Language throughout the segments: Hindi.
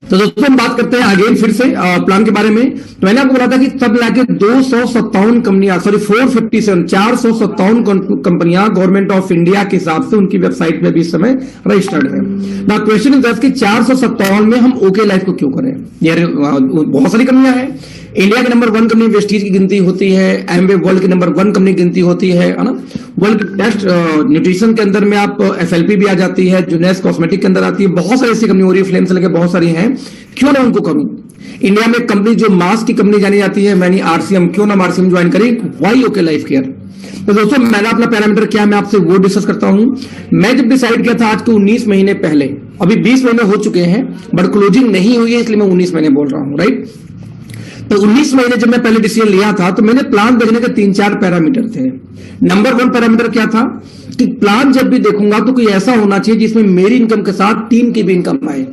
तो दोस्तों हम बात करते हैं अगेन फिर से प्लान के बारे में। तो मैंने आपको बोला था कि तब लाके 257 कंपनियां, सॉरी 457, 457 कंपनियां गवर्नमेंट ऑफ इंडिया के हिसाब से उनकी वेबसाइट पे भी इस समय रजिस्टर्ड है। ना क्वेश्चन इज दैट कि 457 में हम ओके लाइफ को क्यों करें? यार बहुत सारी कंपनियां हैं। इंडिया के नंबर 1 कंपनी वेस्टीज की गिनती होती है, एमवे वर्ल्ड की नंबर 1 कंपनी की गिनती होती है ना। वर्ल्ड बेस्ट न्यूट्रिशन के अंदर में आप एफएलपी भी आ जाती है, जुनेस कॉस्मेटिक के अंदर आती है, बहुत सारी ऐसी कंपनी हो रही है, फ्लेम से लेकर बहुत सारी हैं। क्यों ना उनको करूं? इंडिया में कंपनी जो मास्क की कंपनी जानी जाती है, मैंने आरसीएम, क्यों ना आरसीएम ज्वाइन करें? Why okay life care? तो दोस्तों मैंने अपना पैरामीटर क्या, मैं आपसे वो डिस्कस करता हूं। मैं जब डिसाइड किया था आज को 19 महीने पहले, अभी 20 महीने हो चुके हैं बट क्लोजिंग नहीं हुई है, इसलिए मैं 19 महीने बोल रहा हूं, राइट। तो 19 महीने जब मैं पहले डिसीजन लिया था तो मैंने प्लान देखने के 3-4 पैरामीटर थे। नंबर 1 पैरामीटर क्या था कि प्लान जब भी देखूंगा तो कोई ऐसा होना चाहिए जिसमें मेरी इनकम के साथ टीम की भी इनकम आए।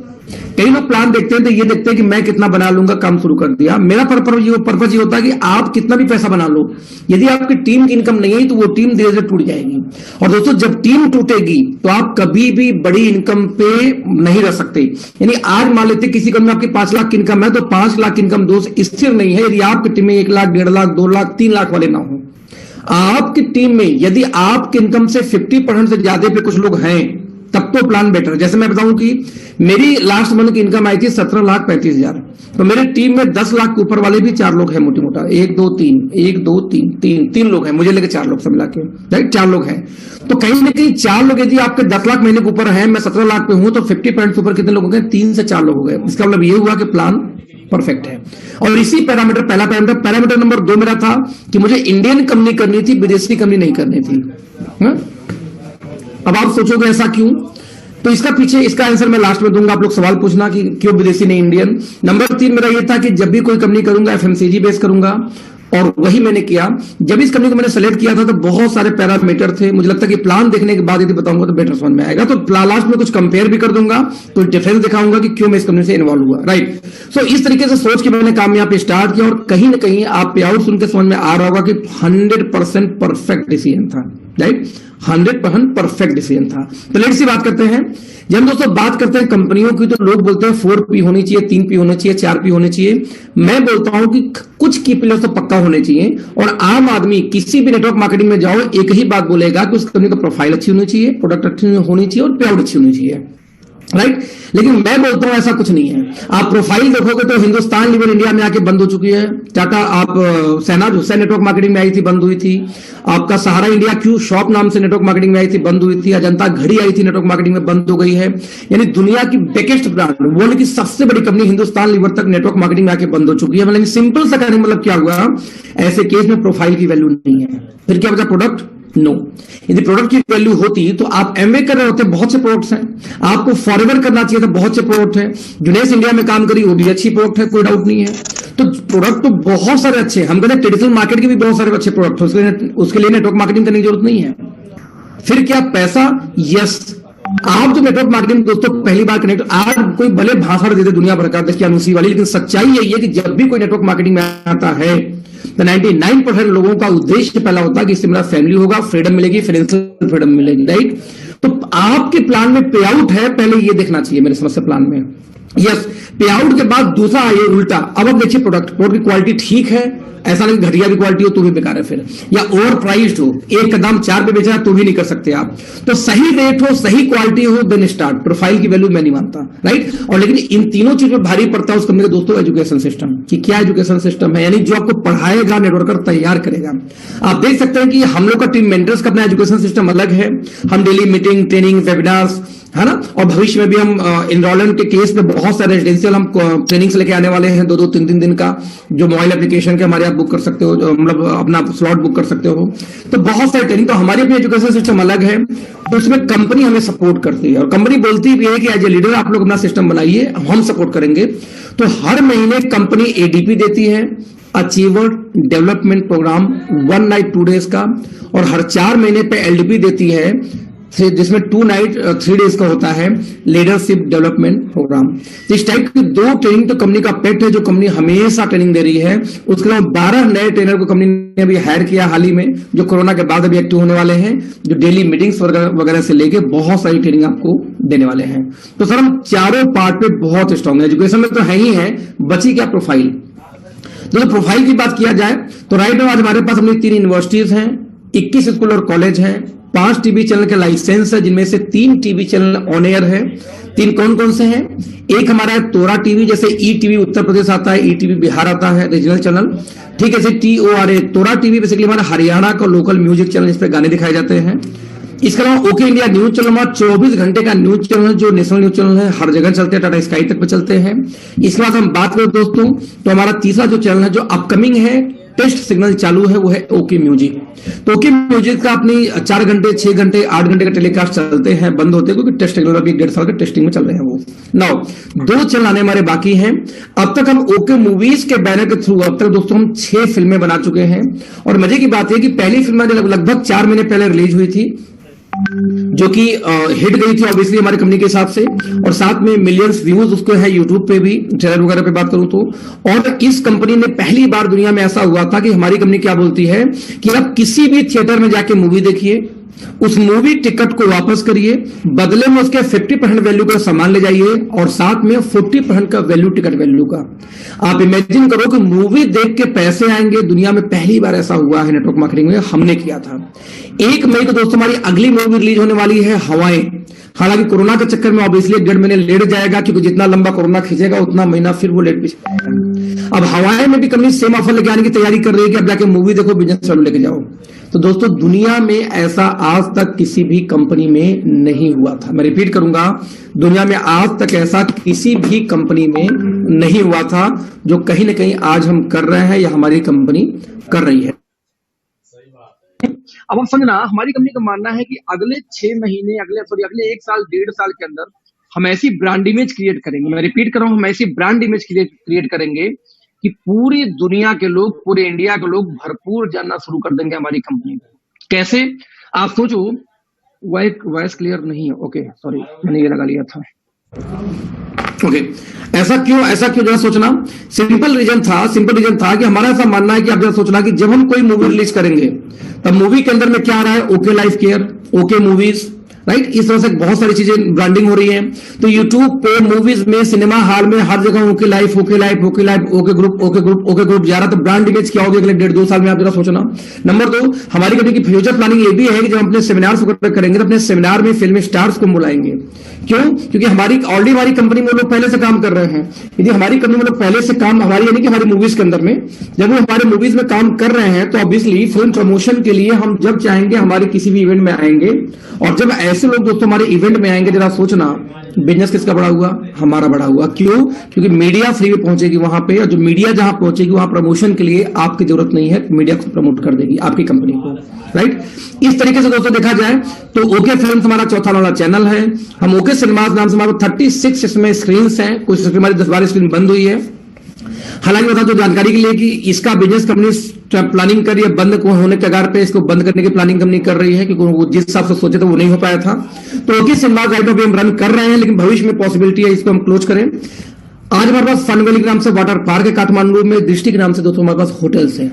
कई लोग प्लान देखते हैं तो ये देखते हैं कि मैं कितना बना लूंगा, काम शुरू कर दिया। मेरा पर्पज ये होता है कि आप कितना भी पैसा बना लो, यदि आपकी टीम की इनकम नहीं है तो वो टीम धीरे धीरे टूट जाएगी। और दोस्तों जब टीम टूटेगी तो आप कभी भी बड़ी इनकम पे नहीं रह सकते। यानी आज मान लेते किसी कंपनी में आपकी 5 लाख की इनकम है तो 5 लाख की इनकम दोस्त स्थिर नहीं है यदि आपकी टीम में 1 लाख, 1.5 लाख, 2 लाख, 3 लाख वाले ना हो। आपकी टीम में यदि आपकी इनकम से 50% से ज्यादा पे कुछ लोग हैं तब तो प्लान बेटर है। जैसे मैं बताऊं कि मेरी लास्ट मंथ की इनकम आई थी 17,35,000, तो मेरे टीम में 10 लाख के ऊपर वाले भी 4 लोग हैं, मोटी मोटा 1 2 3 3 लोग हैं, मुझे लेके 4 लोग सब मिला के, राइट, 4 लोग हैं। तो कहीं ना कहीं 4 लोग यदि आपके 10 लाख महीने के ऊपर हैं, मैं 17 लाख पे हूं, तो 50% के ऊपर कितने लोग हो गए? 3 से 4 लोग हो गए। इसका मतलब ये हुआ कि प्लान परफेक्ट है। और इसी पैरामीटर, पहला पैरामीटर नंबर 2 मेरा था कि मुझे इंडियन कंपनी करनी थी, विदेशी कंपनी नहीं करनी थी। अब आप सोचोगे ऐसा क्यों? तो इसका पीछे इसका आंसर मैं लास्ट में दूंगा। आप लोग सवाल पूछना कि क्यों विदेशी नहीं इंडियन। नंबर 3 मेरा ये था कि जब भी कोई कंपनी करूंगा एफएमसीजी बेस करूंगा, और वही मैंने किया। जब इस कंपनी को मैंने सेलेक्ट किया था तो बहुत सारे पैरामीटर थे, मुझे लगता है कि प्लान देखने के बाद यदि बताऊंगा तो बेटर समझ में आएगा। तो लास्ट में कुछ कंपेयर भी कर दूंगा, कुछ डिफरेंस दिखाऊंगा कि क्यों मैं इस कंपनी से इन्वॉल्व हुआ, राइट। सो इस तरीके से सोच के मैंने काम यहाँ पे स्टार्ट किया, और कहीं ना कहीं आप पे आउट सुन के समझ में आ रहा होगा कि 100% परफेक्ट डिसीजन था, राइट। 100% परफेक्ट डिसीजन था। तो लेट्स सी बात करते हैं। जब हम दोस्तों बात करते हैं कंपनियों की तो लोग बोलते हैं 4P होनी चाहिए, 3P होनी चाहिए, 4P होनी चाहिए। मैं बोलता हूं कि कुछ की पिलर तो पक्का होने चाहिए। और आम आदमी किसी भी नेटवर्क मार्केटिंग में जाओ एक ही बात बोलेगा कि उस कंपनी का प्रोफाइल अच्छी होनी चाहिए, प्रोडक्ट अच्छी होनी चाहिए और पे आउट अच्छी होनी चाहिए, राइट। लेकिन मैं बोलता हूं ऐसा कुछ नहीं है। आप प्रोफाइल देखोगे तो हिंदुस्तान लीवर इंडिया में आके बंद हो चुकी है, टाटा आप सहनाज हुसैन नेटवर्क मार्केटिंग में आई थी, बंद हुई थी। आपका सहारा इंडिया क्यू शॉप नाम से नेटवर्क मार्केटिंग में आई थी, बंद हुई थी। अजंता घड़ी आई थी नेटवर्क मार्केटिंग में, बंद हो गई है। यानी दुनिया की बिगेस्ट ब्रांड, वर्ल्ड की सबसे बड़ी कंपनी हिंदुस्तान लीवर तक नेटवर्क मार्केटिंग में आके बंद हो चुकी है। मतलब सिंपल सा कहने मतलब क्या हुआ, ऐसे केस में प्रोफाइल की वैल्यू नहीं है। फिर क्या बचा? प्रोडक्ट। नो, यदि प्रोडक्ट की वैल्यू होती तो आप एमवे कर रहे होते, बहुत से प्रोडक्ट्स हैं। आपको फॉरएवर करना चाहिए था, बहुत से प्रोडक्ट हैं। जुनेस इंडिया में काम करी, वो भी अच्छी प्रोडक्ट है, कोई डाउट नहीं है। तो प्रोडक्ट तो बहुत सारे अच्छे हैं। हम कहते हैं ट्रेडिशनल मार्केट के भी बहुत सारे अच्छे प्रोडक्ट, उसके लिए नेटवर्क मार्केटिंग करने की जरूरत नहीं है। फिर क्या? पैसा। यस, आप जो नेटवर्क मार्केटिंग दोस्तों पहली बार कनेक्ट, आज कोई भले भाषण देते दुनिया भर का देखिए अनुसी वाली, लेकिन सच्चाई यही है कि जब भी कोई नेटवर्क मार्केटिंग में आता है तो 99% लोगों का उद्देश्य पहला होता है कि इससे मेरा फैमिली होगा, फ्रीडम मिलेगी, फाइनेंशियल फ्रीडम मिलेगी, राइट। तो आपके प्लान में पे आउट है, पहले ये देखना चाहिए मेरे समझ से प्लान में। यस, पे आउट के बाद दूसरा ये उल्टा। अब आप देखिए प्रोडक्ट की क्वालिटी ठीक है, ऐसा नहीं घटिया भी क्वालिटी हो तो भी बेकार है फिर, या ओवर प्राइस्ड हो, एक का दाम 4 पे बेचा है तो भी नहीं कर सकते आप। तो सही रेट हो, सही क्वालिटी हो, देन स्टार्ट। प्रोफाइल की वैल्यू मैं नहीं मानता, राइट। और लेकिन इन तीनों चीज में भारी पड़ता है उस कंपनी का दोस्तों एजुकेशन सिस्टम, कि क्या एजुकेशन सिस्टम है, यानी जो आपको पढ़ाएगा, नेटवर्कर तैयार करेगा। आप देख सकते हैं कि हम लोग का टीम मेंटर्स का अपना एजुकेशन सिस्टम अलग है। हम डेली मीटिंग, ट्रेनिंग, वेबिनार्स, है ना। और भविष्य में भी हम एनरोलमेंट के केस में बहुत सारे रेजिडेंशियल हम ट्रेनिंग्स लेके आने वाले हैं, 2-2, 3-3 दिन का, जो मोबाइल एप्लीकेशन के हमारे आप बुक कर सकते हो, मतलब अपना स्लॉट बुक कर सकते हो। तो बहुत सारी ट्रेनिंग, तो हमारी अपनी एजुकेशन सिस्टम अलग है। तो उसमें कंपनी हमें सपोर्ट करती है, और कंपनी बोलती भी है कि एज ए लीडर आप लोग अपना सिस्टम बनाइए, हम सपोर्ट करेंगे। तो हर महीने कंपनी एडीपी देती है, achiever development program 1 night 2 days का, और हर 4 महीने पे एलडीपी देती है, जिसमें 2 नाइट 3 डेज का होता है लीडरशिप डेवलपमेंट प्रोग्राम। तो इस टाइप की 2 ट्रेनिंग तो कंपनी का पेट है, जो कंपनी हमेशा ट्रेनिंग दे रही है। उसके अलावा 12 नए ट्रेनर को कंपनी ने अभी हायर किया हाल ही में, जो कोरोना के बाद अभी एक्टिव होने वाले हैं, जो डेली मीटिंग्स वगैरह से लेके बहुत सारी ट्रेनिंग आपको देने वाले हैं। तो सर हम चारों पार्ट पे बहुत स्ट्रांग है, एजुकेशन में तो है ही है, बची क्या प्रोफाइल। तो प्रोफाइल की बात किया जाए तो राइट नाउ आज हमारे पास अपनी 3 यूनिवर्सिटीज हैं, 21 स्कूल और कॉलेज हैं, 5 टीवी चैनल के लाइसेंस है, जिनमें से 3 टीवी चैनल ऑन एयर है। 3 कौन कौन से हैं? एक हमारा है तोरा टीवी, जैसे ई टीवी उत्तर प्रदेश आता है, ई टीवी बिहार आता है, रीजनल चैनल, ठीक है। जैसे TORA तोरा टीवी बेसिकली हमारा हरियाणा का लोकल म्यूजिक चैनल, इस पे गाने दिखाए जाते हैं। इसके अलावा ओके इंडिया न्यूज चैनल हमारा 24 घंटे का न्यूज चैनल, जो नेशनल न्यूज चैनल है, हर जगह चलते हैं, टाटा स्काई तक पे चलते हैं। इसके बाद हम बात करें दोस्तों, तो हमारा तीसरा जो चैनल है जो अपकमिंग है, टेस्ट सिग्नल चालू है, वो है ओके म्यूजिक। तो ओके म्यूजिक का अपनी 4 घंटे 6 घंटे 8 घंटे का टेलीकास्ट चलते हैं, बंद होते हैं, क्योंकि टेस्ट सिग्नल अभी 1.5 साल के टेस्टिंग में चल रहे हैं वो। नाउ 2 चैनल आने हमारे बाकी हैं। अब तक हम ओके मूवीज के बैनर के थ्रू अब तक दोस्तों हम 6 फिल्में बना चुके हैं। और मजे की बात है कि पहली फिल्म लगभग 4 महीने पहले रिलीज हुई थी, जो कि हिट गई थी ऑब्वियसली हमारी कंपनी के हिसाब से, और साथ में मिलियंस व्यूज उसको है यूट्यूब पे भी, ट्रेलर वगैरह पे बात करूं तो। और इस कंपनी ने पहली बार दुनिया में ऐसा हुआ था कि हमारी कंपनी क्या बोलती है कि आप किसी भी थिएटर में जाके मूवी देखिए, उस मूवी टिकट को वापस करिए, बदले में उसके 50% वैल्यू का सामान ले जाइए, और साथ में 40% का वैल्यू टिकट वैल्यू का। आप इमेजिन करो कि मूवी देख के पैसे आएंगे। दुनिया में पहली बार ऐसा हुआ है नेटवर्क मार्केटिंग में, हमने किया था। 1 मई को दोस्तों हमारी अगली मूवी रिलीज होने वाली है हवाएं। हालांकि कोरोना के चक्कर में ऑब्वियसली 1.5 महीने लेट जाएगा, क्योंकि जितना लंबा कोरोना खींचेगा उतना महीना फिर वो लेट भी जाएगा। अब हवाएं में भी कंपनी सेम ऑफर लेके आने की तैयारी कर रही है कि अब जाके मूवी देखो, बिजनेस वैल्यू लेके जाओ। तो दोस्तों दुनिया में ऐसा आज तक किसी भी कंपनी में नहीं हुआ था। मैं रिपीट करूंगा, दुनिया में आज तक ऐसा किसी भी कंपनी में नहीं हुआ था, जो कहीं ना कहीं आज हम कर रहे हैं या हमारी कंपनी कर रही है। अब आप समझना, हमारी कंपनी का मानना है कि अगले 6 महीने, अगले 1 साल 1.5 साल के अंदर हम ऐसी ब्रांड इमेज क्रिएट करेंगे। मैं रिपीट कर रहा हूं, हम ऐसी ब्रांड इमेज क्रिएट करेंगे कि पूरी दुनिया के लोग, पूरे इंडिया के लोग भरपूर जानना शुरू कर देंगे हमारी कंपनी को। कैसे? आप सोचो, वॉइस क्लियर नहीं है, ओके सॉरी, मैंने ये लगा लिया था। ओके, ऐसा क्यों जरा सोचना। सिंपल रीजन था कि हमारा ऐसा मानना है कि आप जरा सोचना कि जब हम कोई मूवी रिलीज करेंगे, तब मूवी के अंदर में क्या आ रहा है? Okay life care, okay movies, right. इस तरह से बहुत सारी चीजें ब्रांडिंग हो रही है। तो यूट्यूब पे, मूवीज में, सिनेमा हॉल में, हर जगह ओके लाइफ, ओके ग्रुप जा रहा। तो ब्रांड इमेज क्या होगी अगले 1.5-2 साल में, आप जरा सोचना। नंबर 2, हमारी कंपनी की फ्यूचर प्लानिंग ये भी है कि जब हम अपने सेमिनार करेंगे तो अपने सेमिनार में फिल्म स्टार्स को बुलाएंगे। क्यों? क्योंकि ऑलरेडी हमारी कंपनी में लोग पहले से काम कर रहे हैं। यदि हमारी कंपनी में लोग पहले से काम, हमारी यानी कि हमारी मूवीज के अंदर में, जब वो हमारे मूवीज में काम कर रहे हैं, तो ऑब्वियसली फिल्म प्रमोशन के लिए हम जब चाहेंगे हमारे किसी भी इवेंट में आएंगे। और जब ऐसे लोग दोस्तों हमारे इवेंट में आएंगे, जरा सोचना, बिजनेस किसका बड़ा हुआ? हमारा बड़ा हुआ। क्यों? क्योंकि मीडिया फ्री में पहुंचेगी वहां पे, और जो मीडिया जहां पहुंचेगी वहां प्रमोशन के लिए आपकी जरूरत नहीं है, मीडिया को प्रमोट कर देगी आपकी कंपनी को, राइट। इस तरीके से दोस्तों देखा जाए तो ओके फिल्म हमारा चौथा वाला चैनल है। हम ओके सिनेमाज नाम से हमारे 36 इसमें स्क्रीन हैं, कुछ हमारी 10-12 स्क्रीन बंद हुई है। हालांकि बता दो जानकारी के लिए कि इसका बिजनेस कंपनी प्लानिंग कर रही है, बंद होने के कगार पे, इसको बंद करने की प्लानिंग कंपनी कर रही है, क्योंकि वो जिस हिसाब से सोचे थे वो नहीं हो पाया था। तो ओके सिनेमाज राइट अभी हम रन कर रहे हैं, लेकिन भविष्य में पॉसिबिलिटी है इसको हम क्लोज करें। आज हमारे पास फन वैली के नाम से वाटर पार्क है काठमांडू में, दृष्टि के नाम से दोस्तों हमारे पास होटल्स हैं।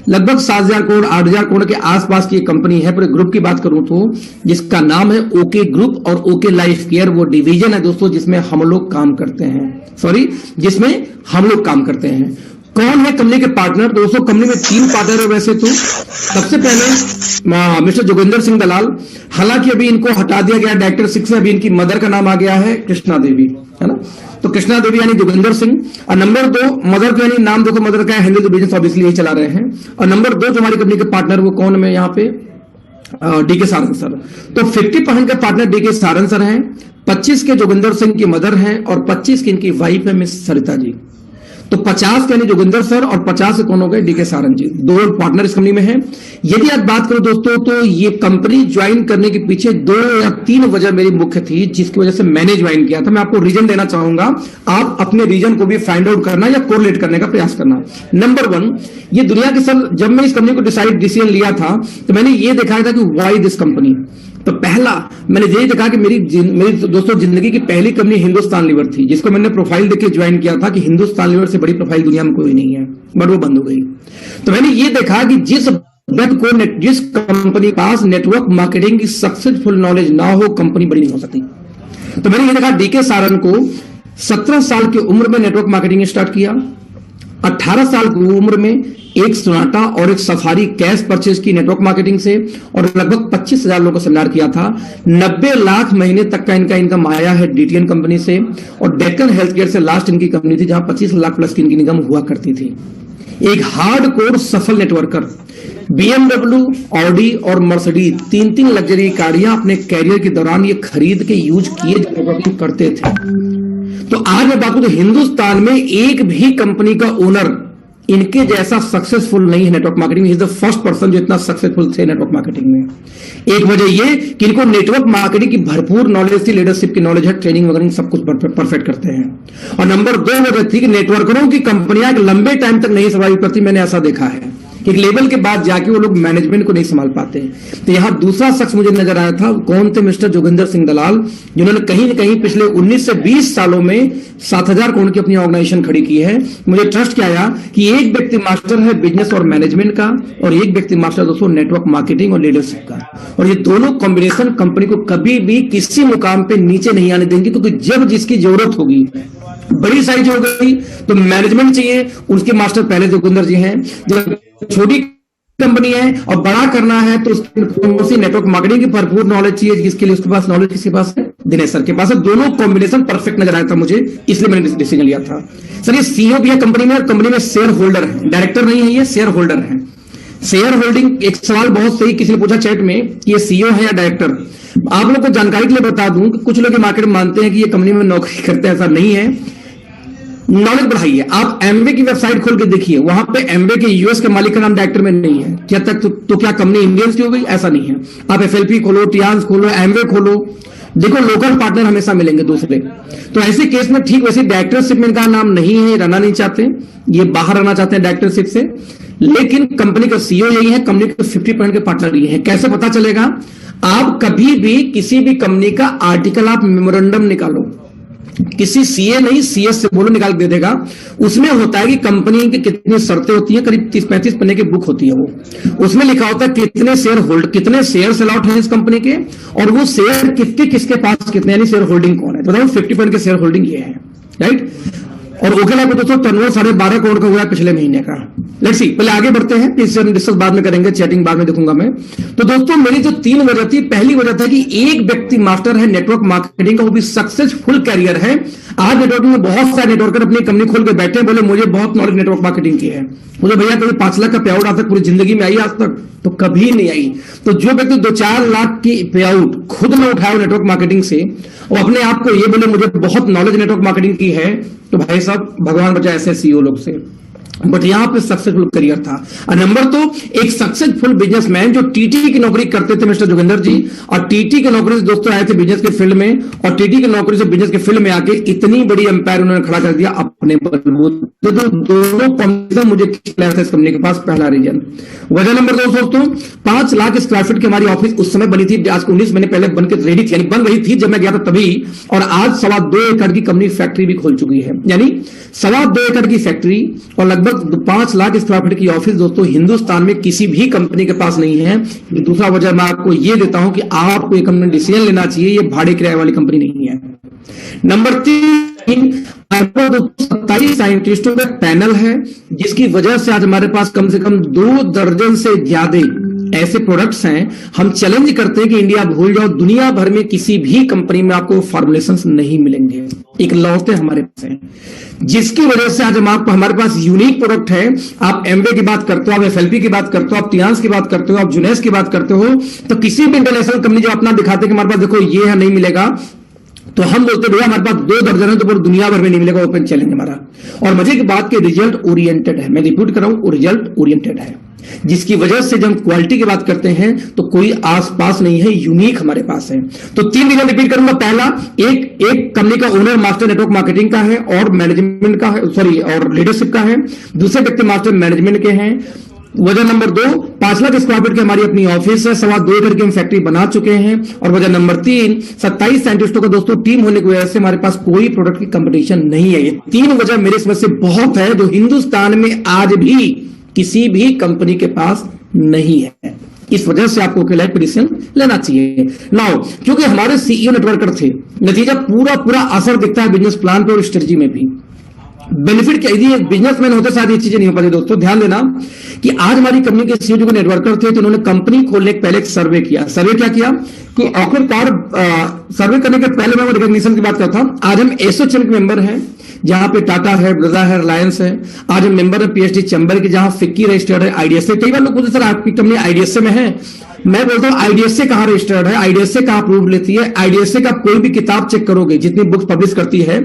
लगभग 7,000 करोड़ 8,000 करोड़ के आसपास की कंपनी है। पूरे ग्रुप की बात करूं तो जिसका नाम है ओके ग्रुप, और ओके लाइफ केयर वो डिवीजन है दोस्तों जिसमें हम लोग काम करते हैं। कौन है कंपनी के पार्टनर? दोस्तों कंपनी में 3 पार्टनर है वैसे तो। सबसे पहले मिस्टर जोगिंदर सिंह दलाल, हालांकि अभी इनको हटा दिया गया डायरेक्टर 6 से, अभी इनकी मदर का नाम आ गया है कृष्णा देवी, है ना। तो कृष्णा देवी यानी जोगिंदर सिंह। और नंबर 2 मदर का, यानी नाम देखो मदर का है, हेल्दी बिजनेस ऑब्वियसली यही चला रहे हैं। और नंबर 2 जो हमारी कंपनी के पार्टनर वो कौन है यहाँ पे? DK Sarang sir. तो 50% के पार्टनर डीके सारंग सर हैं, 25 के जोगिंदर सिंह की मदर हैं, और 25 की इनकी वाइफ है मिस सरिता जी। तो 50 यानी जोगिंदर सर, और 50 से कौन हो गए? डीके सारंग जी। 2 पार्टनर इस कंपनी में हैं। यदि आप बात करो दोस्तों, तो ये कंपनी ज्वाइन करने के पीछे 2 या 3 वजह मेरी मुख्य थी, जिसकी वजह से मैंने ज्वाइन किया था। मैं आपको रीजन देना चाहूंगा, आप अपने रीजन को भी फाइंड आउट करना या कोरिलेट करने का प्रयास करना। नंबर 1, ये दुनिया के सर, जब मैं इस कंपनी को डिसीजन लिया था, तो मैंने ये देखा था कि वाई दिस कंपनी। तो पहला मैंने यही देखा कि मेरी दोस्तों जिंदगी की पहली कंपनी हिंदुस्तान लीवर थी, जिसको मैंने प्रोफाइल देख के ज्वाइन किया था कि हिंदुस्तान लीवर से बड़ी प्रोफाइल दुनिया में कोई नहीं है, बट वो बंद हो गई। तो मैंने ये देखा कि जिस कंपनी के पास नेटवर्क मार्केटिंग की सक्सेसफुल नॉलेज ना हो, कंपनी बड़ी नहीं हो सकती। तो मैंने ये देखा डीके सारन को 17 साल की उम्र में नेटवर्क मार्केटिंग स्टार्ट किया, 18 साल की उम्र में एक सोनाटा और एक सफारी कैश परचेज की नेटवर्क मार्केटिंग से, और लगभग 25,000 लोगों को सेमिनार किया था। 90 लाख महीने तक का इनका इनकम आया है डीटीएन कंपनी से, और डेक्कन हेल्थकेयर से लास्ट इनकी कंपनी थी जहां 25 लाख प्लस की इनकी इनकम हुआ करती थी। एक हार्डकोर सफल नेटवर्कर, BMW, ऑडी और मर्सिडीज 3-3 लग्जरी गाड़ियां अपने कैरियर के दौरान ये खरीद के यूज किए नेटवर्किंग करते थे। तो आज मैं बात करूं तो हिंदुस्तान में एक भी कंपनी का ओनर इनके जैसा सक्सेसफुल नहीं है network marketing. Is the first person जो इतना सक्सेसफुल थे नेटवर्क मार्केटिंग में। एक वजह ये कि इनको नेटवर्क मार्केटिंग की भरपूर नॉलेज थी, लीडरशिप की नॉलेज है, ट्रेनिंग वगैरह सब कुछ परफेक्ट करते हैं। और नंबर 2 वजह थी कि नेटवर्करों की कंपनियां एक लंबे टाइम तक नहीं सर्वाइव करती। मैंने ऐसा देखा है एक लेवल के बाद जाके वो लोग मैनेजमेंट को नहीं संभाल पाते। तो यहां दूसरा शख्स मुझे नजर आया था, कौन थे? मिस्टर जोगिंदर सिंह दलाल, जिन्होंने कहीं न कहीं पिछले 19 से 20 सालों में 7,000 करोड़ की अपनी ऑर्गेनाइजेशन खड़ी की है। मुझे ट्रस्ट क्या आया कि एक व्यक्ति मास्टर है बिजनेस और मैनेजमेंट का, और एक व्यक्ति मास्टर दोस्तों नेटवर्क मार्केटिंग और लीडरशिप का। और ये दोनों कॉम्बिनेशन कंपनी को कभी भी किसी मुकाम पे नीचे नहीं आने देंगे, क्योंकि जब जिसकी जरूरत होगी, बड़ी साइज हो गई तो मैनेजमेंट चाहिए, उसके मास्टर पहले जोगिंदर जी हैं। जब छोटी कंपनी है और बड़ा करना है तो उसकी नेटवर्क मार्केटिंग की भरपूर नॉलेज चाहिए, जिसके लिए उसके पास नॉलेज किसके पास है? दिनेश सर के पास है। दोनों कॉम्बिनेशन परफेक्ट नजर आया था मुझे, इसलिए मैंने डिसीजन लिया था। सर ये सीईओ भी है कंपनी में, और कंपनी में शेयर होल्डर है, डायरेक्टर नहीं है, ये शेयर होल्डर है। शेयर होल्डिंग, एक सवाल बहुत सही किसी ने पूछा चैट में कि ये सीईओ है या डायरेक्टर। आप लोग को जानकारी के लिए बता दूं कि कुछ लोग मार्केट में मानते हैं कि ये कंपनी में नौकरी करते हैं, ऐसा नहीं है। नॉलेज बढ़ाइए। आप एमवे की वेबसाइट खोल के देखिए, वहां पे एमवे के यूएस के मालिक का नाम डायरेक्टर में नहीं है। क्या तक तो क्या कंपनी इंडियंस की हो गई? ऐसा नहीं है। आप एफएलपी खोलो, टियान्स खोलो, एमवे खोलो, देखो लोकल पार्टनर हमेशा मिलेंगे दूसरे। तो ऐसे केस में ठीक वैसे डायरेक्टरशिप में इनका नाम नहीं है, रहना नहीं चाहते, ये बाहर रहना चाहते हैं डायरेक्टरशिप से। लेकिन कंपनी का सीईओ यही है, कंपनी के 50% के पार्टनर ये है। कैसे पता चलेगा? आप कभी भी किसी भी कंपनी का आर्टिकल आप मेमोरेंडम निकालो, किसी सीए नहीं सीएस से बोलो, निकाल दे देगा। उसमें होता है कि कंपनी की कितनी शर्तें होती हैं, करीब 30-35 पन्ने की बुक होती है वो। उसमें लिखा होता है कितने शेयर होल्ड, कितने शेयर अलॉट हैं इस कंपनी के, और वो शेयर किसके पास कितने, यानी शेयर होल्डिंग कौन है। तो बताओ 50% के शेयर होल्डिंग ये है, राइट। और ओकेला पे दोस्तों टर्नओवर 12.5 करोड़ का हुआ है पिछले महीने का। लेट्स सी, पहले आगे बढ़ते हैं, इससे हम डिस्कस बाद में करेंगे, चैटिंग बाद में देखूंगा मैं। तो दोस्तों मेरी जो 3 वजह थी, पहली वजह था कि एक व्यक्ति मास्टर है नेटवर्क मार्केटिंग का, वो भी सक्सेसफुल कैरियर है। आज नेटवर्किंग में बहुत सारे नेटवर्कर अपनी कंपनी खोल के बैठे हैं, बोले मुझे बहुत नॉलेज नेटवर्क मार्केटिंग की है। मुझे भैया कभी 5 लाख का पे आउट आज तक पूरी जिंदगी में आई आज तक? तो कभी नहीं आई। तो जो व्यक्ति 2-4 लाख की पे आउट खुद में उठाया नेटवर्क मार्केटिंग से, और अपने आप को ये बोले मुझे बहुत नॉलेज नेटवर्क मार्केटिंग की है, तो भाई साहब भगवान बचा ऐसे सीईओ लोग से। बट यहां पे सक्सेसफुल करियर था। और नंबर 2, एक सक्सेसफुल बिजनेसमैन जो टीटी की नौकरी करते थे मिस्टर जोगिंदर जी, और टीटी की नौकरी से दोस्तों आए थे बिजनेस के फील्ड में, और टीटी की नौकरी से बिजनेस के फील्ड में आके इतनी बड़ी एम्पायर उन्होंने खड़ा कर दिया अपने बलबूते। तो दोनों कॉम्बिनेशन मुझे खिलाया था इस कंपनी के पास, पहला रीजन। वजह नंबर 2 दोस्तों, 5 लाख स्क्वायर फीट की हमारी ऑफिस उस समय बनी थी, आज 19 महीने पहले बन के रेडी थी, यानी बन रही थी जब मैं गया था तभी। और आज 2.25 एकड़ की कंपनी फैक्ट्री भी खोल चुकी है, यानी 2.25 एकड़ की फैक्ट्री और लगभग 5 लाख स्क्वायर फीट की ऑफिस दोस्तों हिंदुस्तान में किसी भी कंपनी के पास नहीं है। दूसरा वजह मैं आपको ये देता हूं कि आपको एक कंपनी डिसीजन लेना चाहिए, ये भाड़े किराए वाली कंपनी नहीं है। नंबर 3, 27 साइंटिस्टों का पैनल है, जिसकी वजह से आज हमारे पास कम से कम 2 दर्जन से ज्यादा ऐसे प्रोडक्ट्स हैं। हम चैलेंज करते हैं कि इंडिया भूल जाओ, दुनिया भर में किसी भी कंपनी में आपको फॉर्मुलेशंस नहीं मिलेंगे, इकलौते हमारे पास हैं, जिसकी वजह से आज हम आपको हमारे पास यूनिक प्रोडक्ट है। आप एमवे की बात करते हो, आप एफएलपी की बात करते हो, आप टियान्स की बात करते हो, आप जुनेस की बात करते हो, तो किसी भी इंटरनेशनल कंपनी जो अपना दिखाते हैं कि हमारे पास देखो ये है, नहीं मिलेगा, तो हम बोलते भैया हमारे पास 2 दर्जन है, तो पूरी दुनिया भर में नहीं मिलेगा, ओपन चैलेंज हमारा। और मजे की बात के रिजल्ट ओरिएंटेड है, मैं रिपीट कर रहा हूं, रिजल्ट ओरिएंटेड है, जिसकी वजह से जब हम क्वालिटी की बात करते हैं तो कोई आसपास नहीं है, यूनिक हमारे पास है। तो 3 रीजन रिपीट करूंगा। पहला, एक कंपनी का ओनर मास्टर नेटवर्क मार्केटिंग का है और मैनेजमेंट का है, सॉरी, और लीडरशिप का है। दूसरे व्यक्ति मास्टर मैनेजमेंट के हैं। वजह नंबर 2, 5 लाख स्क्वायर फीट की हमारी अपनी ऑफिस है, 2.25 एकड़ की हम फैक्ट्री बना चुके हैं। और वजह नंबर 3, 27 साइंटिस्टों का दोस्तों टीम होने की वजह से हमारे पास कोई प्रोडक्ट की कंपटीशन नहीं है। ये 3 वजह मेरे समझ से बहुत है, जो हिंदुस्तान में आज भी किसी भी कंपनी के पास नहीं है। इस वजह से आपको अकेला डिसीजन लेना चाहिए। नाउ क्योंकि हमारे सीईओ नेटवर्कर थे, नतीजा पूरा असर दिखता है बिजनेस प्लान पे और स्ट्रेटजी में भी। बेनिफिट क्या, यदि बिजनेसमैन होते शायद ये चीजें नहीं हो पाती। दोस्तों ध्यान देना कि आज हमारी कंपनी के सीईओ जो नेटवर्कर थे, तो उन्होंने कंपनी खोलने के पहले एक सर्वे किया। सर्वे क्या किया कि आखिरकार सर्वे करने के पहले मैं रिकॉग्निशन की बात करता हूं। आज हम एसोचैम के मेंबर हैं, जहां पे टाटा है, बिरला है, रिलायंस है। आज हम मेंबर है पीएचडी चैम्बर के, जहां फिक्की रजिस्टर्ड है, आईडीएसए। कई बार लोग पूछते सर आपकी कंपनी आईडीएसए में है। मैं बोलता हूं आईडीएसए कहां रजिस्टर्ड है, आईडीएसए कहां अप्रूव लेती है। आईडीएसए का कोई भी किताब चेक करोगे, जितनी बुक्स पब्लिश करती है,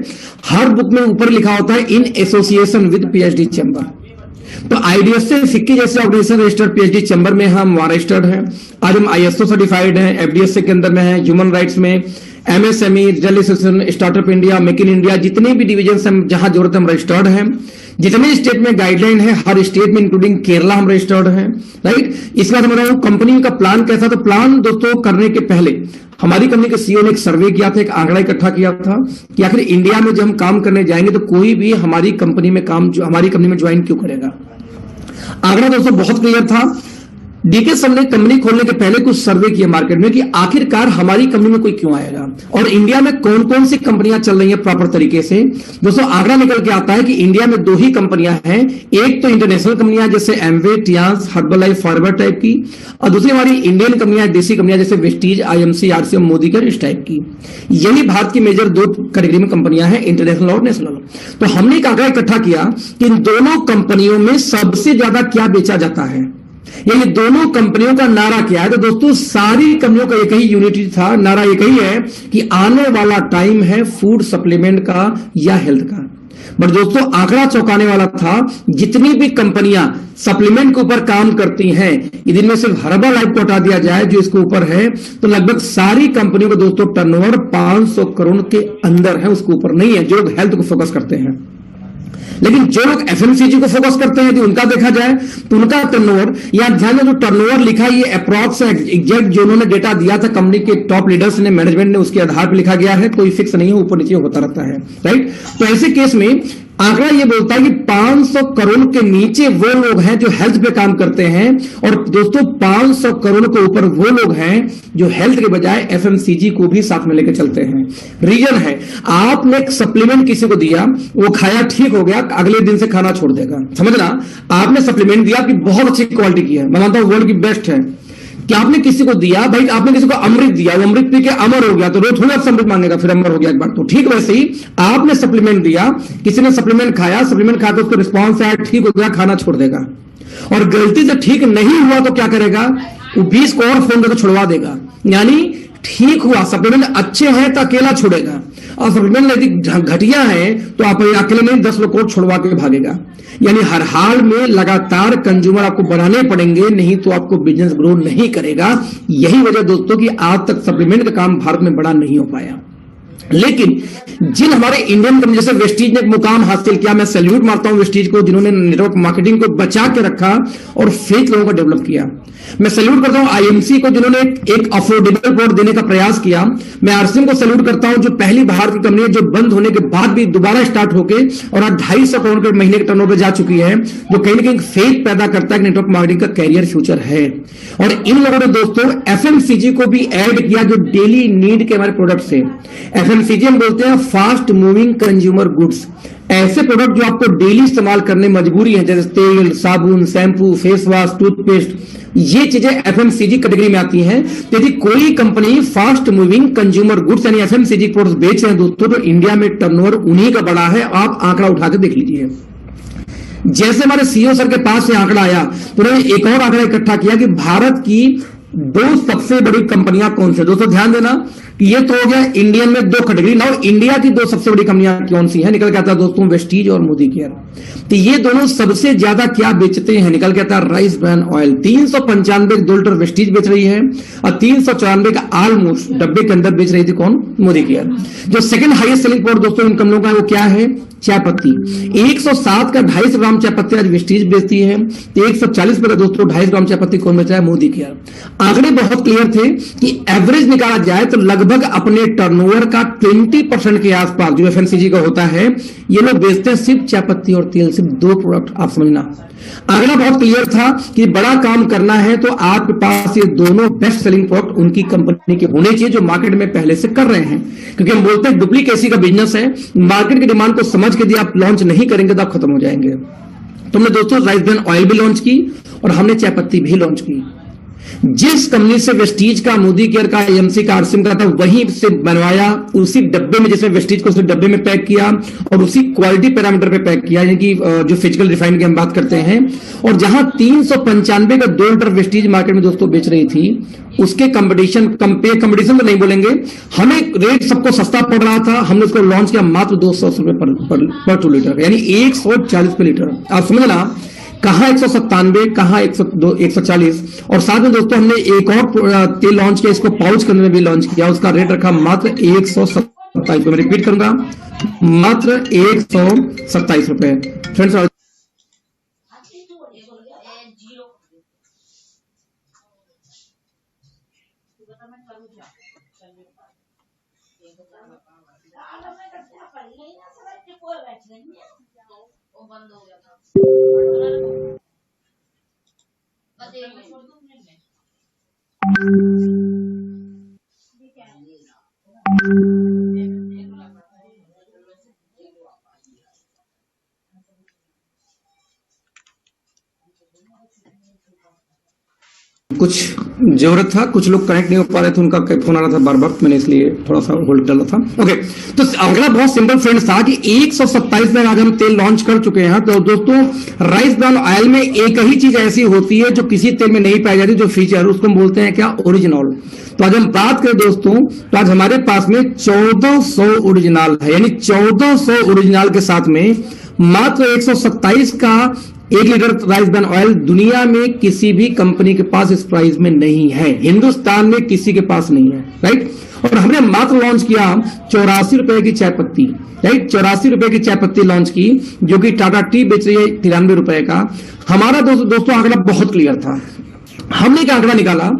हर बुक में ऊपर लिखा होता है in association with PhD chamber. तो आईडीएसए फिक्की जैसे ऑर्गेनाइजेशन रजिस्टर्ड पीएचडी चैम्बर में हम वहां रजिस्टर्ड है। आज हम आईएसओ सर्टिफाइड हैं, एफडीएसए के अंदर में है, ह्यूमन राइट्स में, MSME, digital association, startup India, make in India, जितने भी डिवीजन हम जहां जरूरत हम रजिस्टर्ड हैं। जितने स्टेट में गाइडलाइन है, हर स्टेट में इंक्लूडिंग केरला हम रजिस्टर्ड हैं, राइट। इसके बाद हमारा कंपनी का प्लान कैसा, तो प्लान दोस्तों करने के पहले हमारी कंपनी के सीईओ ने एक सर्वे किया था, एक आंकड़ा इकट्ठा किया था कि आखिर इंडिया में जब हम काम करने जाएंगे तो कोई भी हमारी कंपनी में ज्वाइन क्यों करेगा। आंकड़ा दोस्तों बहुत क्लियर था। डीके सर ने कंपनी खोलने के पहले कुछ सर्वे किए मार्केट में कि आखिरकार हमारी कंपनी में कोई क्यों आएगा और इंडिया में कौन कौन सी कंपनियां चल रही हैं प्रॉपर तरीके से। दोस्तों आंकड़ा निकल के आता है कि इंडिया में 2 ही कंपनियां हैं। एक तो इंटरनेशनल कंपनियां जैसे Amway, Tiens, Herbalife, forward type की, और दूसरी हमारी इंडियन कंपनियां, देसी कंपनियां जैसे Vestige, IMC, RCM, Modi care, इस टाइप की। यही भारत की मेजर 2 कैटेगरी में कंपनियां हैं, इंटरनेशनल और नेशनल। तो हमने एक आंकड़ा इकट्ठा किया कि इन दोनों कंपनियों में सबसे ज्यादा क्या बेचा जाता है, ये दोनों कंपनियों का नारा क्या है। तो दोस्तों सारी कंपनियों का एक ही यूनिटी था, नारा एक ही है कि आने वाला टाइम है फूड सप्लीमेंट का या हेल्थ का। बट दोस्तों आंकड़ा चौंकाने वाला था, जितनी भी कंपनियां सप्लीमेंट के ऊपर काम करती हैं, यदि इनमें सिर्फ हर्बल लाइफ को हटा दिया जाए जो इसके ऊपर है, तो लगभग सारी कंपनियों का दोस्तों टर्नओवर 500 करोड़ के अंदर है, उसके ऊपर नहीं है, जो लोग हेल्थ को फोकस करते हैं। लेकिन जो लोग एफएमसीजी को फोकस करते हैं, यदि उनका देखा जाए तो उनका टर्नओवर, यहां ध्यान में जो टर्नओवर लिखा है ये अप्रॉक्स एग्जैक्ट जो उन्होंने डेटा दिया था कंपनी के टॉप लीडर्स ने, मैनेजमेंट ने, उसके आधार पर लिखा गया है, कोई फिक्स नहीं है, ऊपर नीचे होता रहता है, राइट। तो ऐसे केस में आंकड़ा ये बोलता है कि 500 करोड़ के नीचे वो लोग हैं जो हेल्थ पे काम करते हैं, और दोस्तों 500 करोड़ के ऊपर वो लोग हैं जो हेल्थ के बजाय एफएमसीजी को भी साथ में लेकर चलते हैं। रीजन है, आपने एक सप्लीमेंट किसी को दिया, वो खाया, ठीक हो गया, अगले दिन से खाना छोड़ देगा। समझना, आपने सप्लीमेंट दिया कि बहुत अच्छी क्वालिटी की है, मैं मानता हूं वर्ल्ड की बेस्ट है, कि आपने किसी को दिया, भाई आपने किसी को अमृत दिया, वो अमृत पी के अमर हो गया, तो रोज थोड़ा सा अमृत मांगेगा, फिर अमर हो गया एक बार। तो ठीक वैसे ही आपने सप्लीमेंट दिया, किसी ने सप्लीमेंट खाया, सप्लीमेंट खाकर उसको रिस्पॉन्स आया, ठीक हो गया, खाना छोड़ देगा। और गलती से ठीक नहीं हुआ तो क्या करेगा, वो 20 को और फोन करके छुड़वा देगा। यानी ठीक हुआ, सप्लीमेंट अच्छे हैं तो अकेला छोड़ेगा, और सप्लीमेंट यदि घटिया है तो आप अकेले नहीं 10 लोग को छुड़वा के भागेगा। यानी हर हाल में लगातार कंज्यूमर आपको बनाने पड़ेंगे, नहीं तो आपको बिजनेस ग्रो नहीं करेगा। यही वजह दोस्तों कि आज तक सप्लीमेंट का काम भारत में बड़ा नहीं हो पाया। लेकिन जिन हमारे इंडियन कंपनी जैसे वेस्टीज ने एक मुकाम हासिल किया, मैं सैल्यूट मारता हूं वेस्टीज को, जिन्होंने नेटवर्क मार्केटिंग को बचा के रखा और फेक लोगों को डेवलप किया। मैं सैल्यूट करता हूं आईएमसी को, जिन्होंने एक अफोर्डेबल प्रोडक्ट देने का प्रयास किया। मैं आरसीएम को सैल्यूट करता हूं, जो पहली भारत की कंपनी है जो बंद होने के बाद भी दोबारा स्टार्ट होके और आज 250 करोड़ के महीने के टर्नओवर जा चुकी है, जो कहीं ना कहीं फेक पैदा करता है कि नेटवर्क मार्केटिंग का कैरियर फ्यूचर है। और इन लोगों ने दोस्तों एफएमसीजी को भी ऐड किया, जो डेली नीड के हमारे प्रोडक्ट्स है। एफएमसीजी हम बोलते हैं फास्ट मूविंग कंज्यूमर गुड्स, ऐसे प्रोडक्ट जो आपको डेली इस्तेमाल करने मजबूरी है, जैसे तेल, साबुन, शैम्पू, फेस वॉश, टूथपेस्ट, ये चीजें एफएमसीजी कैटेगरी में आती हैं। तो यदि कोई company fast moving consumer goods यानी एफएमसीजी प्रोडक्ट्स बेच रहे हैं दोस्तों, तो इंडिया में टर्नओवर उन्हीं का बड़ा है। आप आंकड़ा उठा के देख लीजिए। जैसे हमारे सीईओ सर के पास से आंकड़ा आया, तो उन्होंने एक और आंकड़ा इकट्ठा किया कि भारत की 2 सबसे बड़ी कंपनियां कौन सी। दोस्तों ध्यान देना कि ये तो हो गया इंडियन में 2 कैटेगरी। नाउ इंडिया की 2 सबसे बड़ी कंपनियां कौन सी हैं, निकल के आता है दोस्तों वेस्टीज और मोदी केयर। तो ये दोनों सबसे ज्यादा क्या बेचते हैं, निकल के आता है rice bran oil. 395 2 litre Vestige बेच रही है, और 394 का ऑलमोस्ट डब्बे के अंदर बेच रही थी कौन, मोदी केयर। जो सेकंड हाईएस्ट सेलिंग प्रोडक्ट दोस्तों इन कंपनियों का वो क्या है, चाय पत्ती 107 का 250 ग्राम चाय पत्ती आज वेस्टीज बेचती है, 140 रुपए का दोस्तों 250 ग्राम चाय पत्ती कौन बेचा है? मोदी केयर। आंकड़े बहुत क्लियर थे कि एवरेज निकाला जाए तो लगभग अपने टर्नओवर का 20% के आसपास जो एफएमसीजी का होता है, ये लोग बेचते हैं सिर्फ चाय पत्ती और तेल, सिर्फ 2 प्रोडक्ट। आप समझना, आंकड़ा बहुत क्लियर था कि बड़ा काम करना है तो आपके पास ये दोनों बेस्ट सेलिंग प्रोडक्ट उनकी कंपनी के होने चाहिए जो मार्केट में पहले से कर रहे हैं, क्योंकि हम बोलते हैं डुप्लीकेसी का बिजनेस है, मार्केट की डिमांड को समझ के यदि आप लॉन्च नहीं करेंगे तो आप खत्म हो जाएंगे। तो हमने दोस्तों राइस ब्रान ऑयल भी लॉन्च की और हमने चाय पत्ती भी लॉन्च की। जिस कंपनी से वेस्टीज का, मोदी केयर का, एएमसी का, आरसीएम का था, वहीं से बनवाया, उसी डब्बे में, जैसे वेस्टीज को उसी डब्बे में पैक किया और उसी क्वालिटी पैरामीटर पे पैक किया, यानी कि जो फिजिकल रिफाइन की हम बात करते हैं। और जहां 395 का 2 लीटर वेस्टीज मार्केट में दोस्तों बेच रही थी, उसके कंपटीशन तो नहीं बोलेंगे, हमें रेट सबको सस्ता पड़ रहा था, हमने उसको लॉन्च किया मात्र 200 रुपए पर 2 लीटर, यानी 140 रुपए लीटर। आप समझना, कहां 197, कहां 140। और साथ में दोस्तों हमने एक और तेल लॉन्च किया, इसको पाउच करने में भी लॉन्च किया, उसका रेट रखा मात्र 127 रुपए। मैं रिपीट करूंगा, मात्र 127 रुपए। फ्रेंड्स, कुछ जरूरत था, कुछ लोग कनेक्ट नहीं हो पा रहे थे, उनका फोन आ रहा था बार बार, मैंने इसलिए थोड़ा सा होल्ड डाला था। ओके, तो आंकड़ा बहुत सिंपल फ्रेंड्स था कि 127 में आज हम तेल लॉन्च कर चुके हैं। तो दोस्तों राइस ब्रान ऑयल में एक ही चीज ऐसी होती है जो किसी तेल में नहीं पाई जाती, जो फीचर, उसको हम बोलते हैं क्या? ओरिजिनल। तो आज हम बात करें दोस्तों, तो आज हमारे पास में 1400 ओरिजिनल है, यानी 1400 ओरिजिनल के साथ में मात्र 127 का 1 लीटर राइस ब्रान ऑयल दुनिया में किसी भी कंपनी के पास इस प्राइस में नहीं है, हिंदुस्तान में किसी के पास नहीं है, राइट। और हमने मात्र लॉन्च किया 84 रुपए की चाय पत्ती, राइट, 84 रुपए की चाय पत्ती लॉन्च की, जो कि टाटा टी बेच रही है 93 रुपए का। हमारा दोस्तों आंकड़ा बहुत क्लियर था। हमने क्या आंकड़ा निकाला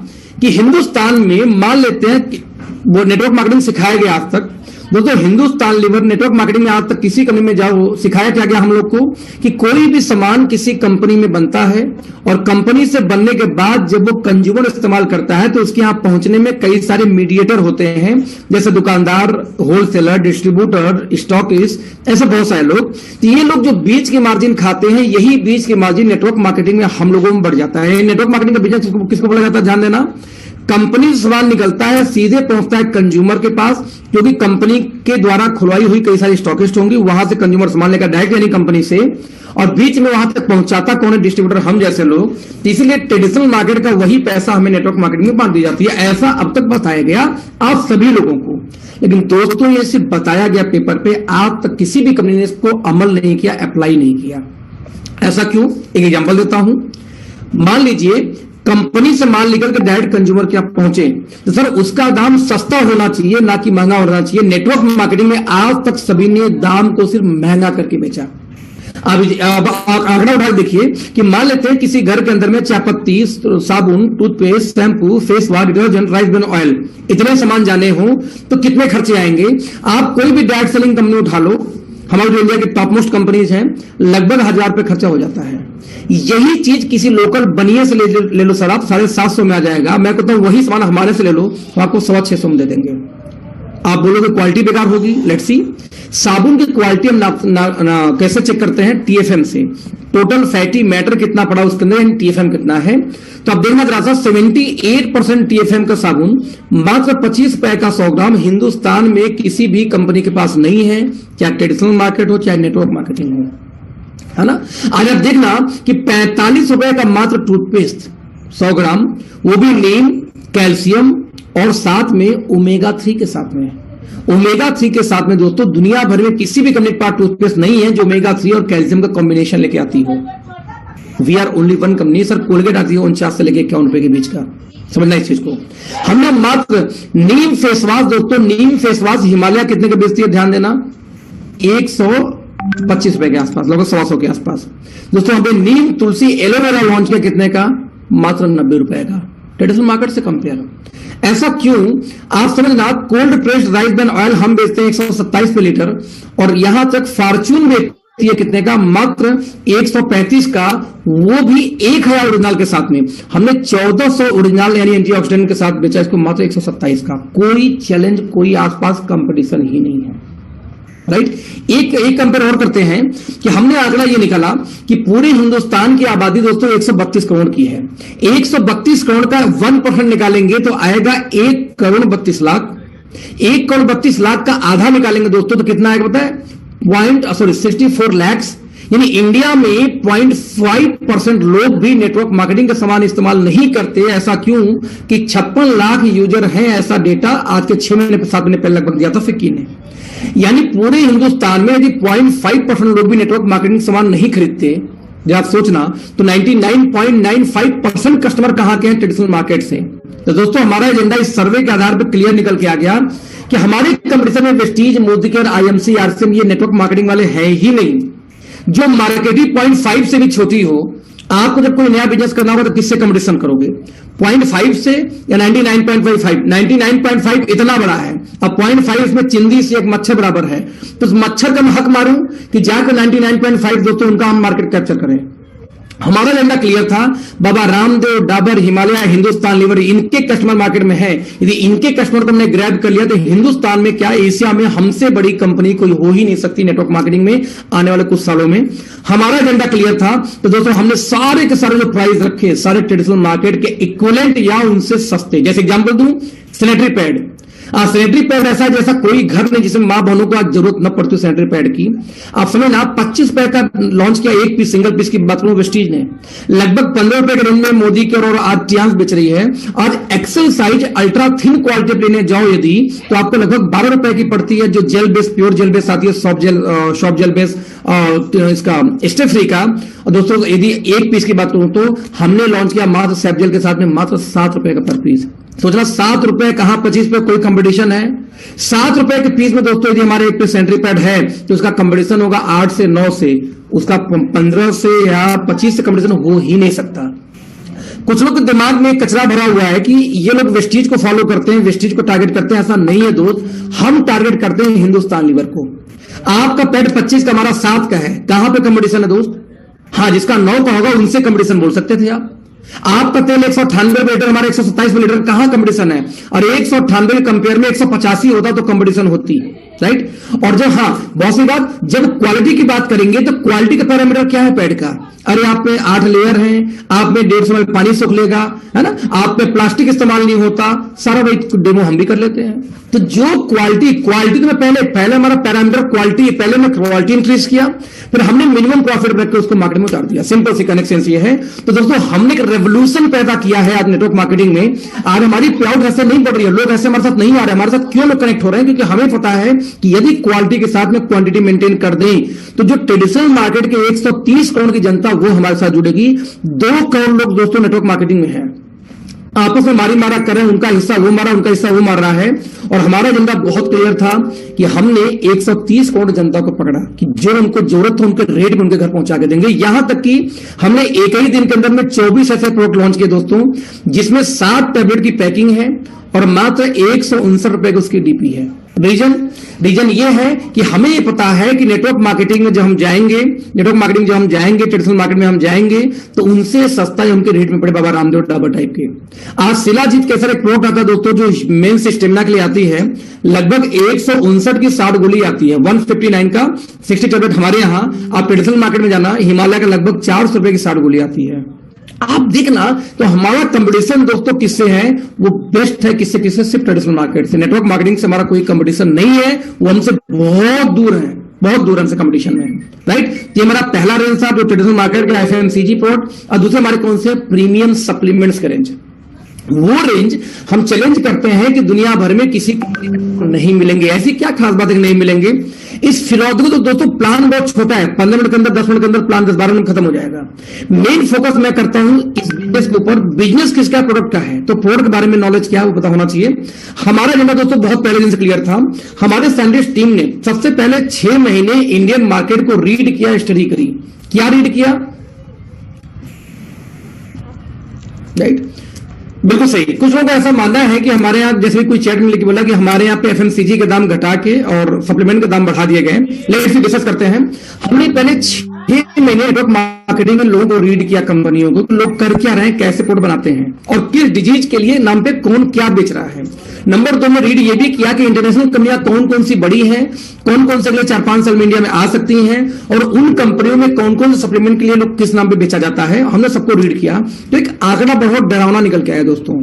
कि हिंदुस्तान में, मान लेते हैं वो नेटवर्क मार्केटिंग सिखाया गया आज तक दोस्तों, हिंदुस्तान लीवर नेटवर्क मार्केटिंग में आज तक किसी कंपनी में जाओ, सिखाया क्या गया हम लोग को कि कोई भी सामान किसी कंपनी में बनता है और कंपनी से बनने के बाद जब वो कंज्यूमर इस्तेमाल करता है तो उसके यहां पहुंचने में कई सारे मीडिएटर होते हैं, जैसे दुकानदार, होलसेलर, डिस्ट्रीब्यूटर, स्टॉकिस्ट, ऐसे बहुत सारे लोग। तो ये लोग जो बीच के मार्जिन खाते हैं, यही बीच के मार्जिन नेटवर्क मार्केटिंग में हम लोगों में बढ़ जाता है। नेटवर्क मार्केटिंग का बिजनेस किसको बोला जाता है? ध्यान देना, कंपनी से सामान निकलता है, सीधे पहुंचता है कंज्यूमर के पास, क्योंकि कंपनी के द्वारा खुलवाई हुई कई सारी स्टॉकिस्ट होंगी, वहां से कंज्यूमर सामान लेकर डायरेक्ट यानी कंपनी से, और बीच में वहां तक पहुंचाता कौन है? डिस्ट्रीब्यूटर, हम जैसे लोग। तो इसीलिए ट्रेडिशनल मार्केट का वही पैसा हमें नेटवर्क मार्केटिंग में बांट दी जाती है। ऐसा अब तक बताया गया आप सभी लोगों को, लेकिन दोस्तों ये सिर्फ बताया गया पेपर पे, आज तक किसी भी कंपनी ने इसको अमल नहीं किया, अप्लाई नहीं किया। ऐसा क्यों? एक एग्जांपल देता हूं। मान लीजिए कंपनी से माल निकल कर डायरेक्ट कंज्यूमर के आप पहुंचे, तो सर उसका दाम सस्ता होना चाहिए, ना कि महंगा होना चाहिए। नेटवर्क मार्केटिंग में आज तक सभी ने दाम को सिर्फ महंगा करके बेचा। अब आंकड़ा उठा देखिए कि मान लेते हैं किसी घर के अंदर में चाय पत्ती, साबुन, toothpaste, shampoo, face wash, detergent, rice bran oil, इतने सामान जाने हो तो कितने खर्चे आएंगे? आप कोई भी डायरेक्ट सेलिंग कंपनी उठा लो, हमारे जो इंडिया की टॉप मोस्ट कंपनीज हैं, लगभग 1000 रुपए खर्चा हो जाता है। यही चीज किसी लोकल बनिए से ले लो सर, आप 750 में आ जाएगा। मैं कहता हूं वही सामान हमारे से ले लो, हम आपको 650 में दे देंगे। आप बोलोगे क्वालिटी बेकार होगी, लेट्स सी। साबुन की क्वालिटी हम कैसे चेक करते हैं? टीएफएम से। टोटल फैटी मैटर कितना पड़ा उसके अंदर, टीएफएम कितना है। तो आप देखना जरा सा, 78% टीएफएम का साबुन मात्र 25 रुपए का 100 ग्राम हिंदुस्तान में किसी भी कंपनी के पास नहीं है, चाहे ट्रेडिशनल मार्केट हो चाहे नेटवर्क मार्केटिंग हो, है ना। आज आप देखना कि 45 रुपए का मात्र टूथपेस्ट 100 ग्राम, वो भी नीम, कैल्शियम और साथ में ओमेगा 3 के साथ में। ओमेगा 3 के साथ में दोस्तों दुनिया भर में किसी भी कंपनी के पास टूथपेस्ट नहीं है जो ओमेगा 3 और कैल्शियम का कॉम्बिनेशन लेके आती हो। We are only one company. Sir Colgate आती है 49 से लेके 51 रुपए के बीच का, समझना इस चीज को। हमने मात्र नीम फेस वॉश दोस्तों, नीम फेस वॉश हिमालय कितने के बेचती है? ध्यान देना, ₹25 के आसपास, लगभग 100 के आसपास। दोस्तों हमने नीम तुलसी एलोवेरा लॉन्च किया कितने का? मात्र ₹90 का। ट्रेडिशनल मार्केट से कंपेयर। ऐसा क्यों? आप समझना, cold pressed rice bran oil हम बेचते हैं 127 पे लीटर, और यहां तक फॉर्च्यून बेचती है कितने का? मात्र 135 का, वो भी 1000 ओरिजिनल के साथ में। हमने 1400 ओरिजिनल यानी एंटीऑक्सीडेंट के साथ बेचा इसको मात्र 127 का। कोई चैलेंज, कोई आसपास कंपटीशन ही नहीं है, राइट। एक कंपेयर और करते हैं कि हमने आंकड़ा ये निकाला कि पूरे हिंदुस्तान की आबादी दोस्तों 132 करोड़ की है। 132 करोड़ का 1% निकालेंगे तो आएगा 1 करोड़ 32 लाख। 1 करोड़ 32 लाख का आधा निकालेंगे दोस्तों तो कितना आएगा पता है? 64 लैक्स। यानी इंडिया में 0.5% लोग भी नेटवर्क मार्केटिंग का सामान इस्तेमाल नहीं करते। ऐसा क्यों? कि 56 लाख यूजर हैं। ऐसा डेटा आज के 6 महीने 7 महीने पहले लगभग दिया था फिक्की ने। यानी पूरे हिंदुस्तान में यदि 0.5% लोग भी नेटवर्क मार्केटिंग सामान नहीं खरीदते, जब आप सोचना, तो 99.95% कस्टमर कहां के हैं? ट्रेडिशनल मार्केट से। तो दोस्तों हमारा एजेंडा इस सर्वे के आधार पर क्लियर निकल के आ गया कि हमारे कंपटीशन में वेस्टीज, मोदीकेयर, आईएमसी, आरसीएम ये नेटवर्क मार्केटिंग वाले हैं ही नहीं। जो मार्केटिंग 0.5 से भी छोटी हो, आपको जब कोई नया बिजनेस करना होगा तो किससे कंपटीशन करोगे? 0.5 से या 99.55? 99.5 इतना बड़ा है, अब 0.5 इसमें चिंदी से एक मच्छर बराबर है। तो उस मच्छर का मैं हक मारूं कि जाकर 99.5 दोस्तों उनका हम मार्केट कैप्चर करें। हमारा एजेंडा क्लियर था। बाबा रामदेव, डाबर, हिमालय, हिंदुस्तान लीवर, इनके कस्टमर मार्केट में है। यदि इनके कस्टमर को हमने ग्रैब कर लिया तो हिंदुस्तान में क्या, एशिया में हमसे बड़ी कंपनी कोई हो ही नहीं सकती नेटवर्क मार्केटिंग में आने वाले कुछ सालों में। हमारा एजेंडा क्लियर था। तो दोस्तों हमने सारे के सारे जो प्राइस रखे, सारे ट्रेडिशनल मार्केट के इक्विवेलेंट या उनसे सस्ते। जैसे एग्जांपल दूं, सैनिटरी पैड। सैनिटरी पैड ऐसा जैसा कोई घर नहीं जिसमें मां बहनों को आज जरूरत न पड़ती सैनिटरी पैड की। आप समझना, ₹25 का लॉन्च किया एक पीस, सिंगल पीस की बात करूं वेस्टीज ने। लगभग ₹15 के रेंज में मोदी केयर और आर्टियांस बेच रही है। आज XL size ultra thin quality लेने जाओ यदि, तो आपको लगभग ₹12 की पड़ती है, जो gel base, pure gel base आती है, शॉप जेल बेस इसका स्टे फ्री का। और दोस्तों यदि एक पीस की बात करूं तो हमने लॉन्च किया मात्र सैप जेल के साथ में मात्र ₹7 का पर पीस। सोचना, ₹7 कहां 25 पे कोई कंपटीशन है? ₹7 के पीस में दोस्तों यदि हमारे एक पे सैनिटरी पैड है तो उसका कंपटीशन होगा 8 से 9 से, उसका 15 से या 25 से कंपटीशन हो ही नहीं सकता। कुछ लोग के दिमाग में कचरा भरा हुआ है कि ये लोग वेस्टीज को फॉलो करते हैं, वेस्टीज को टारगेट करते हैं। ऐसा नहीं है दोस्त, हम टारगेट करते हैं हिंदुस्तान लीवर को। आपका पैड 25 का, हमारा 7 का है, कहां पे कंपटीशन है दोस्त? हाँ, जिसका 9 का होगा उनसे कंपटीशन बोल सकते थे आप। आपका तेल 198 लीटर, हमारा 127 लीटर, कहां कंपटीशन है? और 198 कंपेयर में 185 होता तो कंपटीशन होती, राइट। और जब, हाँ बहुत सी बात, जब क्वालिटी की बात करेंगे तो क्वालिटी का पैरामीटर क्या है पैड का? अरे आप में 8 लेयर है, आप में 150 ml पानी सोख लेगा, है ना, आप में प्लास्टिक इस्तेमाल नहीं होता, सारा भाई डेमो हम भी कर लेते हैं। तो जो क्वालिटी तो मैं पहले हमारा पैरामीटर क्वालिटी, पहले मैं क्वालिटी इंक्रीज किया, फिर हमने मिनिमम प्रॉफिट रख के उसको मार्केट में उतार दिया। सिंपल सी कनेक्शन ये है। तो दोस्तों हमने एक रेवोल्यूशन पैदा किया है आज नेटवर्क मार्केटिंग में। आज हमारी प्राउड ऐसे नहीं बढ़ रही है, लोग ऐसे हमारे साथ नहीं आ रहे। हमारे साथ क्यों लोग कनेक्ट हो रहे हैं? क्योंकि हमें पता है कि यदि क्वालिटी के साथ में क्वांटिटी मेंटेन कर दें तो जो ट्रेडिशनल मार्केट के 130 करोड़ की जनता वो हमारे साथ जुड़ेगी। 2 करोड़ लोग दोस्तों नेटवर्क मार्केटिंग में है, आपस में मारी मारा कर रहे हैं, उनका हिस्सा वो मारा, उनका हिस्सा वो मार रहा है। और हमारा एजेंडा बहुत क्लियर था कि हमने 130 करोड़ जनता को पकड़ा कि जो उनको जरूरत हो उनके रेट में उनके घर पहुंचा के देंगे। यहां तक कि हमने एक ही दिन के अंदर में 24 ऐसे प्रोडक्ट लॉन्च किए दोस्तों, जिसमें 7 टैबलेट की पैकिंग है और मात्र ₹169 की उसकी डीपी है। रीजन ये है कि हमें ये पता है कि नेटवर्क मार्केटिंग में जब हम जाएंगे, ट्रेडिशनल मार्केट में हम जाएंगे तो उनसे सस्ता ही उनके रेट में पड़े बाबा रामदेव डाबर टाइप के। आज शिलाजीत कैसा एक प्रोडक्ट आता है दोस्तों जो मेन से स्टेमिना के लिए आती है, लगभग 159 की 60 गोली आती है, 159 का 60 टैबलेट। हमारे यहां आप ट्रेडिशनल मार्केट में जाना, हिमालय का लगभग ₹400 की 60 गोली आती है। आप देखना तो हमारा कंपटीशन दोस्तों किससे है? वो बेस्ट है किससे? सिर्फ ट्रेडिशनल मार्केट से। नेटवर्क मार्केटिंग से हमारा कोई कंपटीशन नहीं है, वो हमसे बहुत दूर है, बहुत दूर हमसे कंपटीशन में, राइट। ये हमारा पहला रेंज था जो ट्रेडिशनल मार्केट का एफएमसीजी प्रोडक्ट। और दूसरे हमारे कौन से? प्रीमियम सप्लीमेंट्स के रेंज। वो रेंज हम चैलेंज करते हैं कि दुनिया भर में किसी को नहीं मिलेंगे। ऐसी क्या खास बात है कि नहीं मिलेंगे? इस फिलॉसफी तो दोस्तों प्लान बहुत छोटा है, 15 मिनट के अंदर 10 मिनट के अंदर प्लान 10-12 मिनट खत्म हो जाएगा। मेन फोकस मैं करता हूं इस बिजनेस के ऊपर, बिजनेस किसका, प्रोडक्ट का है, तो प्रोडक्ट के बारे में नॉलेज क्या है वो पता होना चाहिए। हमारा एजेंडा दोस्तों बहुत पहले दिन से क्लियर था। हमारे साइंटिस्ट टीम ने सबसे पहले 6 महीने इंडियन मार्केट को रीड किया, स्टडी करी। क्या रीड किया, राइट, बिल्कुल सही। कुछ लोगों का ऐसा मानना है कि हमारे यहां, जैसे कोई चैट में लिख के बोला कि हमारे यहां पे एफएमसीजी के दाम घटा के और सप्लीमेंट के दाम बढ़ा दिए गए। लेकिन डिस्कस करते हैं। हमने पहले 6 महीने नेटवर्क मार्केटिंग में लोगों को रीड किया, कंपनियों को, लोग कर क्या रहे हैं, कैसे प्रोडक्ट बनाते हैं और किस डिजीज के लिए नाम पे कौन क्या बेच रहा है। नंबर 2 में रीड ये भी किया कि इंटरनेशनल कंपनियां कौन कौन सी बड़ी हैं, कौन कौन से अगले 4-5 साल में इंडिया में आ सकती हैं, और उन कंपनियों में कौन कौन से सप्लीमेंट के लिए लोग किस नाम पे बेचा जाता है, हमने सबको रीड किया। तो एक आंकड़ा बहुत डरावना निकल के आया दोस्तों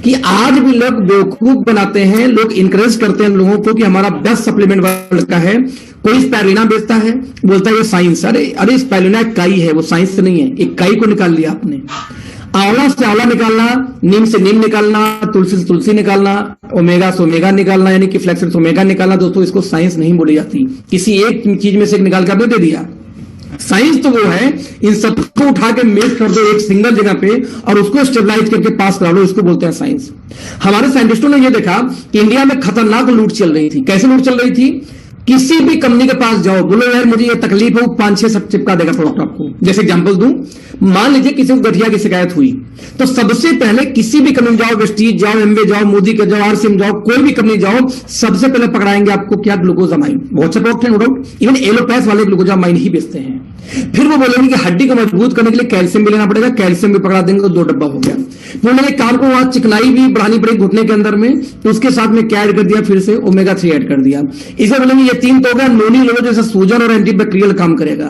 कि आज भी लोग बेवकूफ बनाते हैं, लोग इंकरेज करते हैं लोगों को कि हमारा बेस्ट सप्लीमेंट वर्ल्ड का है। कोई स्पाइरुलिना बेचता है, बोलता है ये साइंस। अरे स्पाइरुलिना एक काई है, वो साइंस से नहीं है। एक काई को निकाल लिया आपने, आंवला से आंवला निकालना, नीम से नीम निकालना, तुलसी से तुलसी निकालना, ओमेगा से ओमेगा निकालना, यानी कि फ्लेक्स से ओमेगा निकालना, दोस्तों इसको साइंस नहीं बोली जाती। किसी एक चीज में से एक निकाल के आपने दे दिया। साइंस तो वो है, इन सबको उठा के मेज कर दो एक सिंगल जगह पे और उसको स्टेबलाइज करके पास करा लो, इसको बोलते हैं साइंस। हमारे साइंटिस्टों ने ये देखा कि इंडिया में खतरनाक लूट चल रही थी। कैसे लूट चल रही थी, किसी भी कंपनी के पास जाओ, बोलो यार मुझे ये तकलीफ है, वो 5-6 सब चिपका देगा प्रोडक्ट आपको। जैसे एग्जांपल दूं, मान लीजिए किसी को गठिया की शिकायत हुई, तो सबसे पहले किसी भी कंपनी जाओ, वेस्टीज जाओ, एमवे जाओ, मोदी के जाओ, आरसीएम जाओ, कोई भी कंपनी जाओ, सबसे पहले पकड़ाएंगे आपको क्या, ग्लूकोजामाइन। बहुत से प्रोडक्ट है नो डाउट, इवन एलोपैथ वाले ग्लूकोजामाइन ही बेचते हैं। फिर वो बोलेंगे कि हड्डी को मजबूत करने के लिए कैल्शियम भी लेना पड़ेगा, कैल्शियम भी पकड़ा देंगे तो 2 डब्बा हो गया। फिर उन्होंने काम को वहां चिकनाई भी बढ़ानी पड़ेगी घुटने के अंदर में, तो उसके साथ में क्या ऐड कर दिया, फिर से ओमेगा 3 ऐड कर दिया। इसे बोलेंगे ये 3 तो हो गया, नोनी लोगों जैसे सूजन और एंटीबैक्टीरियल काम करेगा।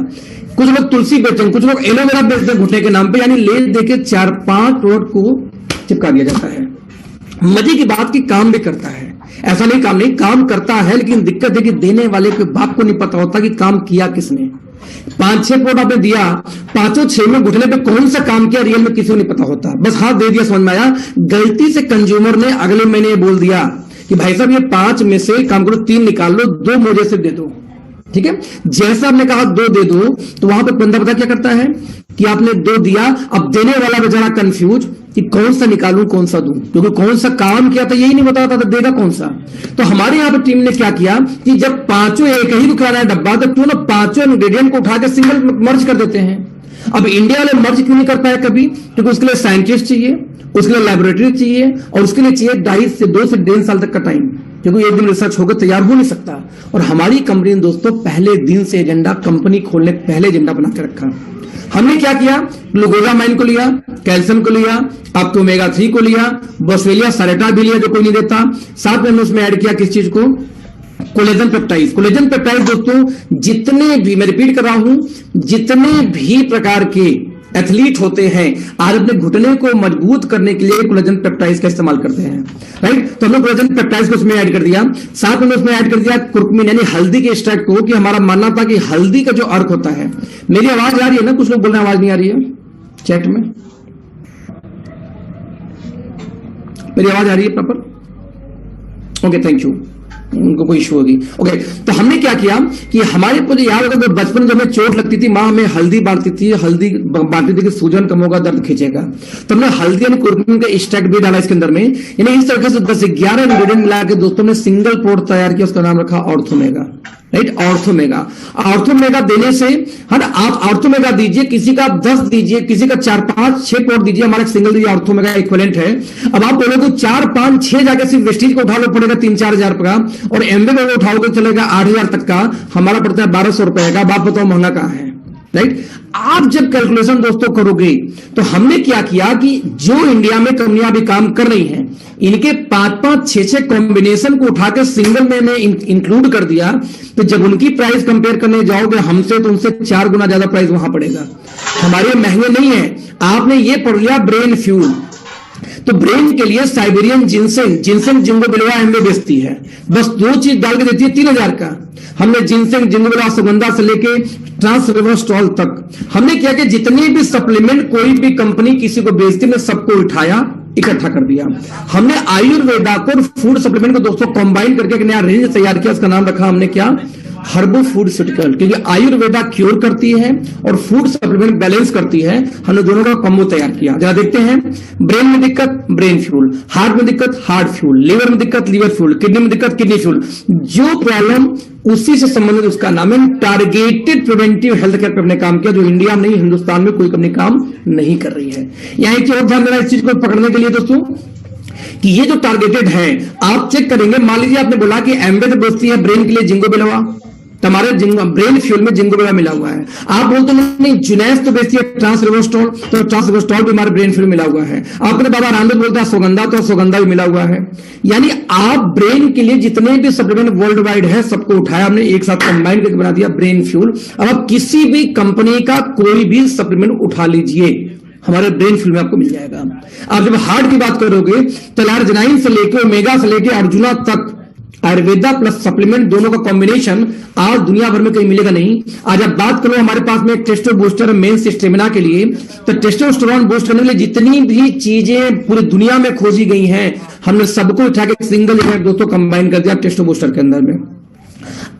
कुछ लोग तुलसी बेचेंगे, कुछ लोग एलोवेरा बेचते हैं घुटने के नाम पे, यानी ले देके 4-5 प्रोडक्ट को चिपका दिया जाता है। मजे की बात की काम भी करता है, ऐसा नहीं काम नहीं, काम करता है, लेकिन दिक्कत है कि देने वाले के बाप को नहीं पता होता कि काम किया किसने। 5-6 प्रोडक्ट आपने दिया, 5-6 में घुटने पे कौन सा काम किया रियल में किसी को नहीं पता होता, बस हाथ दे दिया, समझ में आया। गलती से कंज्यूमर ने अगले महीने ये बोल दिया कि भाई साहब ये 5 में से काम करो 3 निकाल लो, 2 मुझे से दे दो, ठीक है। जैसा आपने कहा 2 दे दो, तो वहां पे बंदा पता क्या करता है कि आपने 2 दिया, अब देने वाला बेचारा कंफ्यूज कि कौन सा निकालूं कौन सा दूं, क्योंकि कौन सा काम किया था यही नहीं बताता था, देगा कौन सा। तो हमारे यहां पर टीम ने क्या किया कि जब 5 एक ही दिखा रहा है डब्बा, तो क्यों ना 5 इंग्रेडिएंट को उठा के सिंगल मर्ज कर देते हैं। अब इंडिया वाले मर्ज क्यों नहीं कर पाए कभी, क्योंकि उसके लिए साइंटिस्ट चाहिए, उसके लिए लैबोरेटरी चाहिए, और उसके लिए चाहिए 2 से 1.5 साल तक का टाइम, क्योंकि एक दिन रिसर्च होकर तैयार हो नहीं सकता। और हमारी कंपनी ने दोस्तों पहले दिन से एजेंडा, कंपनी खोलने पहले एजेंडा बना के रखा। हमने क्या किया, ग्लूकोजामाइन को लिया, कैल्शियम को लिया, आपको ओमेगा 3 को लिया, बॉसवेलिया सारेटा भी लिया जो कोई नहीं देता, साथ में हमने उसमें ऐड किया किस चीज को, कोलेजन पेप्टाइड। कोलेजन पेप्टाइड दोस्तों जितने भी, मैं रिपीट कर रहा हूं, जितने भी प्रकार के एथलीट होते हैं आज अपने घुटने को मजबूत करने के लिए कोलेजन पेप्टाइड्स का इस्तेमाल करते हैं, राइट। तो हमने कोलेजन पेप्टाइड्स को उसमें ऐड कर दिया, साथ में उसमें ऐड कर दिया कुर्कुमिन यानी हल्दी के एक्सट्रैक्ट को, कि हमारा मानना था कि हल्दी का जो अर्क होता है। मेरी आवाज आ रही है ना, कुछ लोग बोल रहे हैं आवाज नहीं आ रही है चैट में, मेरी आवाज आ रही है प्रॉपर, ओके थैंक यू, उनको कोई इशू होगी, ओके। तो हमने क्या किया कि हमारे को याद होगा कि बचपन जब हमें चोट लगती थी, माँ हमें हल्दी बांटती थी, हल्दी बांटती थी कि सूजन कम होगा, दर्द खींचेगा, तो हमने हल्दी यानी कुर्कुमिन का एक्सट्रैक्ट भी डाला इसके अंदर में। यानी इस तरीके से 10-11 इंग्रेडिएंट मिला के दोस्तों ने सिंगल प्रोडक्ट तैयार किया, उसका नाम रखा ऑर्थोमेगा, राइट। ऑर्थोमेगा, ऑर्थोमेगा देने से, हर आप ऑर्थोमेगा दीजिए, किसी का 10 दीजिए, किसी का 4-5-6 प्रोडक्ट दीजिए, हमारा सिंगल दीजिए, ऑर्थोमेगा इक्विवेलेंट है। अब आप बोलोगे 4-5-6 जाके सिर्फ वेस्टीज को उठा लो पड़ेगा 3-4 हजार का, और एमवे में उठाओगे चलेगा 8,000 तक का, हमारा पड़ता है 1,200 रुपए का। आप बताओ महंगा कहां है, राइट। आप जब कैलकुलेशन दोस्तों करोगे, तो हमने क्या किया कि जो इंडिया में कंपनियां अभी काम कर रही हैं, इनके 5-5-6 कॉम्बिनेशन को उठा के सिंगल में इंक्लूड कर दिया, तो जब उनकी प्राइस कंपेयर करने जाओगे हमसे, तो उनसे 4 गुना ज्यादा प्राइस वहां पड़ेगा। हमारे महंगे नहीं है। आपने ये पढ़ लिया ब्रेन फ्यूल, तो ब्रेन के लिए साइबेरियन जिनसेंग, जिनसेंग जिंगो बिलवा एमवे बेचती है, बस 2 चीज डाल के देती है 3,000 का। हमने जिनसेंग जिंगो बिलवा सुगंधा से लेके ट्रांसरेवोस्टॉल तक, हमने क्या कि जितने भी सप्लीमेंट कोई भी कंपनी किसी को बेचती, ने सबको उठाया, इकट्ठा कर दिया। हमने आयुर्वेदा को फूड सप्लीमेंट को दोस्तों कंबाइन करके एक नया रेंज तैयार किया, उसका नाम रखा हमने क्या, हर्बो फूड सुटिकल, क्योंकि आयुर्वेदा क्योर करती है और फूड सप्लीमेंट बैलेंस करती है। हमने दोनों का कॉम्बो तैयार किया। जरा देखते हैं, ब्रेन में दिक्कत ब्रेन फ्यूल, हार्ट में दिक्कत हार्ट फ्यूल, लिवर में दिक्कत लिवर फ्यूल, किडनी में दिक्कत किडनी फ्यूल। जो प्रॉब्लम उसी से संबंधित उसका नाम है टारगेटेड प्रिवेंटिव हेल्थ केयर पे हमने काम किया, जो इंडिया में नहीं हिंदुस्तान में कोई कंपनी काम नहीं कर रही है। यहां एक और ध्यान देना इस चीज को पकड़ने के लिए दोस्तों, कि ये जो टारगेटेड है आप चेक करेंगे। मान लीजिए आपने बोला कि एम्बेड दोस्ती है ब्रेन के लिए जिंगो बिलवा, तुम्हारे ब्रेन फ्यूल में जिंगो बिलवा मिला हुआ है। आप बोलते नहीं जुनैस तो बेचती है ट्रांसरिबोस्टॉल, तो ट्रांसरिबोस्टॉल भी हमारे ब्रेन फ्यूल मिला हुआ है। आपने बाबा रामदेव बोलता है सुगंधा, तो सुगंधा भी मिला हुआ है। यानी आप ब्रेन के लिए जितने भी सप्लीमेंट वर्ल्ड वाइड है सबको उठाया हमने, एक साथ कंबाइन करके बना दिया ब्रेन फ्यूल। अब आप किसी भी कंपनी का कोई भी सप्लीमेंट उठा लीजिए, हमारे ब्रेन फ्यूल में आपको मिल जाएगा। आप जब हार्ट की बात करोगे तो लार्जिनाइन से लेकर ओमेगा से लेकर अर्जुना तक आयुर्वेदा प्लस सप्लीमेंट दोनों का कॉम्बिनेशन आज दुनिया भर में कहीं मिलेगा नहीं। आज आप बात करो, हमारे पास में एक टेस्टो बूस्टर मेन स्टेमिना के लिए, तो टेस्टोस्टेरोन बूस्ट करने के लिए जितनी भी चीजें पूरी दुनिया में खोजी गई हैं, हमने सबको उठा के सिंगल इफेक्ट दोस्तों कंबाइन कर दिया टेस्टो बूस्टर के अंदर में।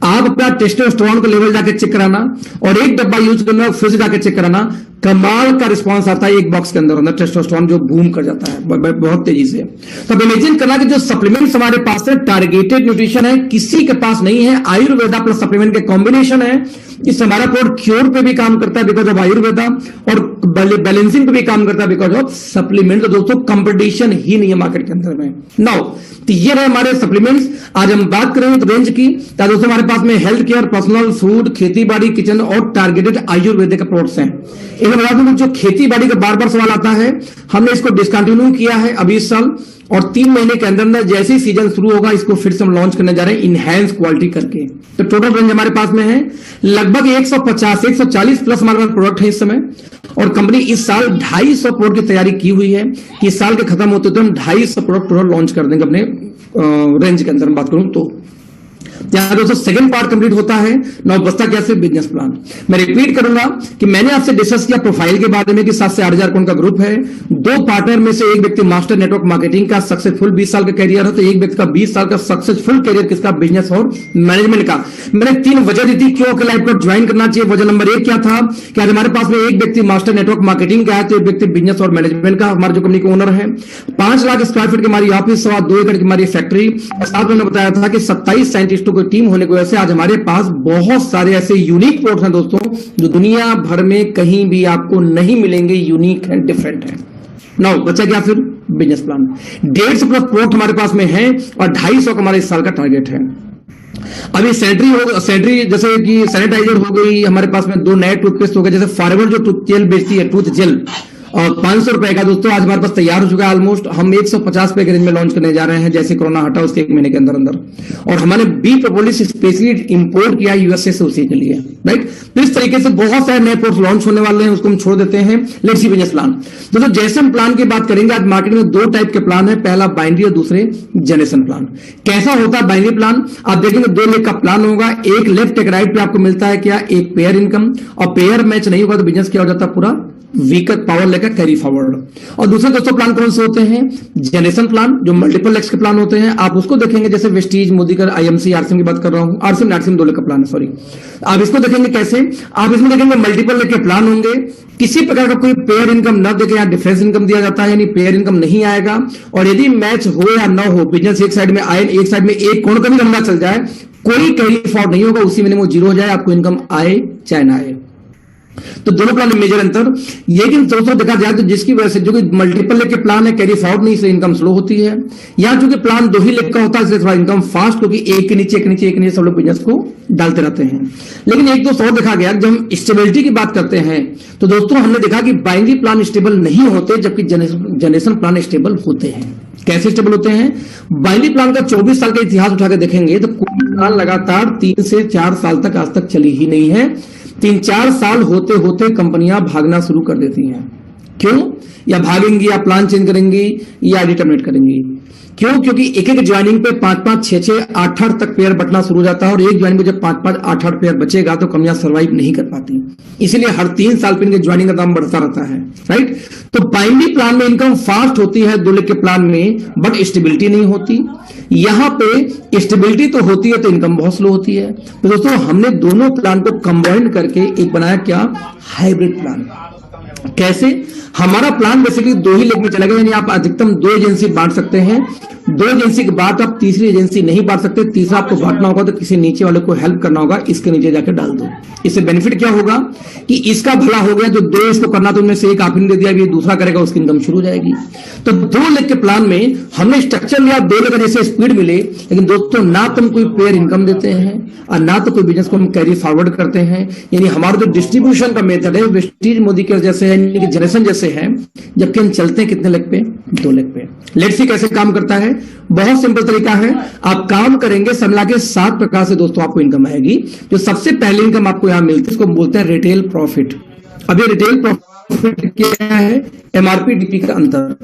आप अपना टेस्टोस्टेरोन का लेवल जाके चेक कराना और एक डब्बा यूज करना, फिर से जाके चेक कराना, कमाल का रिस्पांस आता है एक बॉक्स के अंदर टेस्टोस्टेरोन जो बूम कर जाता है बहुत तेजी से। तो इमेजिन करना कि जो सप्लीमेंट्स हमारे पास है टारगेटेड न्यूट्रिशन है, किसी के पास नहीं है, आयुर्वेदा प्लस सप्लीमेंट के कॉम्बिनेशन है। इससे हमारा प्रोडक्ट क्योर पे भी काम करता है बिकॉज ऑफ आयुर्वेदा, और बैलेंसिंग पे भी काम करता है बिकॉज ऑफ सप्लीमेंट। तो दोस्तों कंपटीशन ही नहीं है मार्केट के अंदर में। नाउ तो ये रहे हमारे सप्लीमेंट्स। आज हम बात करेंगे तो रेंज की, तो दोस्तों हमारे पास में हेल्थ केयर, पर्सनल, फूड, खेती बाड़ी, किचन और टारगेटेड आयुर्वेदिक प्रोडक्ट्स हैं। एक बता दूं, जो खेती बाड़ी का बार बार सवाल आता है, हमने इसको डिसकंटिन्यू किया है अभी इस साल, और 3 महीने के अंदर अंदर जैसे ही सीजन शुरू होगा इसको फिर से हम लॉन्च करने जा रहे हैं इनहैंस क्वालिटी करके। तो टोटल रेंज हमारे पास में है लगभग 150-140 प्लस हमारे पास प्रोडक्ट है इस समय, और कंपनी इस साल 250 प्रोडक्ट की तैयारी की हुई है कि इस साल के खत्म होते तो हम 250 प्रोडक्ट टोटल लॉन्च कर देंगे अपने रेंज के अंदर बात करूं तो। यहां दोस्तों सेकंड पार्ट कंप्लीट होता है, नौ बस्ता कैसे बिजनेस प्लान। मैं रिपीट करूंगा कि मैंने आपसे डिस्कस किया प्रोफाइल के बारे में कि 7 से 8,000 कौन का ग्रुप है। 2 पार्टनर में से एक व्यक्ति मास्टर नेटवर्क मार्केटिंग का सक्सेसफुल 20 साल का कैरियर है, तो एक व्यक्ति का 20 साल का सक्सेसफुल कैरियर किसका, बिजनेस और मैनेजमेंट का। मैंने 3 वजह दी थी क्यों लाइफ को ज्वाइन करना चाहिए। वजह नंबर 1 क्या था कि आज हमारे पास में एक व्यक्ति मास्टर नेटवर्क मार्केटिंग का है, तो एक व्यक्ति बिजनेस और मैनेजमेंट का हमारे जो कंपनी के ओनर है। 5 लाख स्क्वायर फीट की हमारी ऑफिस, 2 एकड़ की हमारी फैक्ट्री, साथ में बताया था कि 27 साइंटिस्टों की टीम होने की वजह से आज हमारे पास बहुत सारे ऐसे यूनिक प्रोडक्ट्स हैं दोस्तों जो दुनिया भर में कहीं भी आपको नहीं मिलेंगे, यूनिक है, डिफरेंट है। नाउ बचा क्या फिर बिजनेस प्लान। 150 प्लस प्रोडक्ट हमारे पास में है और 250 का हमारे इस साल का टारगेट है। अभी सैनिटरी जैसे कि सैनिटाइजर हो गई, हमारे पास में 2 नए टूथपेस्ट हो गए, जैसे फॉरएवर जो टूथ जेल बेचती है, टूथ जेल, और 500 रुपए का दोस्तों आज हमारे पास तैयार हो चुका है ऑलमोस्ट। हम 150 रुपए के रेंज में लॉन्च करने जा रहे हैं जैसे कोरोना हटा उसके 1 महीने के अंदर अंदर। और हमने बी प्रोपोलिस स्पेशली इंपोर्ट किया यूएसए से उसी के लिए, राइट। तो इस तरीके से बहुत सारे नए प्रोडक्ट लॉन्च होने वाले हैं, उसको हम छोड़ देते हैं। Let's see business plan. दोस्तों जैसे हम प्लान की बात करेंगे, आज मार्केट में 2 टाइप के प्लान है, पहला बाइनरी और दूसरे जनरेशन प्लान। कैसा होता है बाइनरी प्लान, आप देखेंगे 2 लेग का प्लान होगा, एक लेफ्ट एक राइट पे आपको मिलता है क्या, एक पेयर इनकम, और पेयर मैच नहीं होगा तो बिजनेस क्या हो जाता है, पूरा वीकर पावर लेकर कैरी फॉरवर्ड। और दूसरे दोस्तों प्लान कौन से होते हैं, जनरेशन प्लान, जो मल्टीपल लेग्स के प्लान होते हैं। आप उसको देखेंगे जैसे वेस्टीज, मोदीकर, आईएमसी, आरसीएम की बात कर रहा हूं, आरसीएम 2 लेग का प्लान है, सॉरी। आप इसको देखेंगे कैसे, आप इसमें देखेंगे मल्टीपल लेग के प्लान होंगे, किसी प्रकार का कोई पेयर इनकम न देके यहाँ डिफरेंस इनकम दिया जाता है, यानी पेयर इनकम नहीं आएगा। और यदि मैच हो या ना हो, बिजनेस एक साइड में आए, एक साइड में एक कौन का भी लंबा चल जाए, कोई कैरी फॉरवर्ड नहीं होगा, उसी मिनिमम 0 हो जाए, आपको इनकम आए चाहे ना आए। तो दोनों प्लान में मेजर अंतर। लेकिन दोस्तों देखा जाए तो जिसकी वजह से जो कि मल्टीपल लेग के प्लान है, कैरी फॉरवर्ड नहीं, इसलिए इनकम स्लो होती है। या चूंकि प्लान 2 ही लेग का होता है, इसलिए थोड़ा इनकम फास्ट, क्योंकि एक के नीचे सब लोग बिजनेस को डालते रहते हैं। लेकिन एक दोस्त और देखा गया, जब हम स्टेबिलिटी की बात करते हैं तो दोस्तों हमने देखा कि बाइनरी प्लान स्टेबल नहीं होते, जबकि जनरेशन प्लान स्टेबल होते हैं। कैसे स्टेबल होते हैं, बाइनरी प्लान का 24 साल का इतिहास उठा के देखेंगे तो कोई प्लान लगातार 3 से 4 साल तक आज तक चली ही नहीं है। 3-4 साल होते होते कंपनियां भागना शुरू कर देती हैं। क्यों, या भागेंगी या प्लान चेंज करेंगी या डिटर्मिनेट करेंगी। क्यों, क्योंकि एक ज्वाइनिंग पे 5-5, 6-6, 8-8 तक पेयर बटना शुरू हो जाता है, और एक ज्वाइनिंग पे जब 5-5, 8-8 पेयर बचेगा तो कंपनियां सर्वाइव नहीं कर पाती। इसीलिए हर 3 साल पे इनके ज्वाइनिंग का दाम बढ़ता रहता है, राइट। तो बाइनरी प्लान में इनकम फास्ट होती है 2 लाख के प्लान में, बट स्टेबिलिटी नहीं होती। यहां पे स्टेबिलिटी तो होती है तो इनकम बहुत स्लो होती है। तो दोस्तों हमने दोनों प्लान को कंबाइन करके एक बनाया क्या, हाइब्रिड प्लान। कैसे? हमारा प्लान बेसिकली 2 ही लेग में चला गया, यानी आप अधिकतम 2 एजेंसी बांट सकते हैं। 2 एजेंसी के बाद आप तीसरी एजेंसी नहीं बांट सकते। तीसरा आपको बांटना होगा तो किसी नीचे वाले को हेल्प करना होगा, इसके नीचे जाकर डाल दो। इससे बेनिफिट क्या होगा कि इसका भला हो गया, जो 2 इसको करना तो उनमें से एक आपने दे दिया, ये दूसरा करेगा, उसकी इनकम शुरू हो जाएगी। तो 2 लेग के प्लान में हमने स्ट्रक्चर लिया 2 लेग जैसे स्पीड मिले, लेकिन दोस्तों ना तुम कोई पेयर इनकम देते हैं और ना तो कोई बिजनेस को हम कैरी फॉरवर्ड करते हैं। यानी हमारा जो डिस्ट्रीब्यूशन का मेथड है वेस्टीज मोदी के जैसे है, यानी कि जनरेशन जैसे है, जबकि हम चलते हैं कितने लेग पे, 2 लेग पे। लेट्स सी कैसे काम करता है। बहुत सिंपल तरीका है, आप काम करेंगे सब मिला के 7 प्रकार से दोस्तों आपको इनकम आएगी। जो सबसे पहले इनकम आपको यहां मिलती है उसको बोलते हैं रिटेल प्रॉफिट। अब ये रिटेल प्रॉफिट क्या है, एमआरपी डीपी का अंतर।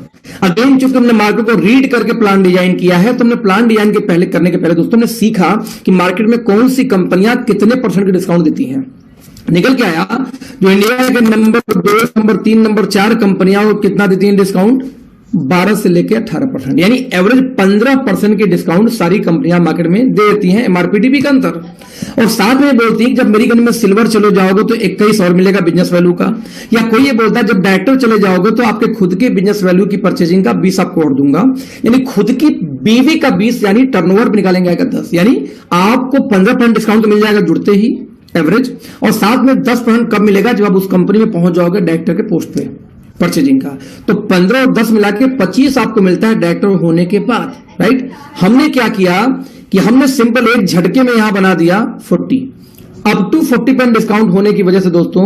अगेन चूंकि हमने मार्केट को रीड करके प्लान डिजाइन किया है, तो हमने प्लान डिजाइन के पहले करने के पहले दोस्तों ने सीखा कि मार्केट में कौन सी कंपनियां कितने % के डिस्काउंट देती हैं। निकल के आया जो इंडिया के नंबर 2, नंबर 3, नंबर 4 कंपनियां वो कितना देती हैं डिस्काउंट, 12 से लेकर 18%, यानी एवरेज 15% के डिस्काउंट सारी कंपनियां मार्केट में दे देती हैं, एमआरपीडीपी का अंतर। और साथ में बोलती है कि जब मेरी कंपनी में सिल्वर चले जाओगे तो 21 और मिलेगा बिजनेस वैल्यू का। या कोई ये बोलता है जब डायरेक्टर चले जाओगे तो आपके खुद के बिजनेस वैल्यू की परचेजिंग का 20 आपको और दूंगा, यानी खुद की बीवी का 20, यानी टर्नओवर पे निकालेंगे आएगा 10, यानी आपको 15% डिस्काउंट मिल जाएगा जुड़ते ही एवरेज। और साथ में 10% कब मिलेगा जब आप उस कंपनी में पहुंच जाओगे डायरेक्टर के पोस्ट पे परचेजिंग का। तो 15 और 10 मिला के 25 आपको मिलता है डायरेक्टर होने के बाद, राइट। हमने क्या किया कि हमने सिंपल एक झटके में यहां बना दिया 40, अप टू 40% डिस्काउंट होने की वजह से दोस्तों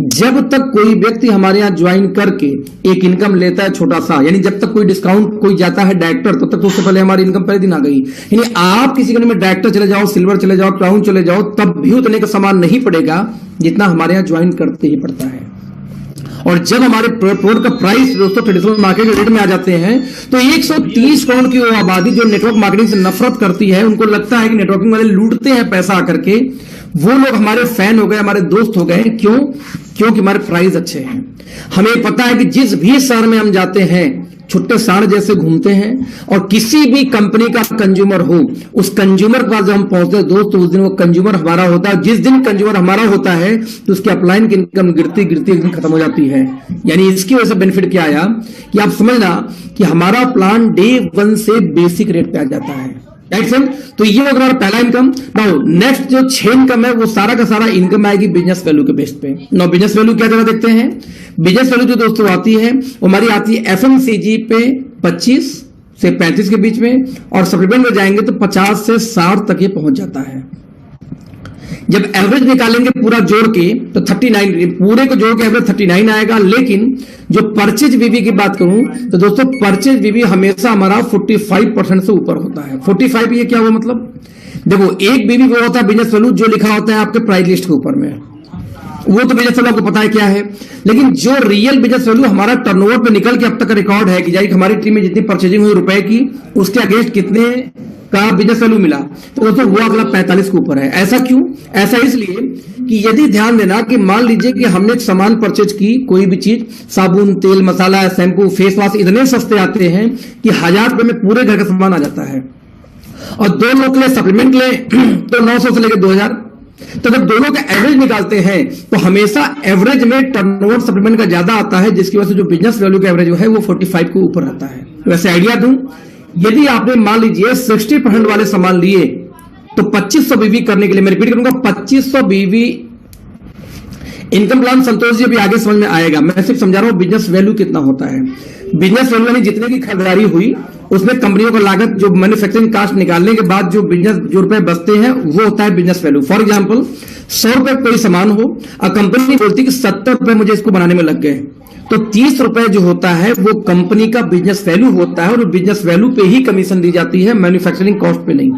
जब तक कोई व्यक्ति हमारे यहां ज्वाइन करके एक इनकम लेता है छोटा सा, यानी जब तक कोई डिस्काउंट कोई जाता है डायरेक्टर तब तक तो उससे पहले हमारी इनकम पहले दिन आ गई। यानी आप किसी कंपनी में डायरेक्टर चले जाओ, सिल्वर चले जाओ, क्राउन चले जाओ, तब भी उतने का सामान नहीं पड़ेगा जितना हमारे यहां ज्वाइन करते ही पड़ता है। और जब हमारे प्रोडक्ट का प्राइस दोस्तों ट्रेडिशनल मार्केट रेट में आ जाते हैं तो 130 करोड़ की वो आबादी जो नेटवर्क मार्केटिंग से नफरत करती है, उनको लगता है कि नेटवर्किंग वाले लूटते हैं पैसा आकर के, वो लोग हमारे फैन हो गए, हमारे दोस्त हो गए। क्यों? क्योंकि हमारे प्राइस अच्छे हैं। हमें पता है कि जिस भी शहर में हम जाते हैं छुट्टे सांड जैसे घूमते हैं, और किसी भी कंपनी का कंज्यूमर हो, उस कंज्यूमर के पास जब हम पहुंचते हैं दोस्त, उस दिन वो कंज्यूमर हमारा होता है। जिस दिन कंज्यूमर हमारा होता है तो उसकी अपलाइन की इनकम गिरती गिरती एक दिन खत्म हो जाती है। यानी इसकी वजह से बेनिफिट क्या आया कि आप समझना कि हमारा प्लान डे 1 से बेसिक रेट पे आ जाता है, राइट सर। तो ये होगा हमारा पहला इनकम। नाउ नेक्स्ट जो 6 इनकम है वो सारा का सारा इनकम आएगी बिजनेस वैल्यू के बेस पे। नाउ बिजनेस वैल्यू क्या जरा देखते हैं। बिजनेस वैल्यू जो दोस्तों आती है वो हमारी आती है एफएमसीजी पे 25 से 35 के बीच में, और सप्लीमेंट में जाएंगे तो 50 से 60 तक ये पहुंच जाता है। जब एवरेज निकालेंगे पूरा जोड़ के तो 39, पूरे को जोड़ के एवरेज 39 आएगा। लेकिन जो परचेज वीवी की बात करूं तो दोस्तों परचेज वीवी हमेशा हमारा 45% से ऊपर होता है। 45 ये क्या हुआ मतलब, देखो एक बीवी वो होता है बिजनेस वैल्यू जो लिखा होता है आपके प्राइस लिस्ट के ऊपर में, वो तो बिजनेस वैल्यू आपको पता है क्या है। लेकिन जो रियल बिजनेस वैल्यू हमारा टर्नओवर पे निकल के अब तक का रिकॉर्ड है कि जाए हमारी टीम में जितनी परचेजिंग हुई रुपए की, उसके अगेंस्ट कितने का बिजनेस वैल्यू मिला, तो दोस्तों वो अगला 45 के ऊपर है। ऐसा क्यों? ऐसा इसलिए कि यदि ध्यान देना कि मान लीजिए कि हमने एक सामान परचेज की, कोई भी चीज, साबुन, तेल, मसाला, शैम्पू, फेस वॉश इतने सस्ते आते हैं कि 1000 रुपए में पूरे घर का सामान आ जाता है, और 2 लोग के लिए सप्लीमेंट ले तो 900 से लेकर 2000। तो जब दोनों का एवरेज निकालते हैं तो हमेशा एवरेज में टर्नओवर सप्लीमेंट का ज्यादा आता है, जिसकी वजह से जो बिजनेस वैल्यू का एवरेज है वो 45 के ऊपर आता है। वैसे आइडिया दूं, यदि आपने मान लीजिए 60% वाले सामान लिए तो 2500 बीवी करने के लिए, मैं रिपीट करूंगा, 2500 बीवी इनकम प्लान संतोष जी अभी आगे समझ में आएगा। मैं सिर्फ समझा रहा हूं बिजनेस वैल्यू कितना होता है। बिजनेस वैल्यू यानी जितने की खरीदारी हुई उसमें कंपनियों का लागत जो मैन्युफैक्चरिंग कास्ट निकालने के बाद जो बिजनेस जो रुपए बचते हैं वो होता है बिजनेस वैल्यू। फॉर एग्जांपल 100 रुपए कोई सामान हो और कंपनी बोलती कि 70 रुपए मुझे इसको बनाने में लग गए, तो 30 रुपए जो होता है वो कंपनी का बिजनेस वैल्यू होता है, और बिजनेस वैल्यू पे ही कमीशन दी जाती है, मैन्युफैक्चरिंग कॉस्ट पे नहीं।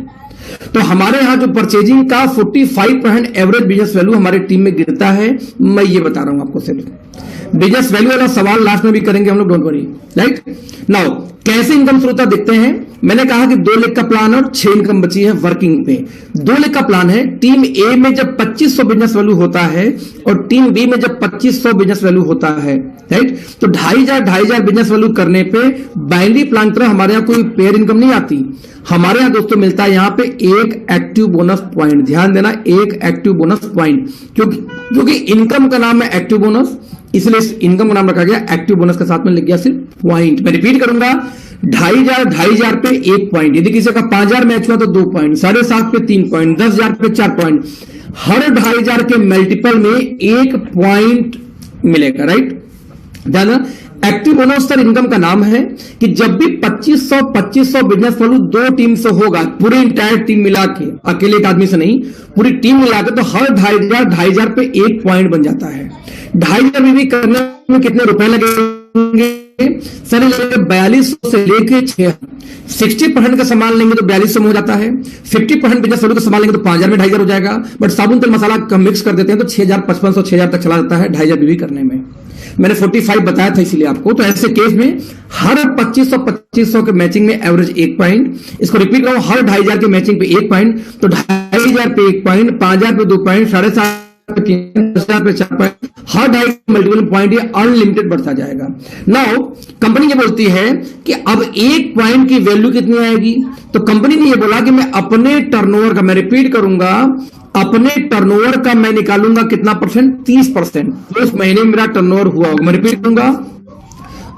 तो हमारे यहां जो परचेजिंग का 45% एवरेज बिजनेस वैल्यू हमारी टीम में गिरता है। मैं ये बता रहा हूं आपको सिर्फ बिजनेस वैल्यू वाला सवाल लास्ट में भी करेंगे हम लोग, डोंट वरी, राइट। नाउ कैसे इनकम स्रोत दिखते हैं? मैंने कहा कि 2 लाख का प्लान और 6 इनकम बची है वर्किंग पे। 2 लाख का प्लान है, टीम ए में जब 2500 बिजनेस वैल्यू होता है और टीम बी में जब 2500 बिजनेस वैल्यू होता है, राइट? तो 2500 बिजनेस वैल्यू करने पे बाइनरी प्लान तरह हमारे यहां कोई पेयर इनकम नहीं आती। हमारे यहां दोस्तों मिलता है यहां पे एक एक्टिव बोनस पॉइंट। ध्यान देना, एक एक्टिव बोनस पॉइंट, क्योंकि इनकम का नाम है एक्टिव बोनस, इसलिए इस इनकम का नाम रखा गया एक्टिव बोनस के साथ में लिख गया सिर्फ पॉइंट। मैं रिपीट करूंगा, 2500 पे 1 पॉइंट, यदि किसी का 5000 मैच हुआ तो 2 पॉइंट, 7.5 पे 3 पॉइंट, 10,000 पे 4 पॉइंट, हर 2500 के मल्टीपल में 1 पॉइंट मिलेगा, राइट? ध्यान, एक्टिव बोनस सर इनकम का नाम है कि जब भी 2500 बिजनेस वैल्यू 2 टीम से होगा, पूरी इंटायर टीम मिला के, अकेले एक आदमी से नहीं, पूरी टीम मिला के, तो हर 2500 पे 1 पॉइंट बन जाता है। 2500 भी करने में कितने रुपए लगेंगे सर? 4200 से लेके 60% का सामान लेंगे तो 4200 में हो जाता है। 50% बिजनेस वैल्यू का सामान लेंगे तो 5000 में 2500 हो जाएगा। बट साबुन तेल मसाला कम मिक्स कर देते हैं तो 6000, 5500, 6000 तक चला जाता है 2500 भी करने में। मैंने 45 बताया था इसीलिए आपको। तो ऐसे केस में हर 2500 के मैचिंग में एवरेज 1 पॉइंट। इसको रिपीट करो, हर 2500 के मैचिंग पे 1 पॉइंट, तो 2500 पे 1 पॉइंट, 5000 पे 2 पॉइंट, 7,500 पे 3, 10,000 पे 4 पॉइंट, हर 2.5 मल्टीपल पॉइंट ये अनलिमिटेड बढ़ता जाएगा। नाउ कंपनी ये बोलती है कि अब 1 पॉइंट की वैल्यू कितनी आएगी? तो कंपनी ने ये बोला कि मैं अपने टर्नओवर का, मैं रिपीट करूंगा, अपने टर्नओवर का मैं निकालूंगा कितना परसेंट? 30%। उस महीने मेरा टर्नओवर हुआ होगा, मैं रिपीट करूंगा,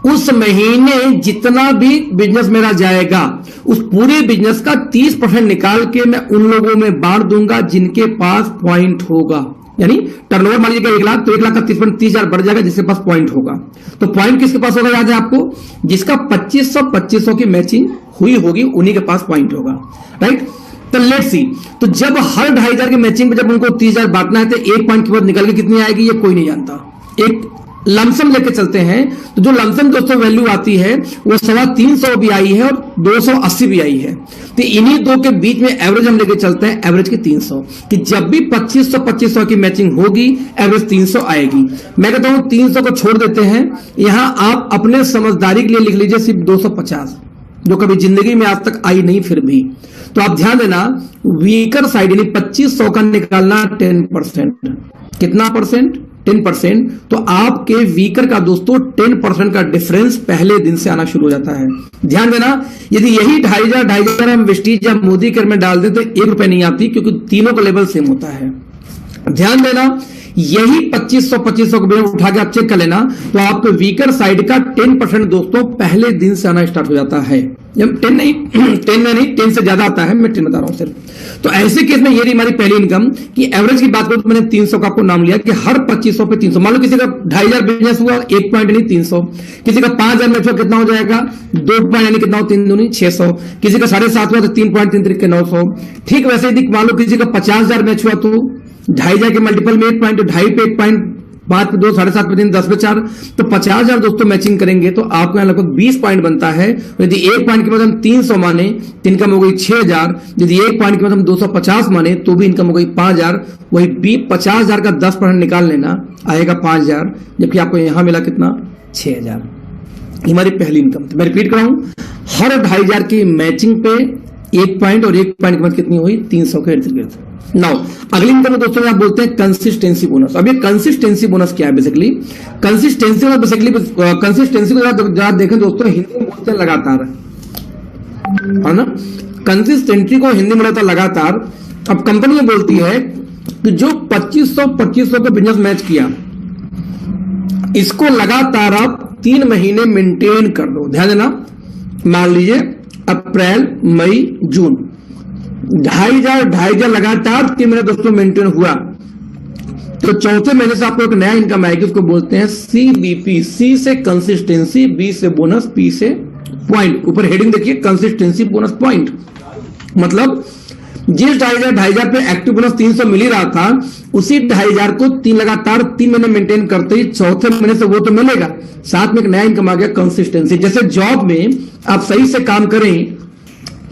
उस महीने जितना भी बिजनेस मेरा जाएगा उस पूरे बिजनेस का 30% निकाल के मैं उन लोगों में बांट दूंगा जिनके पास पॉइंट होगा। यानी टर्नओवर मान लीजिएगा 1 लाख, तो 1 लाख का 30,000 बढ़ जाएगा जिसके पास पॉइंट होगा। तो पॉइंट किसके पास होगा याद है आपको? जिसका 2500 की मैचिंग हुई होगी उन्हीं के पास पॉइंट होगा, राइट? तो लेट्स सी, तो जब हर 2500 की मैचिंग पे जब उनको 30,000 बांटना है तो 1 पॉइंट की बात निकल के कितनी आएगी ये कोई नहीं जानता। एक लमसम लेके चलते हैं, तो जो लमसम दोस्तों वैल्यू आती है वो 350 भी आई है और 280 भी आई है। तो इन्हीं दो के बीच में एवरेज हम लेके चलते हैं, एवरेज की 300, कि जब भी 2500 की मैचिंग होगी एवरेज 300 आएगी। मैं कहता हूं 300 को छोड़ देते हैं, यहां आप अपने समझदारी के लिए लिख लीजिए सिर्फ 250, जो कभी जिंदगी में आज तक आई नहीं। फिर भी तो आप ध्यान देना, वीकर साइड यानी 2500 का निकालना 10%, कितना परसेंट? 10%। तो आपके वीकर का दोस्तों 10% का डिफरेंस पहले दिन से आना शुरू हो जाता है। ध्यान देना, यदि यही 2500 हम वेस्टीज या मोदी कर में डाल दें तो 1 रुपए नहीं आती, क्योंकि तीनों का लेवल सेम होता है। ध्यान देना, यही 2500 को भी उठा के आप चेक कर लेना, तो आपको वीकर साइड का 10% दोस्तों पहले दिन से आना स्टार्ट हो जाता है। 10 से ज्यादा आता है, मैं 10 बता रहा हूं सिर्फ। तो ऐसे केस में ये रही हमारी पहली इनकम की एवरेज की बात करूं तो मैंने 300 का आपको नाम लिया कि हर 2500 पे 300। मान लो किसी का 2500 बिजनेस हुआ, 1 पॉइंट नहीं 300। किसी का 5000 मैच हुआ, कितना हो जाएगा? 2 पॉइंट यानी कितना हो? 3 दूनी 600। किसी का 7.5 हुआ तो 3 पॉइंट 3 तरीके 900। ठीक वैसे यदि मान लो किसी का 50,000 मैच हुआ तो 2500 के मल्टीपल में 1 पॉइंट, 2.5 पे 1 पॉइंट, 5 पे 2, 7.5 पे 3, 10 पे 4, तो 50,000 दोस्तों मैचिंग करेंगे तो आपको यहां लगभग 20 पॉइंट बनता है। यदि 1 पॉइंट के बाद हम 300 माने तो इनकम हो गई 6,000। यदि 1 पॉइंट के बाद हम 250 माने तो भी इनकम हो गई 5,000। वही 50,000 का 10% निकाल लेना, आएगा 5,000, जबकि आपको यहां मिला कितना? 6,000। हमारी पहली इनकम। तो मैं रिपीट कराऊं, हर 2500 की मैचिंग पे 1 पॉइंट और 1 पॉइंट की बात कितनी हुई? 300 के इर्द गिर्द। नाउ अगली इनकम दोस्तों आप बोलते हैं कंसिस्टेंसी बोनस। अब ये कंसिस्टेंसी बोनस क्या है? बेसिकली कंसिस्टेंसी को जरा देखें दोस्तों, हिंदी में बोलते हैं लगातार, है ना? कंसिस्टेंसी को हिंदी में लगातार लगातार। अब कंपनी ये बोलती है कि जो 2500 का बिजनेस मैच किया, इसको लगातार आप 3 महीने मेंटेन कर दो। ध्यान देना, मान लीजिए अप्रैल, मई, जून, 2500 लगातार 3 महीने दोस्तों मेंटेन हुआ, तो चौथे महीने से आपको एक नया इनकम आएगी, उसको बोलते हैं CBP। C से कंसिस्टेंसी, B से बोनस, P से पॉइंट। ऊपर हेडिंग देखिए, कंसिस्टेंसी बोनस पॉइंट। मतलब जिस 2500 पे एक्टिव बोनस 300 मिल ही रहा था, उसी 2500 को लगातार 3 महीने मेंटेन करते ही चौथे महीने से वो तो मिलेगा, साथ में एक नया इनकम आ गया, कंसिस्टेंसी। जैसे जॉब में आप सही से काम करें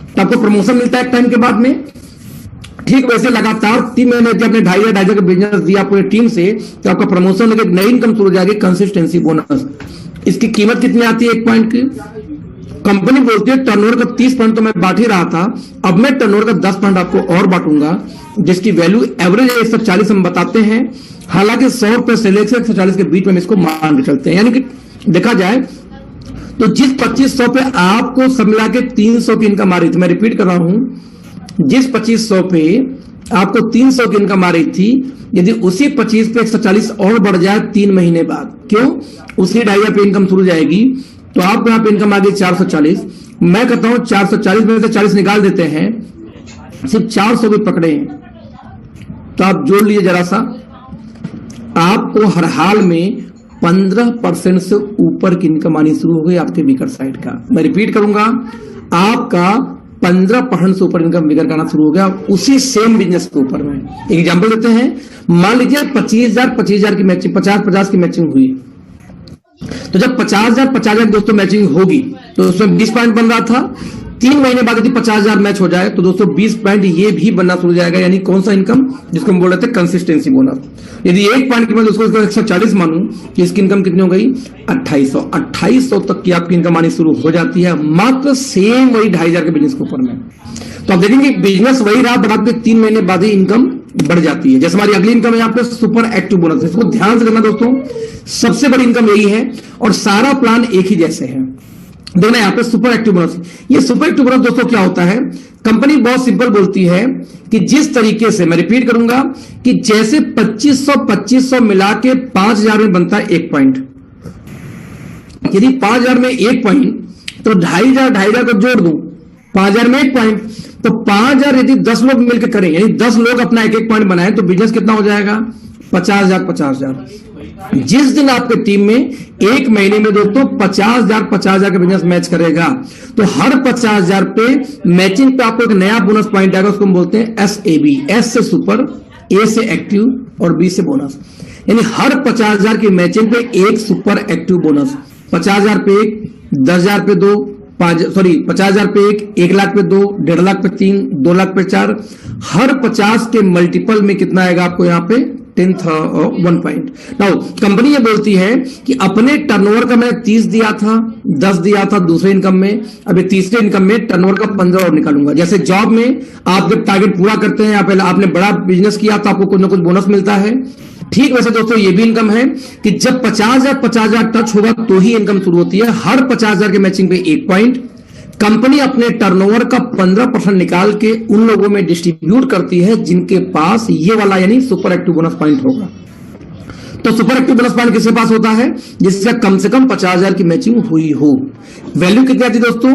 तो आपको प्रमोशन मिलता है एक टाइम के बाद में, ठीक वैसे लगातार 3 महीने जब आपने 2500 का बिजनेस दिया पूरी टीम से, तो आपका प्रमोशन लगे, नई इनकम शुरू हो जाएगी, कंसिस्टेंसी बोनस। इसकी कीमत कितनी आती है 1 पॉइंट की? कंपनी बोलती है टर्नओवर का 30 पॉइंट तो मैं बांट ही रहा था, अब मैं टर्नओवर का 10 पॉइंट आपको और बांटूंगा, जिसकी वैल्यू एवरेज 140 हम बताते हैं। हालांकि 100 रुपए से लेकर 140 के बीच में इसको मान के चलते हैं। यानी कि देखा जाए तो जिस 2500 पे आपको सब मिला के 300 की इनकम आ रही थी, मैं रिपीट कर रहा हूं, जिस 2500 पे आपको 300 की इनकम आ रही थी, यदि उसी 25 पे 140 और बढ़ जाए 3 महीने बाद, क्यों, उसी 2.5 पे इनकम शुरू जाएगी, तो आपको यहां पे इनकम आ गई 440। मैं कहता हूं 440 में से 40 निकाल देते हैं, सिर्फ 400 भी पकड़े हैं तो आप जोड़ लीजिए जरा सा, आपको हर हाल में 15% से ऊपर की इनकम आनी शुरू हो गई आपके वीकर साइड का। मैं रिपीट करूंगा, आपका 15% से ऊपर इनकम वीकर का आना शुरू हो गया उसी सेम बिजनेस के ऊपर में। एक एग्जांपल देते हैं, मान लीजिए 25,000 की मैचिंग, 50 की मैचिंग हुई, तो जब 50,000 दोस्तों मैचिंग होगी तो उसमें 20 पॉइंट बन रहा था। 3 महीने बाद यदि 50,000 मैच हो जाए तो दोस्तों 20 पॉइंट ये भी बनना शुरू हो जाएगा। यानी कौन सा इनकम, जिसको हम बोल रहे थे कंसिस्टेंसी बोनस। यदि 1 पॉइंट की मैं उसको 140 मानूं कि इसकी इनकम कितनी हो गई 2800 तक की आपकी इनकम आनी शुरू हो जाती है, मात्र सेम वही 2,500 के बिजनेस के ऊपर में। तो आप देखेंगे बिजनेस वही रहा, बट आपके 3 महीने बाद ही इनकम बढ़ जाती है। जैसे हमारी अगली इनकम है यहाँ पे सुपर एक्टिव बोनस, इसको ध्यान से करना दोस्तों, सबसे बड़ी इनकम यही है और सारा प्लान एक ही जैसे है। देखना यहाँ पे सुपर एक्टिव बोनस, ये सुपर एक्टिव बोनस दोस्तों क्या होता है, कंपनी बहुत सिंपल बोलती है कि जिस तरीके से, मैं रिपीट करूंगा, कि जैसे 2500 मिला के 5,000 में बनता है 1 पॉइंट, यदि 5,000 में 1 पॉइंट तो 2,500 को जोड़ दूं, 5,000 में 1 पॉइंट, तो 5,000 यदि 10 लोग मिलकर करें, यानी 10 लोग अपना 1-1 पॉइंट बनाए तो बिजनेस कितना हो जाएगा 50,000। जिस दिन आपके टीम में 1 महीने में दोस्तों 50,000 का बिजनेस मैच करेगा, तो हर 50,000 पे मैचिंग पे आपको एक नया बोनस पॉइंट आएगा, उसको हम बोलते हैं SAB, S से सुपर, A से एक्टिव और B से बोनस। यानी हर 50,000 की मैचिंग पे एक सुपर एक्टिव बोनस, 50,000 पे 1, 10,000 पे 2, 50,000 पे 1 लाख पे 2, 1.5 लाख पे 3, 2 लाख पे 4, हर 50 के मल्टीपल में कितना आएगा आपको यहाँ पे 1 पॉइंट। नाउ कंपनी ये बोलती है कि अपने टर्नओवर का मैं 30 दिया था, 10 दिया था दूसरे इनकम में, अभी तीसरे इनकम में टर्नओवर का 15 और निकालूंगा। जैसे जॉब में आप जब टारगेट पूरा करते हैं, आपने बड़ा बिजनेस किया तो आपको कुछ ना कुछ बोनस मिलता है, ठीक वैसे दोस्तों ये भी इनकम है कि जब 50,000 टच होगा तो ही इनकम शुरू होती है। हर 50,000 के मैचिंग पे 1 पॉइंट कंपनी अपने टर्नओवर का 15% निकाल के उन लोगों में डिस्ट्रीब्यूट करती है जिनके पास ये वाला यानी सुपर एक्टिव बोनस पॉइंट होगा। तो सुपर एक्टिव बोनस पॉइंट किसके पास होता है, जिससे कम से कम 50,000 की मैचिंग हुई हो। वैल्यू कितनी आती है दोस्तों,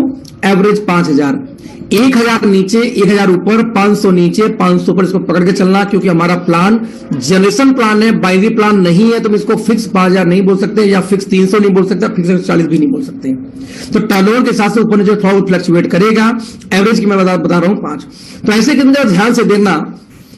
एवरेज 5,000, 1,000 नीचे 1,000 ऊपर, 500 नीचे 500 ऊपर, इसको पकड़ के चलना, क्योंकि हमारा प्लान जनरेशन प्लान है, बाइनरी प्लान नहीं है, तो हम इसको फिक्स 5,000 नहीं बोल सकते, या फिक्स 300 नहीं बोल सकते, फिक्स 140 भी नहीं बोल सकते। तो टर्नओवर के हिसाब से ऊपर नीचे थोड़ा फ्लक्चुएट करेगा, एवरेज की मैं बता रहा हूं 5। तो ऐसे कि ध्यान से देखना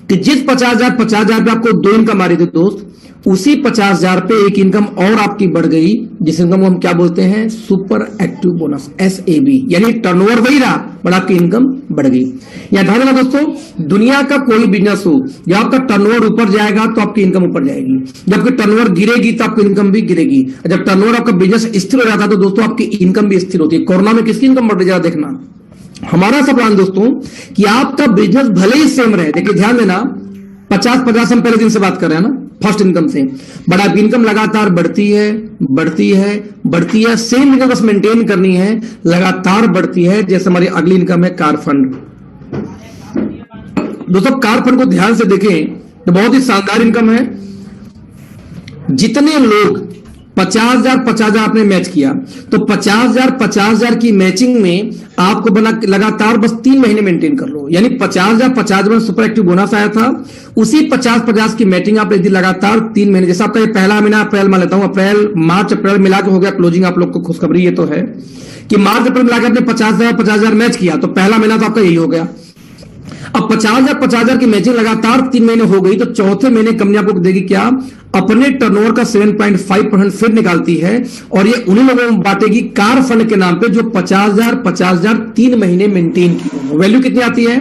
कि जिस 50,000 पे आपको 2 इनकम आ रही थी दोस्त, उसी 50,000 पे एक इनकम और आपकी बढ़ गई, जिस इनकम को हम क्या बोलते हैं सुपर एक्टिव बोनस, SAB। यानी टर्नओवर वही रहा पर आपकी इनकम बढ़ गई। या ध्यान देना दोस्तों, दुनिया का कोई बिजनेस हो, जब आपका टर्नओवर ऊपर जाएगा तो आपकी इनकम ऊपर जाएगी, जब आपकी टर्नओवर गिरेगी तो आपकी इनकम भी गिरेगी। जब टर्नओवर आपका बिजनेस स्थिर हो जाता है तो दोस्तों आपकी इनकम भी स्थिर होती है। कोरोना में किसकी इनकम बढ़ जाए, देखना हमारा सब प्लान दोस्तों कि आपका बिजनेस भले ही सेम रहे, देखिए ध्यान देना, 50 हम पहले दिन से बात कर रहे हैं ना, फर्स्ट इनकम से, बट आपकी इनकम लगातार बढ़ती है, सेम इनकम बस मेंटेन करनी है, लगातार बढ़ती है। जैसे हमारी अगली इनकम है कार फंड। दोस्तों कार फंड को ध्यान से देखें तो बहुत ही शानदार इनकम है। जितने लोग 50,000 आपने मैच किया, तो 50,000 की मैचिंग में आपको बना लगातार बस 3 महीने मेंटेन कर लो। यानी 50,000 में सुपर एक्टिव बोनस आया था, उसी 50 की मैचिंग आप यदि लगातार 3 महीने, जैसे आपका ये पहला महीना अप्रैल मान लेता हूं, मार्च अप्रैल मिला के हो गया क्लोजिंग। आप लोग को खुशखबरी ये तो है कि मार्च अप्रैल मिला के आपने 50,000 मैच किया, तो पहला महीना तो आपका यही हो गया। अब 50,000 की मैचिंग लगातार 3 महीने हो गई, तो चौथे महीने कंपनी आपको देगी क्या, अपने टर्नओवर का 7.5% फिर निकालती है, और ये उन्हीं लोगों में बांटेगी कार फंड के नाम पे जो 50,000 3 महीने मेंटेन की। वैल्यू कितनी आती है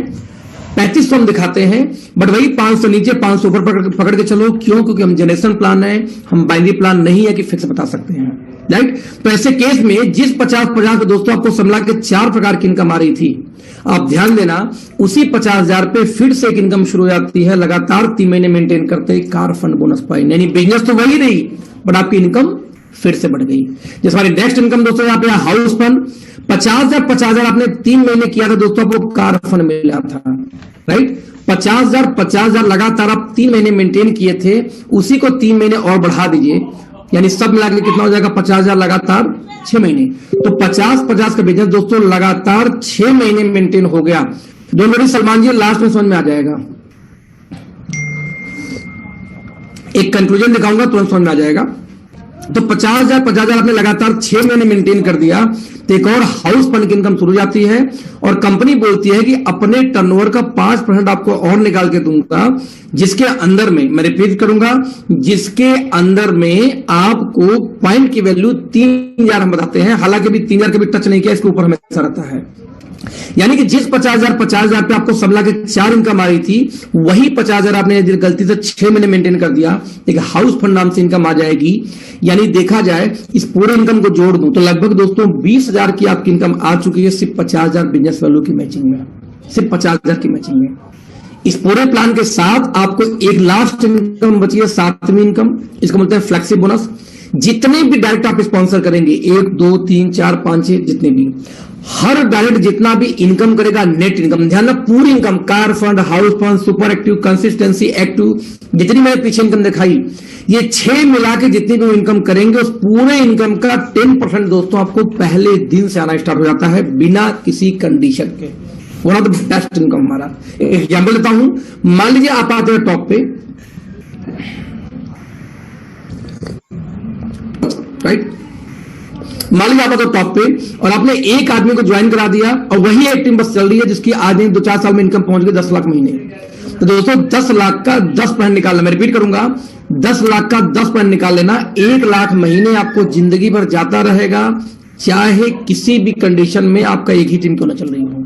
3500 हम दिखाते हैं, बट वही 500 नीचे 500 ऊपर पकड़ के चलो। क्यों? क्योंकि हम जनरेशन प्लान है, हम बाइनरी प्लान नहीं है कि फिक्स बता सकते हैं, राइट। तो ऐसे केस में जिस 50-50 पे दोस्तों आपको समला के 4 प्रकार की इनकम आ रही थी, आप ध्यान देना, उसी 50,000 पे फिर से एक इनकम शुरू हो जाती है लगातार 3 महीने मेंटेन करते कार फंड बोनस पॉइंट। यानी बिजनेस तो वही रही, बट आपकी इनकम फिर से बढ़ गई। जैसे हमारी नेक्स्ट इनकम दोस्तों यहाँ पे हाउस फंड 50,000 आपने 3 महीने किया था दोस्तों, आपको कार फंड मिला था, राइट। 50,000 लगातार आप 3 महीने मेंटेन किए थे, उसी को 3 महीने और बढ़ा दीजिए, यानी सब मिला के कितना हो जाएगा? 50,000 लगातार 6 महीने। तो 50-50 का बिजनेस दोस्तों लगातार 6 महीने मेंटेन हो गया। Don't worry Salman ji, last में समझ में आ जाएगा। एक कंक्लूजन दिखाऊंगा, तुरंत समझ में आ जाएगा। तो 50,000 आपने लगातार 6 महीने मेंटेन कर दिया, तो एक और हाउस फंड की इनकम शुरू हो जाती है, और कंपनी बोलती है कि अपने टर्नओवर का 5% आपको और निकाल के दूंगा, जिसके अंदर में, मैं रिपीट करूंगा, जिसके अंदर में आपको पॉइंट की वैल्यू 3,000 हम बताते हैं। हालांकि भी 3,000 कभी टच नहीं किया, इसके ऊपर हमेशा रहता है। यानी कि जिस 50,000 पे आपको समला के 4 इनकम आ रही थी, वही 50,000 आपने गलती से 6 महीने मेंटेन कर दिया, एक हाउस फंड नाम से इनकम आ जाएगी। यानी देखा जाए इस पूरे इनकम को जोड़ दूं तो लगभग दोस्तों 20,000 की आपकी इनकम आ चुकी है सिर्फ 50,000 बिजनेस वैल्यू की मैचिंग में, सिर्फ 50,000 की मैचिंग में। इस पूरे प्लान के साथ आपको एक लास्ट इनकम बची है, 7वीं इनकम, इसको बोलते हैं फ्लेक्सी बोनस। जितने भी डायरेक्ट आप स्पॉन्सर करेंगे, 1 2 3 4 5 6 जितने भी, हर डायरेक्ट जितना भी इनकम करेगा, नेट इनकम, ध्यान रखना, पूरी income, car fund, house fund, super active, consistency, active, जितनी मैंने पीछे इनकम दिखाई, ये 6 मिला के जितनी भी इनकम करेंगे, उस पूरे इनकम का 10% दोस्तों आपको पहले दिन से आना स्टार्ट हो जाता है, बिना किसी कंडीशन के। One of the best income हमारा। एग्जाम्पल देता हूं, मान लीजिए आप आते हैं टॉप पे, राइट, मान लीजिए आप आते हो टॉप पे और आपने एक आदमी को ज्वाइन करा दिया, और वही एक टीम बस चल रही है जिसकी आज 2-4 साल में इनकम पहुंच गई 10 लाख महीने। तो दोस्तों 10 लाख का 10% निकालना, मैं रिपीट करूंगा, 10 लाख का 10% निकाल लेना, 1 लाख महीने आपको जिंदगी भर जाता रहेगा, चाहे किसी भी कंडीशन में आपका एक ही टीम क्यों ना चल रही हो।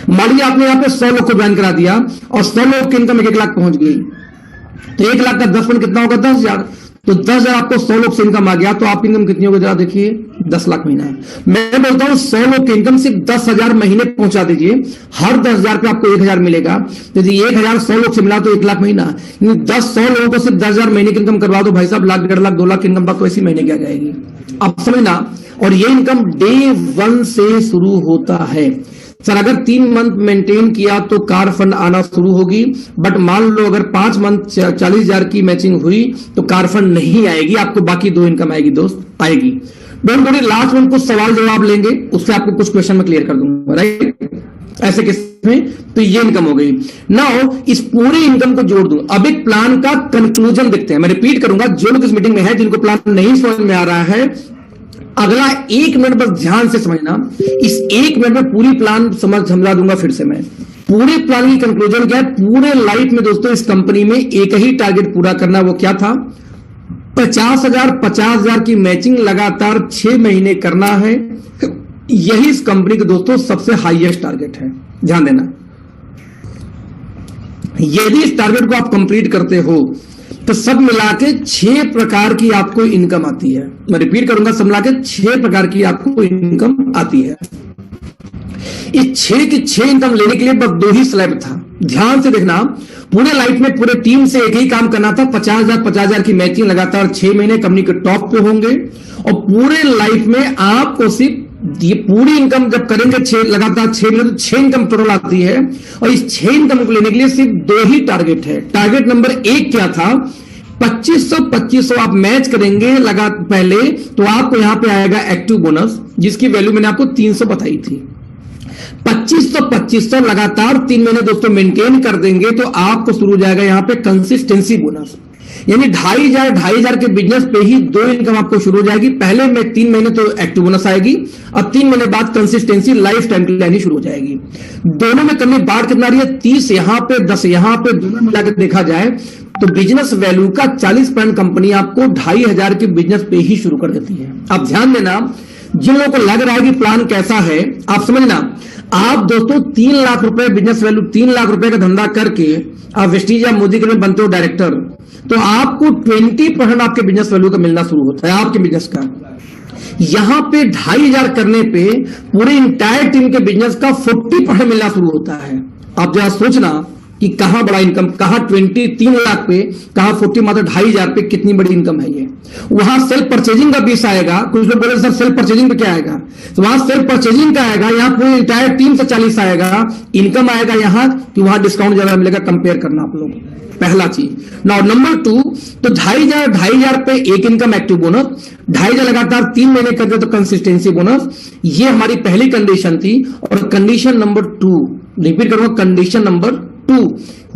मान लीजिए आपने यहां पे 100 लोग को ज्वाइन करा दिया और 100 लोग की इनकम 1 लाख पहुंच गई, तो 1 लाख का 10% कितना होगा? 10,000। तो 10,000 आपको 100 लोग से इनकम आ गया, तो आपकी इनकम कितनी होगी जरा देखिए, 10 लाख महीना है। मैं बोलता हूं 100 लोग की इनकम सिर्फ 10,000 महीने पहुंचा दीजिए, हर 10,000 पे आपको 1,000 मिलेगा। तो 1,000 100 लोग से मिला तो 1 लाख महीना, 100 लोगों को सिर्फ 10,000 महीने की इनकम करवा दो भाई साहब, लाख 1.5 लाख 2 लाख की इनकम बात तो ऐसी महीने की आ जाएगी, आप समझना। और ये इनकम डे 1 से शुरू होता है। सर अगर 3 मंथ मेंटेन किया तो कार फंड आना शुरू होगी, बट मान लो अगर 5 मंथ 40,000 की मैचिंग हुई तो कार फंड नहीं आएगी, आपको बाकी 2 इनकम आएगी दोस्त, आएगी। डोंट वरी, लास्ट में कुछ सवाल जवाब लेंगे, उससे आपको कुछ क्वेश्चन में क्लियर कर दूंगा, राइट। ऐसे किस में, तो ये इनकम हो गई। नाउ इस पूरी इनकम को जोड़ दूं, अब एक प्लान का कंक्लूजन देखते हैं। मैं रिपीट करूंगा, जो लोग इस मीटिंग में है, जिनको प्लान नहीं समझ में आ रहा है, अगला 1 मिनट बस ध्यान से समझना। इस 1 मिनट में पूरी प्लान समझा दूंगा। फिर से मैं पूरे प्लान की कंक्लूजन क्या है, पूरे लाइफ में दोस्तों इस कंपनी में एक ही टारगेट पूरा करना, वो क्या था? 50,000 की मैचिंग लगातार 6 महीने करना है। यही इस कंपनी के दोस्तों सबसे हाईएस्ट टारगेट है, ध्यान देना। यदि इस टारगेट को आप कंप्लीट करते हो तो सब मिला के 6 प्रकार की आपको इनकम आती है। मैं रिपीट करूंगा, सब मिला के 6 प्रकार की आपको इनकम आती है। इस 6 की 6 इनकम लेने के लिए बस 2 ही स्लैब था। ध्यान से देखना, पूरे लाइफ में पूरे टीम से एक ही काम करना था, 50,000 की मैचिंग लगातार 6 महीने कंपनी के टॉप पे होंगे, और पूरे लाइफ में आपको सिर्फ ये पूरी इनकम जब करेंगे लगातार 6 महीने, तो 6 इनकम टोटल आती है। और इस 6 इनकम को लेने के लिए सिर्फ 2 ही टारगेट है। टारगेट नंबर 1 क्या था? 2500 आप मैच करेंगे लगा पहले, तो आपको यहां पे आएगा एक्टिव बोनस, जिसकी वैल्यू मैंने आपको 300 बताई थी। 2500 लगातार 3 महीने दोस्तों मेंटेन कर देंगे, तो आपको शुरू हो जाएगा यहां पे कंसिस्टेंसी बोनस, यानी 2,500 के बिजनेस पे ही 2 इनकम आपको शुरू हो जाएगी। पहले में 3 महीने तो एक्टिव बोनस आएगी, अब 3 महीने बाद कंसिस्टेंसी लाइफ टाइम के लिए आनी शुरू हो जाएगी। दोनों में कमी बाढ़ कितना रही है? 30 यहां पे, 10 यहां पे, दोनों मिलाकर देखा जाए तो बिजनेस वैल्यू का 40% कंपनी आपको 2,500 के बिजनेस पे ही शुरू कर देती है। आप ध्यान देना, जिन लोगों को लग रहा है कि प्लान कैसा है, आप समझना, आप दोस्तों 3 लाख रुपए बिजनेस वैल्यू, 3 लाख रुपए का धंधा करके आप वेस्टीज या मोदी के में बनते हो डायरेक्टर, तो आपको 20% आपके बिजनेस वैल्यू का मिलना शुरू होता है आपके बिजनेस का। यहां पे 2,500 करने पे पूरे इंटायर टीम के बिजनेस का 40% मिलना शुरू होता है। आप जरा सोचना कि कहां बड़ा इनकम, कहां 3 लाख पे, कहां 40, मतलब 2,500 पे कितनी बड़ी इनकम है ये। वहां सेल्फ परचेजिंग का 20 आएगा। कुछ लोग बोले सर सेल्फ परचेजिंग पे क्या आएगा, तो वहां सेल्फ परचेजिंग का आएगा, यहां पूरी इंटायर टीम से 40 आएगा। इनकम आएगा यहां कि वहां डिस्काउंट ज्यादा मिलेगा। कंपेयर करना आप लोग, पहला चीज। नाउ नंबर 2, तो 2,500 पे एक इनकम एक्टिव बोनस, 2,500 लगातार 3 महीने करते तो कंसिस्टेंसी बोनस। ये हमारी पहली कंडीशन थी। और कंडीशन नंबर 2, रिपीट करूंगा, कंडीशन नंबर 2,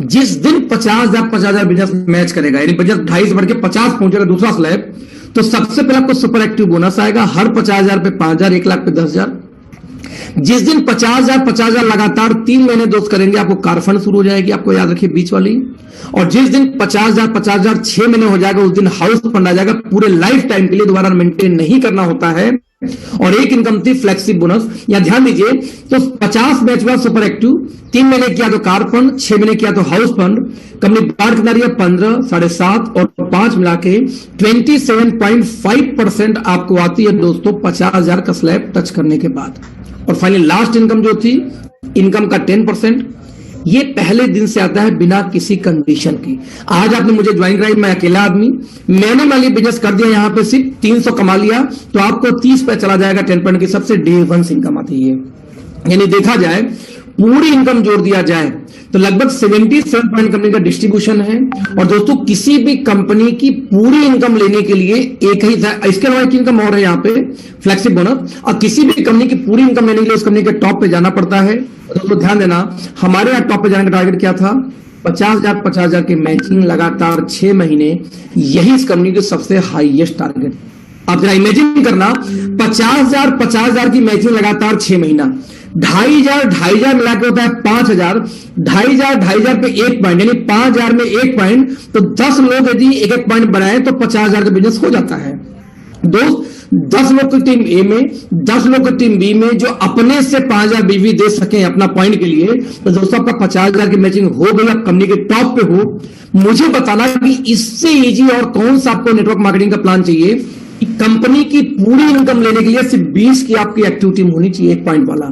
जिस दिन 50,000 बिजनेस मैच करेगा, यानी बिजनेस 2.5 से बढ़ के 50 पहुंचेगा दूसरा स्लैब, तो सबसे पहले आपको सुपर एक्टिव बोनस आएगा। हर 50,000 पे 5,000, 1 लाख पे 10,000। जिस दिन 50,000 लगातार 3 महीने दोस्त करेंगे, आपको कार फंड शुरू हो जाएगी, आपको याद रखिए बीच वाली। और जिस दिन 50,000 6 महीने हो जाएगा, उस दिन हाउस फंड आ जाएगा। पूरे लाइफ टाइम के लिए दोबारा मेंटेन नहीं करना होता है। और एक इनकम थी फ्लेक्सिबल बोनस। या ध्यान दीजिए, तो 50 मैच हुआ सुपर एक्टिव, 3 महीने किया तो कार फंड, 6 महीने किया तो हाउस फंड। कंपनी बाढ़ कितना रही है, 15, 7.5 और 5 मिला के 27.5% आपको आती है दोस्तों 50,000 का स्लैब टच करने के बाद। और फाइनली लास्ट इनकम जो थी, इनकम का 10%, ये पहले दिन से आता है बिना किसी कंडीशन की। आज आपने मुझे ज्वाइन कराई, मैं अकेला आदमी, मैंने माली बिजनेस कर दिया, यहां पे सिर्फ 300 कमा लिया, तो आपको 30 पे चला जाएगा 10% की सबसे डे 1 इनकम आती है। यानी देखा जाए पूरी इनकम जोड़ दिया जाए तो लगभग 77% कंपनी का डिस्ट्रीब्यूशन है। और दोस्तों किसी भी कंपनी की पूरी इनकम लेने के लिए एक ही, इसके अलावा एक इनकम और है यहाँ पे फ्लेक्सिबल बोनस। और किसी भी कंपनी की पूरी इनकम लेने के लिए उस कंपनी के टॉप पे जाना पड़ता है। दोस्तों ध्यान देना, हमारे यहाँ टॉप पे जाने का टारगेट क्या था, 50,000 की मैचिंग लगातार 6 महीने, यही इस कंपनी के सबसे हाईएस्ट टारगेट। आप जरा इमेजिन करना, 50,000 की मैचिंग लगातार 6 महीना, 2,500 मिला के होता है 5,000, 2,500 पे 1 पॉइंट, यानी 5,000 में 1 पॉइंट, तो 10 लोग यदि 1 पॉइंट बनाए तो 50,000 का बिजनेस हो जाता है। दोस्त 10 लोग की टीम ए में, 10 लोग की टीम बी में, जो अपने से 5,000 बीवी दे सके अपना पॉइंट के लिए, तो दोस्तों आपका 50,000 की मैचिंग हो गई, आप कंपनी के टॉप पे हो। मुझे बताना कि इससे इजी और कौन सा आपको नेटवर्क मार्केटिंग का प्लान चाहिए कि कंपनी की पूरी इनकम लेने के लिए सिर्फ 20 की आपकी एक्टिव टीम होनी चाहिए, 1 पॉइंट वाला।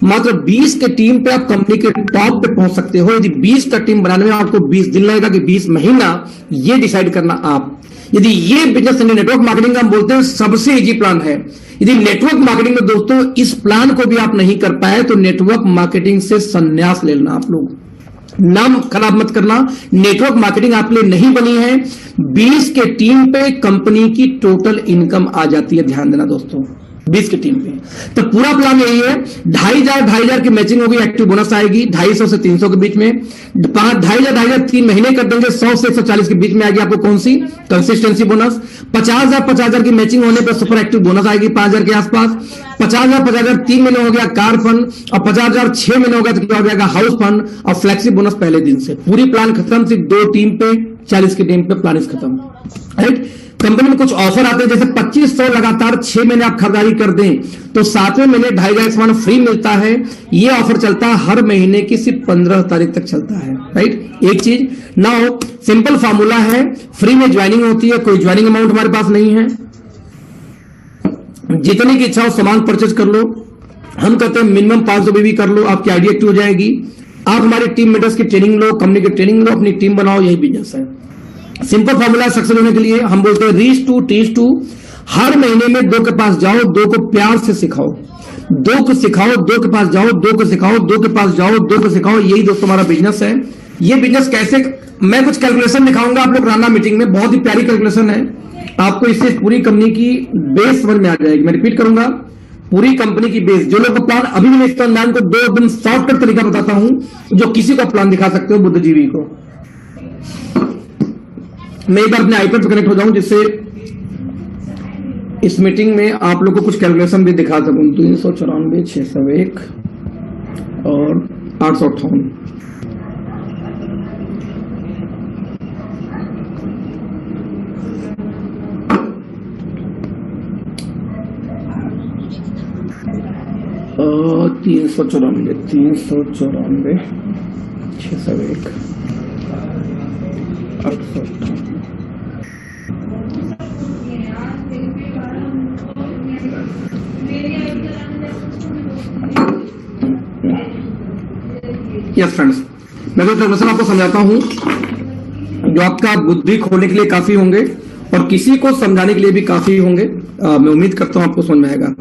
मात्र 20 के टीम पे आप कंपनी के टॉप पे पहुंच सकते हो। यदि 20 का टीम बनाने में आपको 20 दिन लगेगा कि 20 महीना, ये डिसाइड करना आप। यदि ये बिजनेस नेटवर्क मार्केटिंग का हम बोलते हैं सबसे इजी प्लान है। यदि नेटवर्क मार्केटिंग में दोस्तों इस प्लान को भी आप नहीं कर पाए तो नेटवर्क मार्केटिंग से संन्यास ले लेना। आप लोग नाम खराब मत करना, नेटवर्क मार्केटिंग आपके लिए नहीं बनी है। 20 के टीम पे कंपनी की टोटल इनकम आ जाती है। ध्यान देना दोस्तों, 20 की टीम पे। तो पूरा प्लान यही है, 2,500 की मैचिंग होगी, एक्टिव बोनस आएगी 250 से 300 के बीच में, 2,500 3 महीने कर देंगे, 100 से 140 के बीच में आएगी आपको कौन सी, कंसिस्टेंसी बोनस। 50,000 की मैचिंग होने पर सुपर एक्टिव बोनस आएगी 5,000 के आसपास। 50,000 3 महीने हो गया कार फंड, और 50,000 6 महीने हो गया तो क्या हो जाएगा हाउस फंड, और फ्लेक्सिबल बोनस पहले दिन से। पूरी प्लान खत्म, सिर्फ 2 टीम पे 40 की टीम पे प्लान खत्म। राइट, कंपनी में कुछ ऑफर आते हैं, जैसे 2500 लगातार 6 महीने आप खरीदारी कर दें तो 7वें महीने 2,500 सामान फ्री मिलता है। ये ऑफर चलता है हर महीने की सिर्फ 15 तारीख तक चलता है। राइट, एक चीज नाउ सिंपल फार्मूला है, फ्री में ज्वाइनिंग होती है, कोई ज्वाइनिंग अमाउंट हमारे पास नहीं है, जितने की इच्छा हो सामान परचेज कर लो। हम कहते हैं मिनिमम 500 बीवी कर लो, आपकी आईडी एक्टिव हो जाएगी। आप हमारे टीम मेंबर्स की ट्रेनिंग लो, कंपनी की ट्रेनिंग लो, अपनी टीम बनाओ, यही बिजनेस है। सिंपल फॉर्मूला सक्सेस होने के लिए हम बोलते हैं रीच टू टीच टू। हर महीने में 2 के पास जाओ, 2 को प्यार से सिखाओ, 2 को सिखाओ, 2 के पास जाओ, 2 को सिखाओ, 2 के पास जाओ, 2 को सिखाओ। यही दोस्तों हमारा बिजनेस है। ये बिजनेस कैसे, मैं कुछ कैलकुलेशन दिखाऊंगा आप लोग राना मीटिंग में, बहुत ही प्यारी कैलकुलेशन है। आपको इससे पूरी कंपनी की बेस समझ में आ जाएगी। मैं रिपीट करूंगा, पूरी कंपनी की बेस। जो लोग प्लान अभी भी नहीं, मैं को 2 एकदम शॉर्टकट तरीका बताता हूं जो किसी को प्लान दिखा सकते हो, बुद्धिजीवी को। मैं एक बार अपने आईपैड पर कनेक्ट हो जाऊं जिससे इस मीटिंग में आप लोग को कुछ कैलकुलेशन भी दिखा सकूं। 394, 601 और 858। 394, 394, 601, 858। यस फ्रेंड्स, मैं तो कैलकुलेशन आपको समझाता हूं जो आपका बुद्धि खोलने के लिए काफी होंगे और किसी को समझाने के लिए भी काफी होंगे। मैं उम्मीद करता हूं आपको समझ में आएगा।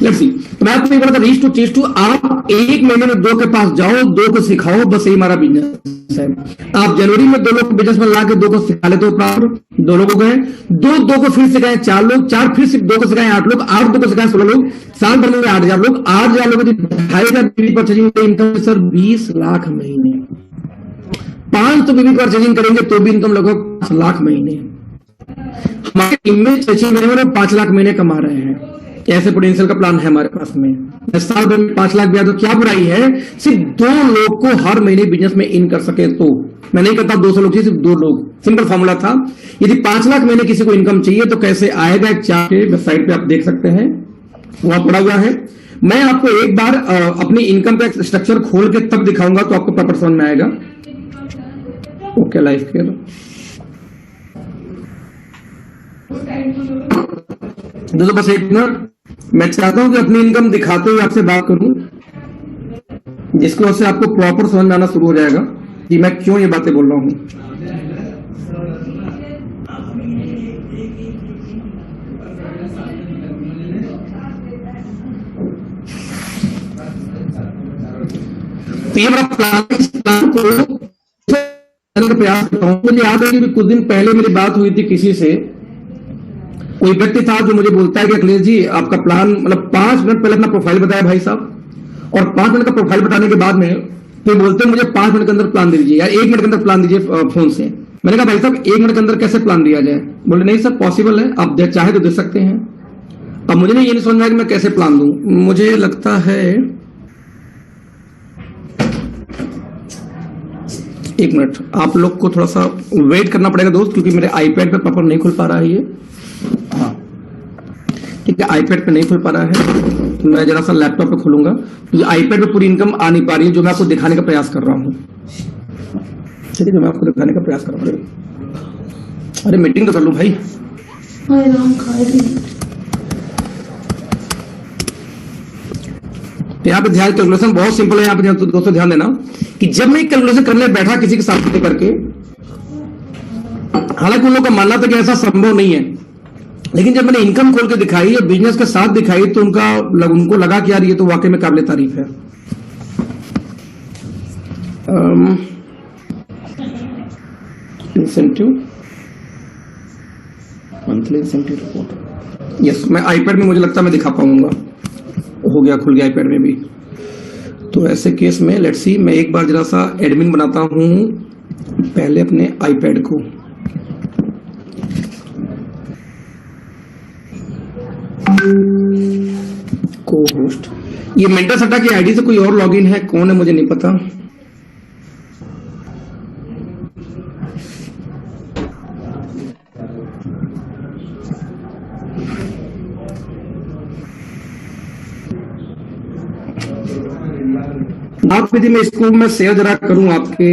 लेट्स सी, तो मैं आपको एक बार रीच टू चीज टू, आप एक महीने में 2 के पास जाओ, 2 को सिखाओ, बस यही हमारा बिजनेस है। आप जनवरी में 2 लोग को बिजनेस में ला के 2 को सिखा लेते हो प्रॉपर, 2 लोगों को गए, 2 को फिर सिखाए 4 लोग, 4 फिर सिर्फ 2 को सिखाए 8 लोग, 8 2 को सिखाए 16 लोग, साल भर में 8,000 लोग, 8,000 लोगों की 2,500 बीवी परचेजिंग इनकम सर 20 लाख महीने। 500 बीवी परचेजिंग करेंगे तो भी इनकम लगभग 5 लाख महीने। हमारे टीम में 6 महीने में 5 लाख महीने कमा रहे हैं। ऐसे पोटेंशियल का प्लान है हमारे पास में। साल भर में 5 लाख भी तो क्या बुराई है, सिर्फ 2 लोग को हर महीने बिजनेस में इन कर सके तो। मैं नहीं कहता 200 लोग चाहिए, सिर्फ 2 लोग। सिंपल फॉर्मूला था। यदि 5 लाख महीने किसी को इनकम चाहिए तो कैसे आएगा, एक चार्ट के वेबसाइट पे आप देख सकते हैं, वहां पड़ा हुआ है। मैं आपको एक बार अपनी इनकम का स्ट्रक्चर खोल के तब दिखाऊंगा तो आपको प्रॉपर समझ में आएगा। ओके, लाइफ केयर दोस्तों, बस एक मिनट, मैं चाहता हूं कि अपनी इनकम दिखाते हुए आपसे बात करूं, जिसकी वजह से आपको प्रॉपर समझ में आना शुरू हो जाएगा कि मैं क्यों ये बातें बोल रहा हूं। तो ये मेरा प्लान को प्रयास करता हूं। मुझे याद है कि कुछ दिन पहले मेरी बात हुई थी किसी से, कोई व्यक्ति था जो मुझे बोलता है कि अखिलेश जी आपका प्लान, मतलब 5 मिनट पहले अपना प्रोफाइल बताया भाई साहब, और 5 मिनट का प्रोफाइल बताने के बाद में तो बोलते हैं मुझे 5 मिनट के अंदर प्लान दे दीजिए या 1 मिनट के अंदर प्लान दीजिए फोन से। मैंने कहा भाई साहब 1 मिनट के अंदर कैसे प्लान दिया जाए? बोले नहीं सर पॉसिबल है, आप चाहे तो दे सकते हैं। अब मुझे नहीं ये नहीं समझ में आया कि मैं कैसे प्लान दूं। मुझे लगता है 1 मिनट, आप लोग को थोड़ा सा वेट करना पड़ेगा दोस्त, क्योंकि मेरे आईपैड पे प्रॉपर नहीं खुल पा रहा है ये। हाँ ठीक है, आईपैड पे नहीं खुल पा रहा है, तो मैं जरा सा लैपटॉप पे खोलूंगा। तो आईपैड पे पूरी इनकम आ नहीं पा रही है जो मैं आपको दिखाने का प्रयास कर रहा हूँ। ठीक है, जो मैं आपको दिखाने का प्रयास कर रहा हूँ। अरे मीटिंग तो कर लूं भाई। यहाँ पे ध्यान, कैलकुलेशन बहुत सिंपल है। यहाँ पे दोस्तों ध्यान देना कि जब मैं कैलकुलेशन करने बैठा किसी के साथ करके, हालांकि उन लोगों का मानना था कि ऐसा संभव नहीं है, लेकिन जब मैंने इनकम खोल के दिखाई या बिजनेस के साथ दिखाई तो उनको लगा कि यार ये तो वाकई में काबिल तारीफ है। Incentive, monthly incentive report, yes, मैं आईपैड में मुझे लगता है मैं दिखा पाऊंगा। हो गया, खुल गया आईपैड में भी। तो ऐसे केस में लेट्स सी, मैं एक बार जरा सा एडमिन बनाता हूं पहले अपने आईपैड को। को होस्ट, ये मेंटर सट्टा की आईडी से कोई और लॉगिन है, कौन है मुझे नहीं पता। आप यदि मैं इसको मैं शेयर जरा करूं आपके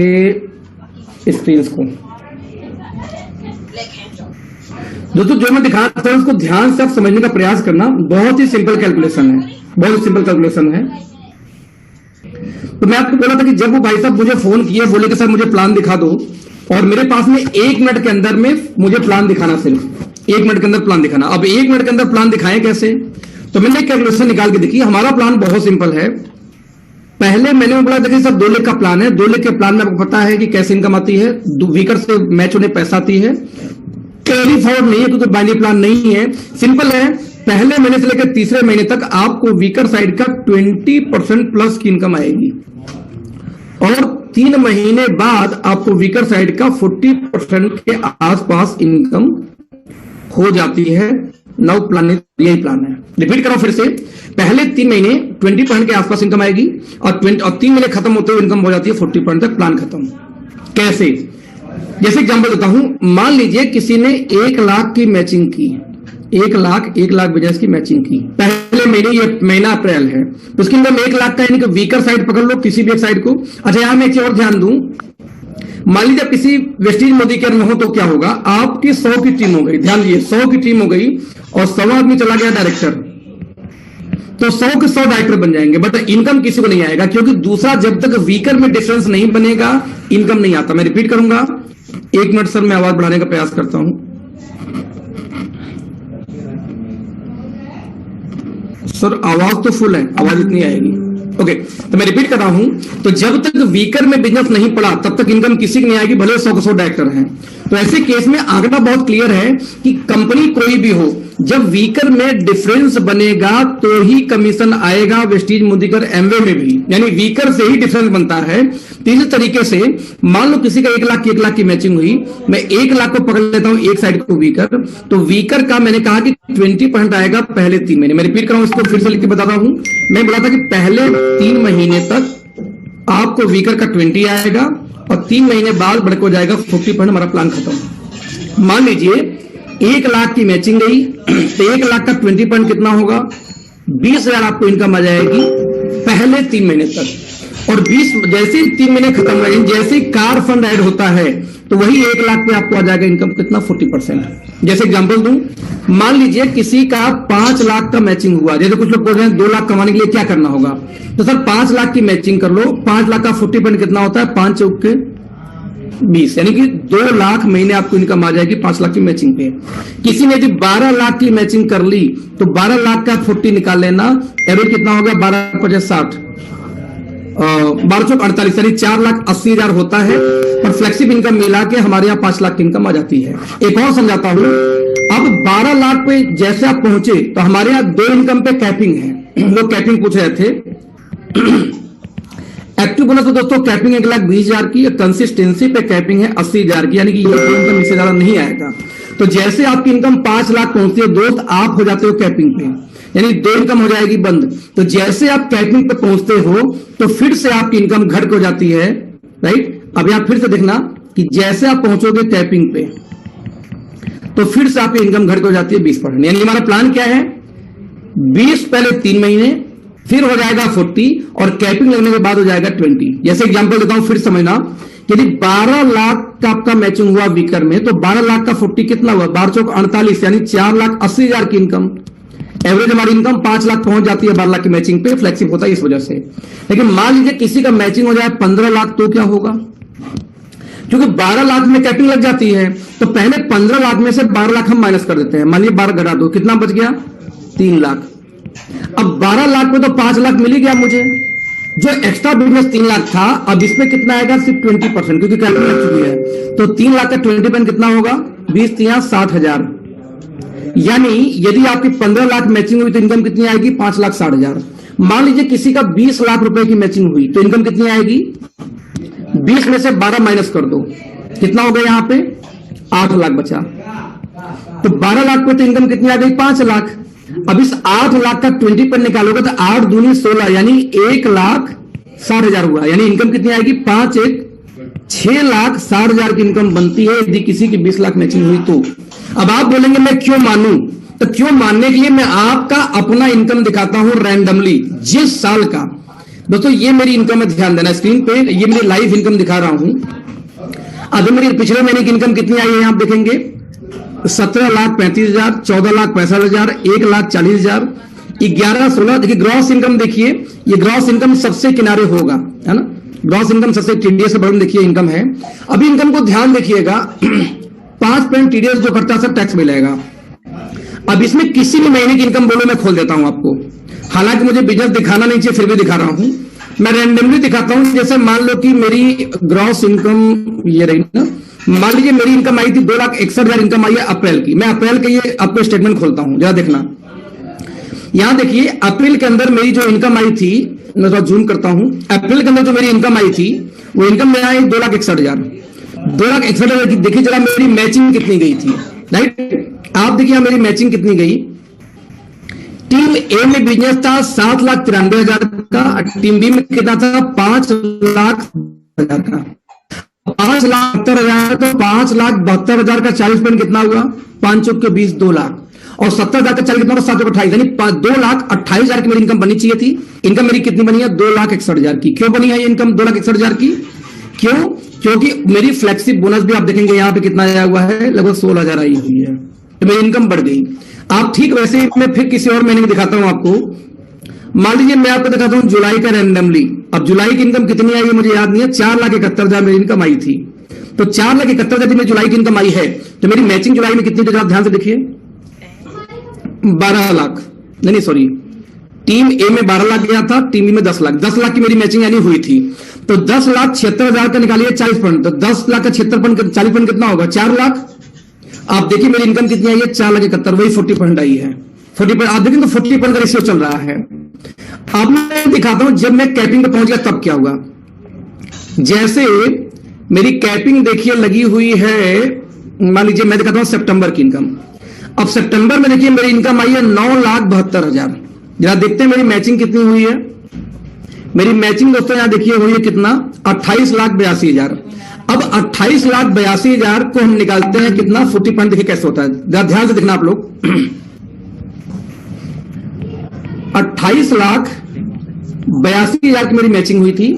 स्क्रीन को, दोस्तों जो मैं दिखा रहा था उसको ध्यान से आप समझने का प्रयास करना। बहुत ही सिंपल कैलकुलेशन है, बहुत सिंपल कैलकुलेशन है। तो मैं आपको बोला था कि जब वो भाई साहब मुझे फोन किए, बोले कि सर मुझे प्लान दिखा दो, और मेरे पास में 1 मिनट के अंदर में मुझे प्लान दिखाना, सिर्फ 1 मिनट के अंदर प्लान दिखाना। अब 1 मिनट के अंदर प्लान दिखाएं कैसे? तो मैंने कैलकुलेशन निकाल के देखी। हमारा प्लान बहुत सिंपल है। पहले मैंने बोला देखिए सर 2 लाख का प्लान है, 2 लाख के प्लान में आपको पता है कि कैसे इनकम आती है, वीकर से मैच होने पैसा आती है। कैरी फॉरवर्ड नहीं है क्योंकि बाइनरी प्लान नहीं है, सिंपल है। पहले महीने से लेकर तीसरे महीने तक आपको वीकर साइड का 20% प्लस की इनकम आएगी, और 3 महीने बाद आपको वीकर साइड का 40% के आसपास इनकम हो जाती है। नौ प्लान, यही प्लान है। रिपीट करो फिर से, पहले 3 महीने 20% के आसपास इनकम आएगी, और 3 महीने खत्म होते हुए इनकम हो जाती है 40% तक, प्लान खत्म। कैसे? जैसे एग्जांपल देता हूं, मान लीजिए किसी ने 1 लाख की मैचिंग की, 1 लाख बिजनेस की मैचिंग की। पहले महीने, ये महीना अप्रैल है, तो उसके अंदर 1 लाख का यानी कि वीकर साइड पकड़ लो किसी भी एक साइड को। अच्छा यहां मैं एक और ध्यान दूं, मान लीजिए किसी वेस्टीज मोदी केयर में हो तो क्या होगा, आपकी 100 की टीम हो गई, ध्यान दीजिए 100 की टीम हो गई और 100 आदमी चला गया डायरेक्टर, तो 100 के 100 डायरेक्टर बन जाएंगे, बट इनकम किसी को नहीं आएगा, क्योंकि दूसरा जब तक वीकर में डिफरेंस नहीं बनेगा इनकम नहीं आता। मैं रिपीट करूंगा, 1 मिनट सर, मैं आवाज बढ़ाने का प्रयास करता हूं। सर आवाज तो फुल है, आवाज इतनी आएगी। ओके, तो मैं रिपीट कर रहा हूं, तो जब तक वीकर में बिजनेस नहीं पड़ा तब तक इनकम किसी की नहीं आएगी, भले 100 डायरेक्टर हैं। तो ऐसे केस में आंकड़ा बहुत क्लियर है कि कंपनी कोई भी हो, जब वीकर में डिफरेंस बनेगा तो ही कमीशन आएगा, वेस्टीज मोदीकर एमवे में भी, यानी वीकर से ही डिफरेंस बनता है। तो इस तरीके से मान लो किसी का 1 लाख की मैचिंग हुई, मैं 1 लाख को पकड़ लेता हूं एक साइड को वीकर, तो वीकर का मैंने कहा कि 20% आएगा पहले 3 महीने। मैं रिपीट कर रहा हूं, इसको फिर से लिख के बता रहा हूं। मैं बोला था कि पहले 3 महीने तक आपको वीकर का 20 आएगा और 3 महीने बाद बढ़ को जाएगा 40%, हमारा प्लान खत्म। मान लीजिए 1 लाख की मैचिंग गई, तो 1 लाख का 20% कितना होगा, 20,000 आपको इनकम आ जाएगी पहले 3 महीने तक। और 20 जैसे ही 3 महीने खत्म हो, जैसे ही कार फंड ऐड होता है तो वही 1 लाख पे आपको आ जाएगा इनकम कितना, 40%। जैसे एग्जांपल दूं, मान लीजिए किसी का 5 लाख का मैचिंग हुआ, जैसे कुछ लोग बोल रहे हैं 2 लाख कमाने के लिए क्या करना होगा, तो सर 5 लाख की मैचिंग कर लो, 5 लाख का 40% कितना होता है, 5 चौक के 20, यानी कि 2 लाख महीने आपको इनकम आ जाएगी 5 लाख की मैचिंग पे। किसी ने यदि 12 लाख की मैचिंग कर ली तो 12 लाख का 40 निकाल लेना, एवरेज कितना होगा, 12 50 60 12 चौक 48, यानी 4,80,000 होता है। और फ्लेक्सिबल इनकम मिला के हमारे यहाँ 5 लाख की इनकम आ जाती है। एक और समझाता हूं, अब 12 लाख पे जैसे आप पहुंचे तो हमारे यहाँ 2 इनकम पे कैपिंग है, लोग कैपिंग पूछ रहे थे। एक्टिव बोनस तो दोस्तों कैपिंग 1,20,000 की, कंसिस्टेंसी पे कैपिंग है 80,000 की, यानी कि ये इनकम इससे ज्यादा नहीं आएगा। तो जैसे आपकी इनकम 5 लाख पहुंचती है दोस्त, आप हो जाते हो कैपिंग पे, यानी 2 इनकम हो जाएगी बंद। तो जैसे आप कैपिंग पे पहुंचते हो तो फिर से आपकी इनकम घट हो जाती है, राइट। अब आप फिर से देखना कि जैसे आप पहुंचोगे कैपिंग पे तो फिर से आपकी इनकम घट हो जाती है 20%। यानी हमारा प्लान क्या है, 20 पहले 3 महीने, फिर हो जाएगा 40 और कैपिंग लगने के बाद हो जाएगा 20। जैसे एग्जांपल देता हूं, फिर समझना, यदि 12 लाख का आपका मैचिंग हुआ वीकर में तो 12 लाख का 40 कितना हुआ, 12 चौक 48, यानी 4,80,000 की इनकम। एवरेज हमारी इनकम 5 लाख पहुंच जाती है 12 लाख की मैचिंग पे, फ्लेक्सिबल होता है इस वजह से। लेकिन मान लीजिए किसी का मैचिंग हो जाए 15 लाख, तो क्या होगा, क्योंकि 12 लाख में कैपिंग लग जाती है, तो पहले 15 लाख में से 12 लाख हम माइनस कर देते हैं। मान लीजिए 12 घटा दो, कितना बच गया, 3 लाख। अब 12 लाख में तो 5 लाख मिल ही गया मुझे, जो एक्स्ट्रा बिजनेस 3 लाख था, अब इसमें कितना आएगा, सिर्फ 20%, क्योंकि कैपिंग लग चुकी है। तो 3 लाख का 20% कितना होगा, 20 3 60,000। यानी यदि आपकी 15 लाख मैचिंग हुई तो इनकम कितनी आएगी, 5,60,000। मान लीजिए किसी का 20 लाख रुपए की मैचिंग हुई तो इनकम कितनी आएगी, 20 में से 12 माइनस कर दो, कितना हो गया, यहां पे 8 लाख बचा। तो 12 लाख पे तो इनकम कितनी आ गई, 5 लाख। अब इस 8 लाख का 20% निकालोगे तो 8 दूनी 16, यानी 1,60,000 हुआ। यानी इनकम कितनी आएगी, 5 1 6,60,000 की इनकम बनती है यदि किसी की 20 लाख मैचिंग हुई तो। अब आप बोलेंगे मैं क्यों मानूं, तो क्यों मानने के लिए मैं आपका अपना इनकम दिखाता हूं रैंडमली जिस साल का। दोस्तों ये मेरी इनकम है, ध्यान देना स्क्रीन पे, ये मेरी लाइव इनकम दिखा रहा हूं। अगर मेरी पिछले महीने की इनकम कितनी आई है आप देखेंगे, 17,35,000, 14,65,000, 1,40,000, 11,16। देखिए ग्रॉस इनकम, देखिए ये ग्रॉस इनकम सबसे किनारे होगा, है ना, ग्रॉस इनकम सबसे टीडीएस से बड़ा देखिए इनकम है। अभी इनकम को ध्यान देखिएगा, 5% टीडीएस जो करता है सब टैक्स मिलेगा। अब इसमें किसी भी महीने की इनकम बोलो, मैं खोल देता हूं आपको, हालांकि मुझे बिजनेस दिखाना नहीं चाहिए फिर भी दिखा रहा हूं, मैं रैंडमली दिखाता हूं। जैसे मान लो कि मेरी ग्रॉस इनकम ये रही ना, मान लीजिए मेरी इनकम आई थी 2,61,000 इनकम आई है अप्रैल की। मैं अप्रैल के ये आपको स्टेटमेंट खोलता हूं, जरा देखना। यहां देखिए अप्रैल के अंदर मेरी जो इनकम आई थी, मैं थोड़ा जूम करता हूं, अप्रैल के अंदर जो मेरी इनकम आई थी वो इनकम मेरा आई 2,61,000। 2,61,000 देखिए जरा मेरी मैचिंग कितनी गई थी, राइट। आप देखिए मेरी मैचिंग कितनी गई। टीम ए में बिजनेस था 7,93,000 का, टीम बी में कितना था, 5,00,000 का। 5,72,000 तो 5,72,000 का 40% कितना हुआ, 5 चौक के 20, 2 लाख। और 70,000 का चल कितना होगा 7/28 यानी 2,28,000 की मेरी इनकम बननी चाहिए थी। इनकम मेरी कितनी बनी है 2,61,000 की। क्यों बनी है ये इनकम 2,61,000 की? क्यों? क्योंकि मेरी फ्लेक्सिब बोनस भी आप देखेंगे यहां पे कितना आया हुआ है, लगभग 16,000 आई हुई है, तो मेरी इनकम बढ़ गई। आप ठीक वैसे ही मैं फिर किसी और महीने में दिखाता हूं आपको। मान लीजिए मैं आपको दिखाता हूं जुलाई का रैंडमली। अब जुलाई की इनकम कितनी आई है मुझे याद नहीं है, 4,71,000 मेरी इनकम आई थी। तो 4,71,000 मेरी जुलाई की इनकम आई है, तो मेरी मैचिंग जुलाई में कितनी थी? ध्यान से देखिए 12 लाख, नहीं सॉरी, टीम ए में 12 लाख गया था, टीम बी में 10 लाख। 10 लाख की मेरी मैचिंग यानी हुई थी। तो 10,76,000 का निकालिए 40%, तो 10 लाख का 76%, 40% कितना होगा 4 लाख। आप देखिए मेरी इनकम कितनी आई है 4,71,000, वही 40% आई है। 40% आप देखें तो 40% का रेशियो चल रहा है। अब मैं दिखाता हूं जब मैं कैपिंग पे पहुंच गया तब क्या हुआ। जैसे मेरी कैपिंग देखिए लगी हुई है, मान लीजिए मैं दिखाता हूं सितंबर की इनकम। अब सितंबर में देखिए मेरी इनकम आई है 9,72,000। जरा देखते हैं मेरी मैचिंग कितनी हुई है। मेरी मैचिंग दोस्तों यहां देखिए हुई है कितना 28,82,000। अब 28,82,000 को हम निकालते हैं कितना 40%, देखिए कैसे होता है, जरा ध्यान से देखना आप लोग। 28,82,000 की मेरी मैचिंग हुई थी,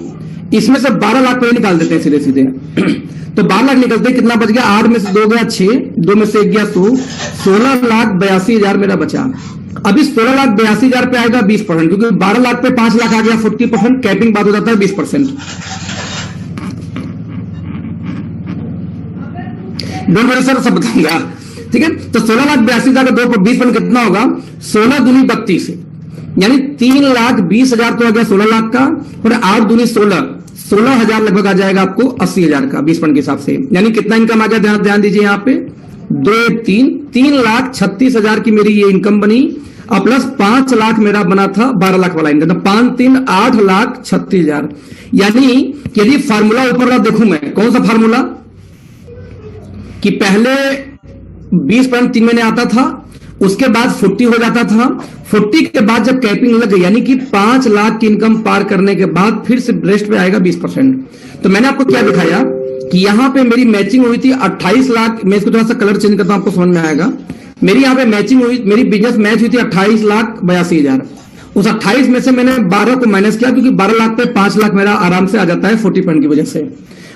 इसमें से 12 लाख पहले निकाल देते हैं सीधे सीधे। तो 12 लाख निकलते कितना बच गया, 8 में से 2 गया 6, 2 में से 1 गया 100, 16,82,000 मेरा बचा। अब इस 16,82,000 पे आएगा 20%, क्योंकि 12 लाख पे 5 लाख आ गया 40%, कैपिंग बाद हो जाता है 20%। सर सब बताऊंगा, ठीक है। तो 16,82,000 का 20% कितना होगा, 16 दूनी 32, यानी 3,20,000 तो आ गया 16 लाख का, और 8 दूनी 16,000 लगभग आ जाएगा आपको 80,000 का 20% के हिसाब से। यानी कितना इनकम आ गया, ध्यान दीजिए यहाँ पे 3,36,000 की मेरी ये इनकम बनी, और प्लस 5 लाख मेरा बना था 12 लाख वाला इनकम, तो 5,3,8,36,000। यानी यदि फार्मूला ऊपर देखूं मैं, कौन सा फार्मूला, कि पहले 20% 3 महीने आता था, उसके बाद 40 हो जाता था, 40 के बाद जब कैपिंग लग गई, यानी कि 5 लाख की इनकम पार करने के बाद फिर से रेस्ट पे आएगा 20%। तो मैंने आपको क्या दिखाया कि यहां पे मेरी मैचिंग हुई थी 28 लाख। मैं इसको थोड़ा सा कलर चेंज करता हूं, आपको समझ में आएगा। मेरी यहां पे मैचिंग हुई, मेरी बिजनेस मैच हुई थी 28,82,000। उस 28 में से मैंने 12 को माइनस किया, क्योंकि 12 लाख पे 5 लाख मेरा आराम से आ जाता है 40% की वजह से।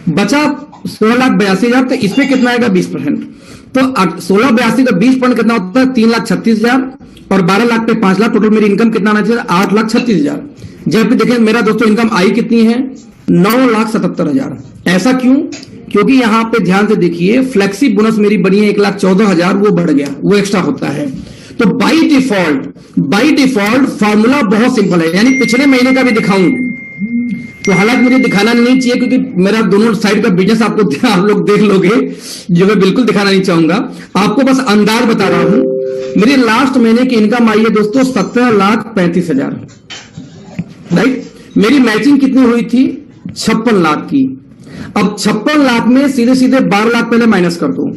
बचा 16,82,000, तो इसमें कितना आएगा 20%। तो 16,82 का 20% कितना होता है 3,36,000, और 12 लाख पे 5 लाख, टोटल मेरी इनकम कितना आना चाहिए 8,36,000। जब भी देखें मेरा दोस्तों इनकम आई कितनी है 9,77,000। ऐसा क्यों? क्योंकि यहां पे ध्यान से देखिए फ्लेक्सी बोनस मेरी बनी है 1,14,000, वो बढ़ गया, वो एक्स्ट्रा होता है। तो बाई डिफॉल्ट फॉर्मूला बहुत सिंपल है। यानी पिछले महीने का भी दिखाऊं तो हालांकि मुझे दिखाना नहीं चाहिए, क्योंकि मेरा दोनों साइड का बिजनेस आपको आप लोग देख लोगे, जो मैं बिल्कुल दिखाना नहीं चाहूंगा। आपको बस अंदाज बता रहा हूं। मेरी लास्ट महीने की इनकम आई है दोस्तों 17,35,000, राइट। मेरी मैचिंग कितनी हुई थी 56 लाख की। अब 56 लाख में सीधे सीधे 12 लाख पहले माइनस कर दो,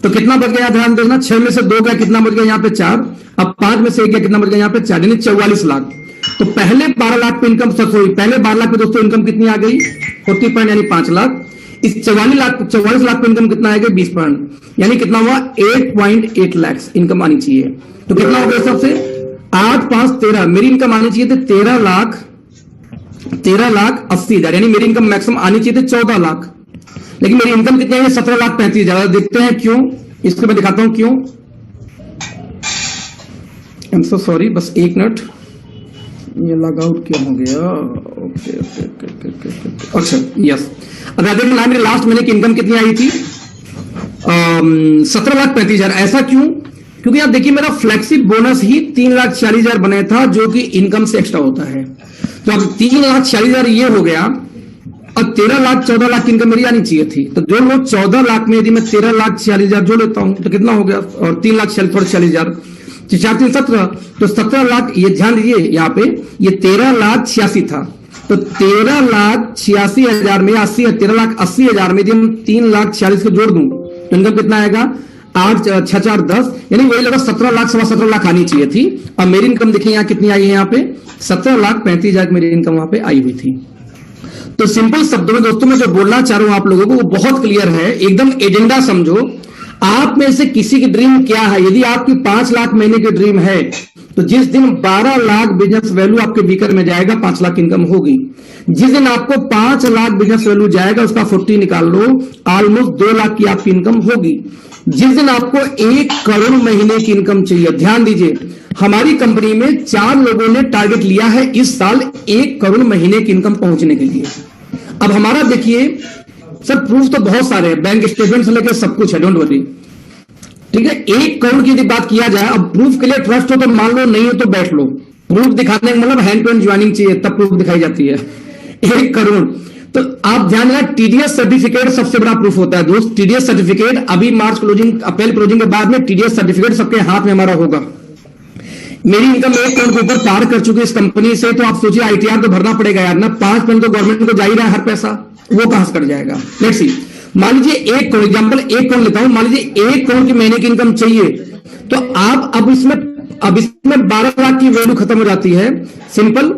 तो कितना बच गया ध्यान देना। 6 में से 2 गया, कितना बच गया यहाँ पे 4। अब 5 में से 1 गया, कितना बच गया यहाँ पे 4, यानी 44 लाख। तो पहले 12 लाख पे इनकम पहले 12 लाख पे दोस्तों इनकम कितनी आ गई 40%, यानी 5 लाख। इस 44 लाख पे इनकम कितना आएगा 20%, यानी कितना हुआ 8.8 लाख इनकम आनी चाहिए। तो कितना हो गया सबसे 8 5 13, मेरी इनकम आनी चाहिए थी 13,80,000, यानी मेरी इनकम मैक्सिमम आनी चाहिए थी 14 लाख। लेकिन मेरी इनकम कितनी है 17,35,000। देखते हैं क्यों, इसको मैं दिखाता हूं क्यों। आई एम सो सॉरी, बस 1 मिनट, ये लॉग आउट क्यों हो गया। ओके अच्छा यस। अब देखना मेरे लास्ट महीने की इनकम कितनी आई थी 17,35,000। ऐसा क्यों? क्योंकि आप देखिए मेरा फ्लेक्सिब बोनस ही 3,40,000 बने था, जो कि इनकम से एक्स्ट्रा होता है। तो अब 3,40,000 ये हो गया, अब 13 लाख 14 लाख की इनकम मेरी आनी चाहिए थी। तो जो लोग 14 लाख में यदि मैं 13,40,000 जो लेता हूं तो कितना हो गया, और 3,40,000 4 3 17, तो 17 लाख। ये ध्यान दीजिए यहाँ पे ये 13,86,000 था, तो 13,86,000 में 13,80,000 में यदि हम 3,40,000 को जोड़ दूं तो इनकम कितना आएगा 8 6 4 10, यानी वही लगा 17 लाख 17 लाख आनी चाहिए थी। अब मेरी इनकम देखिए यहाँ कितनी आई है, यहाँ पे 17,35,000 मेरी इनकम वहां पे आई हुई थी। तो सिंपल शब्दों में दोस्तों मैं जो बोलना चाह रहा हूं आप लोगों को वो बहुत क्लियर है, एकदम एजेंडा समझो। आप में से किसी की ड्रीम क्या है? यदि आपकी 5 लाख महीने की ड्रीम है तो जिस दिन 12 लाख बिजनेस वैल्यू आपके बीकर में जाएगा 5 लाख इनकम होगी। जिस दिन आपको 5 लाख बिजनेस वैल्यू जाएगा उसका 40 निकाल लो, ऑलमोस्ट 2 लाख की आपकी इनकम होगी। जिस दिन आपको 1 करोड़ महीने की इनकम चाहिए, ध्यान दीजिए, हमारी कंपनी में 4 लोगों ने टारगेट लिया है इस साल 1 करोड़ महीने की इनकम पहुंचने के लिए। अब हमारा देखिए सर, प्रूफ तो बहुत सारे हैं, बैंक स्टेटमेंट से लेकर सब कुछ है, डोंट वरी, ठीक है। 1 करोड़ की यदि बात किया जाए, अब प्रूफ के लिए ट्रस्ट हो तो मान लो, नहीं हो तो बैठ लो। प्रूफ दिखाने का मतलब हैंड टू हैंड ज्वाइनिंग चाहिए, तब प्रूफ दिखाई जाती है। 1 करोड़ तो आप ध्यान देना, टीडीएस सर्टिफिकेट सबसे बड़ा प्रूफ होता है दोस्त। टीडीएस सर्टिफिकेट अभी मार्च क्लोजिंग, अप्रैल क्लोजिंग के बाद में टीडीएस सर्टिफिकेट सबके हाथ में हमारा होगा। मेरी इनकम 1 करोड़ के ऊपर पार कर चुकी है इस कंपनी से, तो आप सोचिए आईटीआर तो भरना पड़ेगा यार ना। 5% तो गवर्नमेंट को जा ही रहा है हर पैसा, वो कहां से कट जाएगा। लेट्स सी, मान लीजिए 1 करोड़, एग्जाम्पल 1 करोड़ लेता हूं, मान लीजिए 1 करोड़ की महीने की इनकम चाहिए, तो आप अब इसमें 12 लाख की वैल्यू खत्म हो जाती है। सिंपल,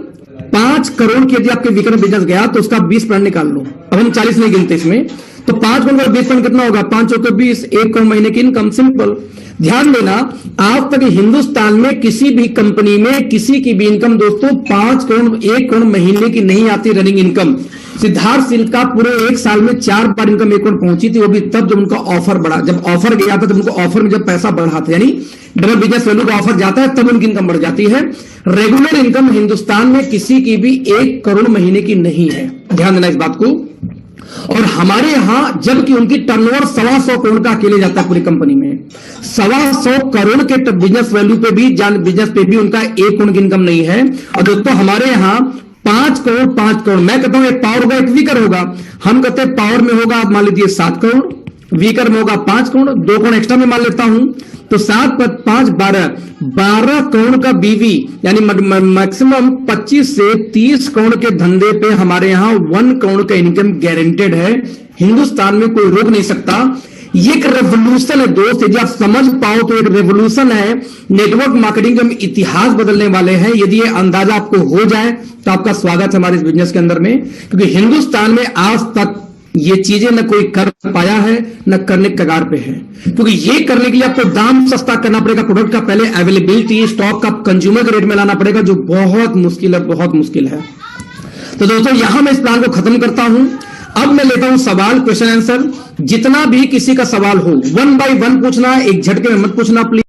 5 करोड़ की यदि आपके वीकर में बिजनेस गया तो उसका 20% निकाल लो। अब हम 40 नहीं गिनते इसमें, तो 5 करोड़ का 20% कितना होगा? 5 चौके 20, 1 करोड़ महीने की इनकम। सिंपल, ध्यान देना, आज तक हिंदुस्तान में किसी भी कंपनी में किसी की भी इनकम दोस्तों 5 करोड़ 1 करोड़ महीने की नहीं आती रनिंग इनकम। सिद्धार्थ सिंह का पूरे 1 साल में 4 बार इनकम 1 करोड़ पहुंची थी, वो भी तब जब उनका ऑफर बढ़ा। जब ऑफर गया था, तब उनको ऑफर में जब पैसा बढ़ा था, यानी डबल बिजनेस वैल्यू का ऑफर जाता है तब उनकी इनकम बढ़ जाती है। रेगुलर इनकम हिंदुस्तान में किसी की भी 1 करोड़ महीने की नहीं है, ध्यान देना इस बात को। और हमारे यहां जबकि उनकी टर्नओवर 125 करोड़ का अकेले जाता है पूरी कंपनी में, 125 करोड़ के बिजनेस वैल्यू पे भी, बिजनेस पे भी उनका 1 करोड़ की इनकम नहीं है। और दोस्तों हमारे यहां 5 करोड़ 5 करोड़, मैं कहता हूं एक पावर होगा एक वीकर होगा। हम कहते हैं पावर में होगा, आप मान लीजिए 7 करोड़, वीकर में होगा 5 करोड़, 2 करोड़ एक्स्ट्रा में मान लेता हूं, तो 7 + 5 12 करोड़ का बीवी, यानी मैक्सिमम 25 से 30 करोड़ के धंधे पे हमारे यहां 1 करोड़ का इनकम गारंटेड है। हिंदुस्तान में कोई रोक नहीं सकता। ये एक रेवोल्यूशन है दोस्त, यदि आप समझ पाओ तो एक रेवोल्यूशन है। नेटवर्क मार्केटिंग के हम इतिहास बदलने वाले हैं। यदि ये अंदाजा आपको हो जाए तो आपका स्वागत है हमारे इस बिजनेस के अंदर में, क्योंकि हिंदुस्तान में आज तक ये चीजें न कोई कर पाया है, न करने के कगार पे है। क्योंकि ये करने के लिए आपको दाम सस्ता करना पड़ेगा, प्रोडक्ट का पहले अवेलेबिलिटी, स्टॉक का कंज्यूमर के रेट में लाना पड़ेगा, जो बहुत मुश्किल है, बहुत मुश्किल है। तो दोस्तों यहां मैं इस प्लान को खत्म करता हूं। अब मैं लेता हूं सवाल, क्वेश्चन आंसर। जितना भी किसी का सवाल हो 1 by 1 पूछना, एक झटके में मत पूछना प्लीज।